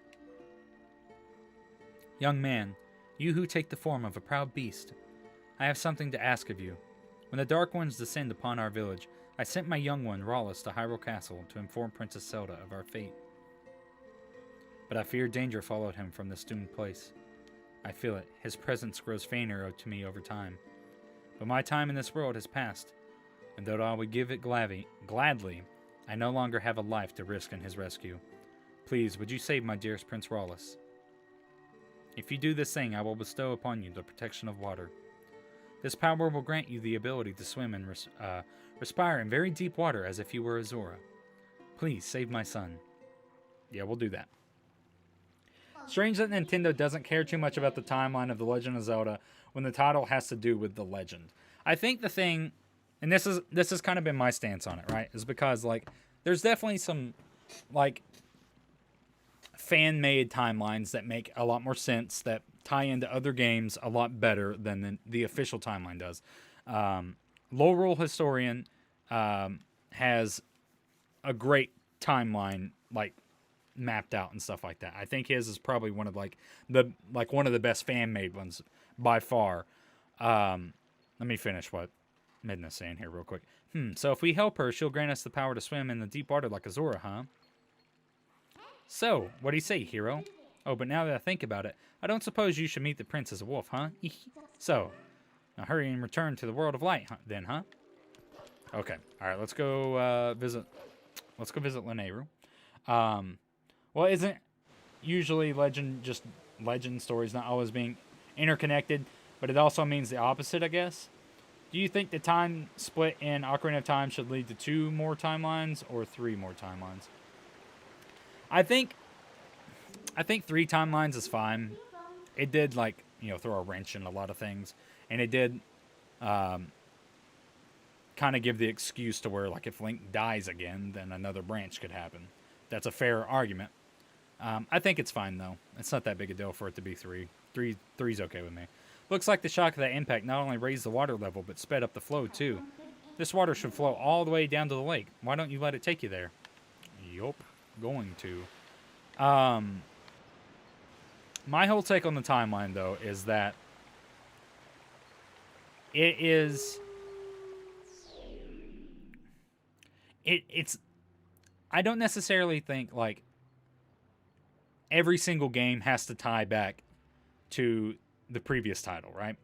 Young man, you who take the form of a proud beast, I have something to ask of you. When the Dark Ones descend upon our village, I sent my young one, Rawless, to Hyrule Castle to inform Princess Zelda of our fate. But I fear danger followed him from this doomed place. I feel it. His presence grows fainter to me over time. But my time in this world has passed, and though I would give it gladly, I no longer have a life to risk in his rescue. Please, would you save my dearest Prince Rawless? If you do this thing, I will bestow upon you the protection of water. This power will grant you the ability to swim and respire in very deep water as if you were a Zora. Please, save my son. Yeah, we'll do that. Strange that Nintendo doesn't care too much about the timeline of The Legend of Zelda when the title has to do with the legend. I think the thing, and this has kind of been my stance on it, right, is because, like, there's definitely some, like, fan-made timelines that make a lot more sense, that tie into other games a lot better than the official timeline does. Lowrule Historian has a great timeline, like, mapped out and stuff like that. I think his is probably one of one of the best fan-made ones by far. Let me finish what Midna's saying here real quick. So if we help her, she'll grant us the power to swim in the deep water like a Zora, huh? So, what do you say, hero? Oh, but now that I think about it, I don't suppose you should meet the prince as a wolf, huh? So, now hurry and return to the world of light, then, huh? Okay, all right, let's go visit Lanayru. Well, isn't usually legend stories not always being interconnected, but it also means the opposite, I guess? Do you think the time split in Ocarina of Time should lead to 2 more timelines or 3 more timelines? I think 3 timelines is fine. It did, like, throw a wrench in a lot of things, and it did kind of give the excuse to where, like, if Link dies again, then another branch could happen. That's a fair argument. I think it's fine, though. It's not that big a deal for it to be 3. 3's okay with me. Looks like the shock of that impact not only raised the water level, but sped up the flow, too. This water should flow all the way down to the lake. Why don't you let it take you there? Yup, going to. Um, my whole take on the timeline, though, is that it is it's I don't necessarily think like every single game has to tie back to the previous title, right?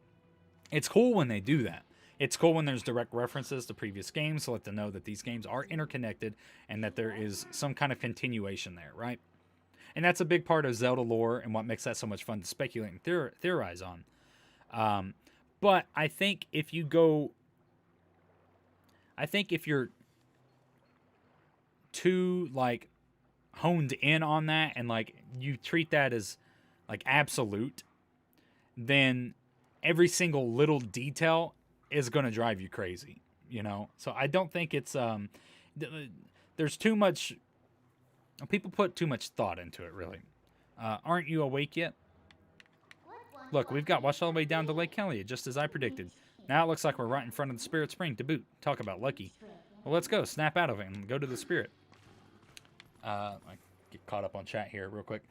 It's cool when they do that. It's cool when there's direct references to previous games to let them know that these games are interconnected and that there is some kind of continuation there, right? And that's a big part of Zelda lore and what makes that so much fun to speculate and theorize on. But I think if you go, I think if you're too like honed in on that and like you treat that as like absolute, then every single little detail is going to drive you crazy, you know? So I don't think it's there's too much, people put too much thought into it, really. Aren't you awake yet? Look, we've got washed all the way down to Lake Kelly, just as I predicted. Now it looks like we're right in front of the Spirit Spring to boot. Talk about lucky. Well, let's go. Snap out of it and go to the Spirit. I get caught up on chat here real quick.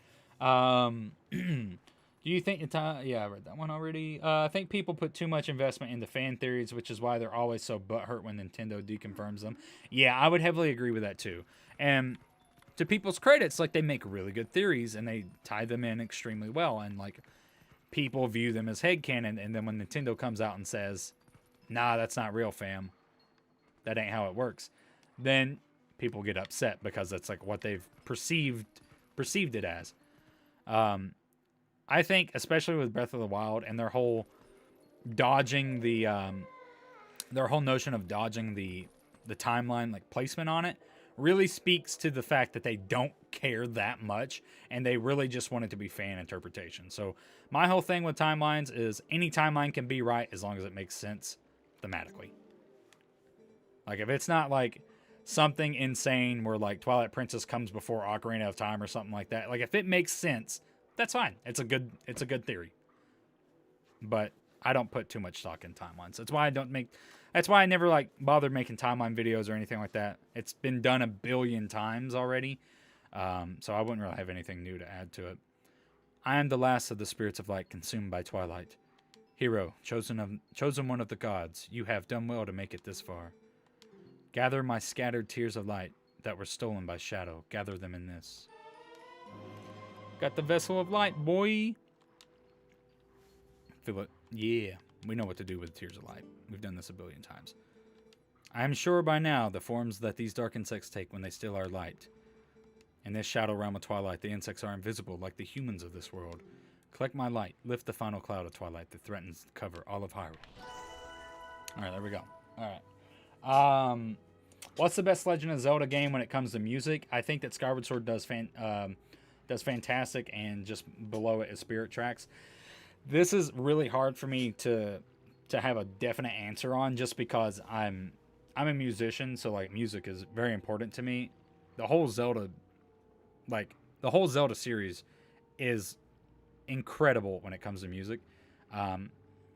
Do you think yeah, I read that one already. I think people put too much investment into fan theories, which is why they're always so butthurt when Nintendo deconfirms them. Yeah, I would heavily agree with that too. And to people's credits, like they make really good theories and they tie them in extremely well, and like people view them as headcanon, and then when Nintendo comes out and says, "Nah, that's not real, fam. That ain't how it works," then people get upset because that's like what they've perceived it as. I think, especially with Breath of the Wild and their whole dodging their whole notion of dodging the timeline, like placement on it, really speaks to the fact that they don't care that much and they really just want it to be fan interpretation. So my whole thing with timelines is any timeline can be right as long as it makes sense thematically. Like if it's not like something insane where like Twilight Princess comes before Ocarina of Time or something like that, like if it makes sense, that's fine. It's a good theory. But I don't put too much stock in timelines. That's why I never like bothered making timeline videos or anything like that. It's been done a billion times already. So I wouldn't really have anything new to add to it. I am the last of the spirits of light consumed by twilight. Hero, chosen one of the gods, you have done well to make it this far. Gather my scattered tears of light that were stolen by shadow. Gather them in this. Got the vessel of light, boy. Feel it. Yeah, we know what to do with tears of light. We've done this a billion times. I am sure by now the forms that these dark insects take when they steal our light. In this shadow realm of twilight, the insects are invisible like the humans of this world. Collect my light. Lift the final cloud of twilight that threatens to cover all of Hyrule. All right, there we go. All right. What's the best Legend of Zelda game when it comes to music? I think that Skyward Sword does fantastic, and just below it is Spirit Tracks. This is really hard for me to have a definite answer on, just because I'm a musician, so like music is very important to me. The whole Zelda series is incredible when it comes to music.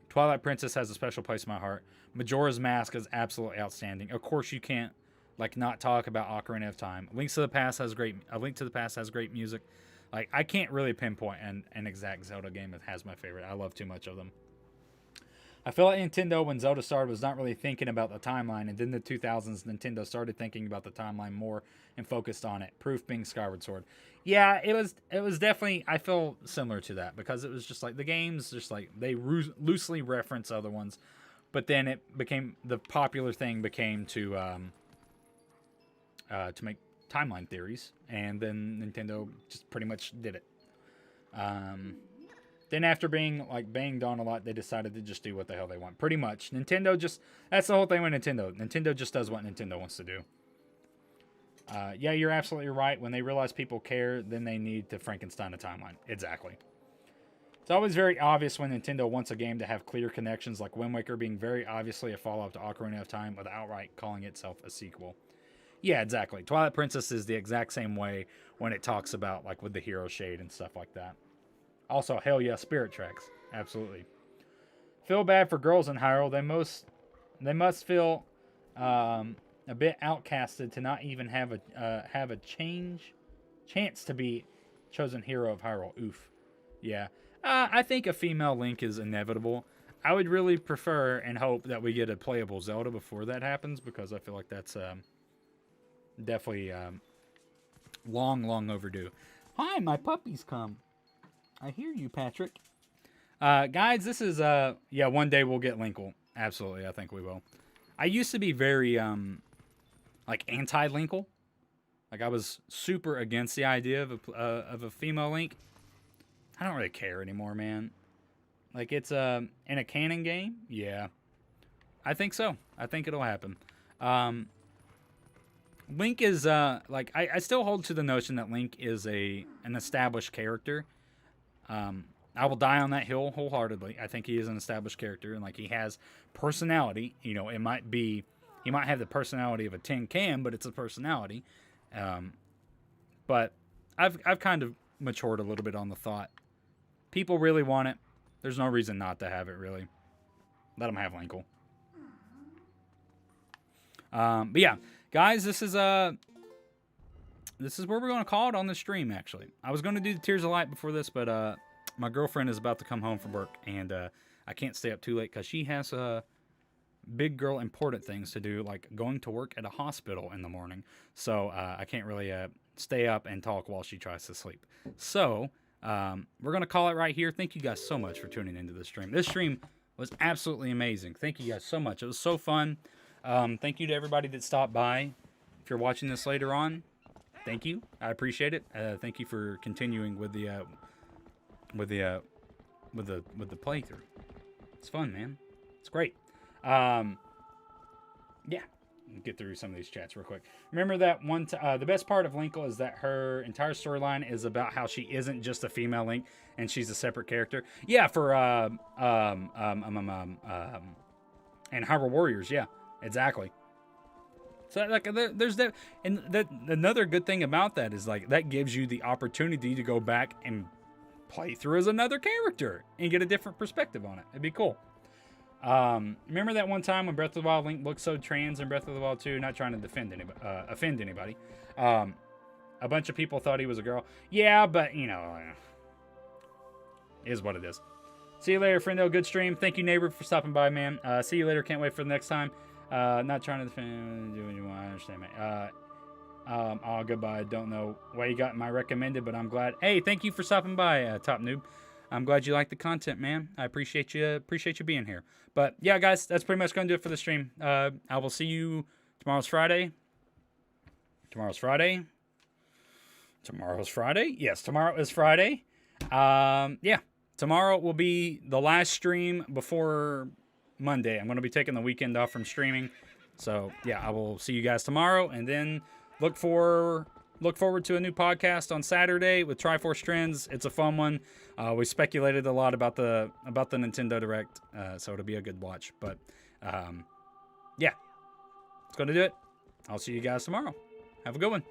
Twilight Princess has a special place in my heart. Majora's Mask is absolutely outstanding. Of course, you can't like not talk about Ocarina of Time. A Link to the Past has great music. Like I can't really pinpoint an exact Zelda game that has my favorite. I love too much of them. I feel like Nintendo, when Zelda started, was not really thinking about the timeline, and then the 2000s, Nintendo started thinking about the timeline more and focused on it. Proof being Skyward Sword. Yeah, it was definitely, I feel similar to that, because it was just like the games, just like they loosely reference other ones, but then it became, the popular thing became to make timeline theories, and then Nintendo just pretty much did it. Then after being like banged on a lot, they decided to just do what the hell they want. Pretty much. That's the whole thing with Nintendo. Nintendo just does what Nintendo wants to do. Yeah, you're absolutely right. When they realize people care, then they need to Frankenstein a timeline. Exactly. It's always very obvious when Nintendo wants a game to have clear connections, like Wind Waker being very obviously a follow-up to Ocarina of Time without outright calling itself a sequel. Yeah, exactly. Twilight Princess is the exact same way when it talks about like with the hero shade and stuff like that. Also, hell yeah, Spirit Tracks. Absolutely. Feel bad for girls in Hyrule. They must feel a bit outcasted to not even have a chance to be Chosen hero of Hyrule. Oof. Yeah. I think a female Link is inevitable. I would really prefer and hope that we get a playable Zelda before that happens, because I feel like that's definitely long overdue. Hi, my puppies come. I hear you, Patrick. Guys, this is yeah, one day we'll get Linkle. Absolutely, I think we will. I used to be very like anti-Linkle. Like I was super against the idea of a female Link. I don't really care anymore, man. Like it's in a canon game, yeah. I think so. I think it'll happen. Link is like I still hold to the notion that Link is an established character. I will die on that hill wholeheartedly. I think he is an established character, and like he has personality. You know, it might be he might have the personality of a tin can, but it's a personality. But I've kind of matured a little bit on the thought. People really want it. There's no reason not to have it, really. Let them have Linkle. But yeah, guys, this is where we're going to call it on the stream, actually. I was going to do the Tears of Light before this, but my girlfriend is about to come home from work, and I can't stay up too late because she has big girl important things to do, like going to work at a hospital in the morning. So I can't really stay up and talk while she tries to sleep. So we're going to call it right here. Thank you guys so much for tuning into this stream. This stream was absolutely amazing. Thank you guys so much. It was so fun. Thank you to everybody that stopped by. If you're watching this later on, thank you. I appreciate it. Thank you for continuing with the playthrough. It's fun, man. It's great. Yeah. Get through some of these chats real quick. Remember that one the best part of Linkle is that her entire storyline is about how she isn't just a female Link and she's a separate character. Yeah, for and Hyrule Warriors, yeah. Exactly. So like there's that, and that another good thing about that is like that gives you the opportunity to go back and play through as another character and get a different perspective on it. It'd be cool. Remember that one time when Breath of the Wild Link looked so trans in Breath of the Wild 2? Not trying to offend anybody. A bunch of people thought he was a girl. Yeah, but you know, is what it is. See you later, friendo. Good stream. Thank you, neighbor, for stopping by, man. See you later. Can't wait for the next time. Not trying to defend. Do what you want. I understand, man. Oh, goodbye. Don't know why you got my recommended, but I'm glad. Hey, thank you for stopping by, Top Noob. I'm glad you like the content, man. I appreciate you being here. But yeah, guys, that's pretty much gonna do it for the stream. I will see you tomorrow's Friday. Tomorrow's Friday. Yes, tomorrow is Friday. Yeah, tomorrow will be the last stream before Monday. I'm gonna be taking the weekend off from streaming. So yeah, I will see you guys tomorrow, and then look forward to a new podcast on Saturday with Triforce Trends. It's a fun one. We speculated a lot about the Nintendo Direct, so it'll be a good watch. But yeah, it's going to do it. I'll see you guys tomorrow. Have a good one.